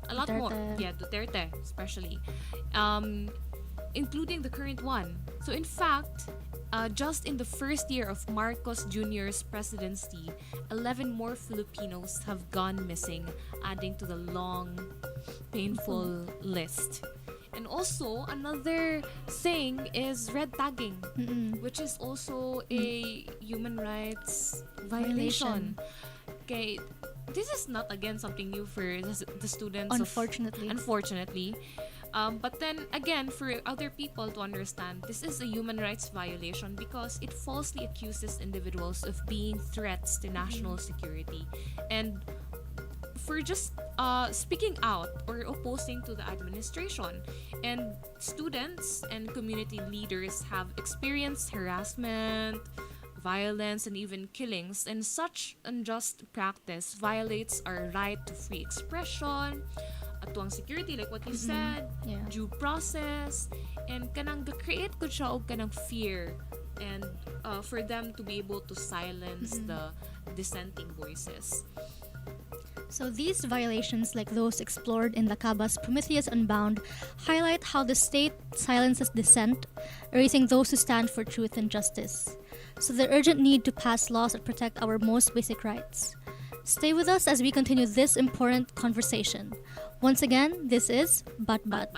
a lot more. Yeah, Duterte especially, including the current one. So in fact, just in the first year of Marcos Jr.'s presidency, 11 more Filipinos have gone missing, adding to the long, painful list. And also, another thing is red tagging, which is also a human rights violation. Okay, this is not again something new for the students. Unfortunately. But then again, for other people to understand, this is a human rights violation because it falsely accuses individuals of being threats to national security, and for just speaking out or opposing to the administration. And students and community leaders have experienced harassment, violence, and even killings, and such unjust practice violates our right to free expression, atuang security, like what you said, due process, and kanang create ko siya og kanang fear, and for them to be able to silence the dissenting voices. So these violations, like those explored in Lacaba's Prometheus Unbound, highlight how the state silences dissent, erasing those who stand for truth and justice. So the urgent need to pass laws that protect our most basic rights. Stay with us as we continue this important conversation. Once again, this is Bat Bat.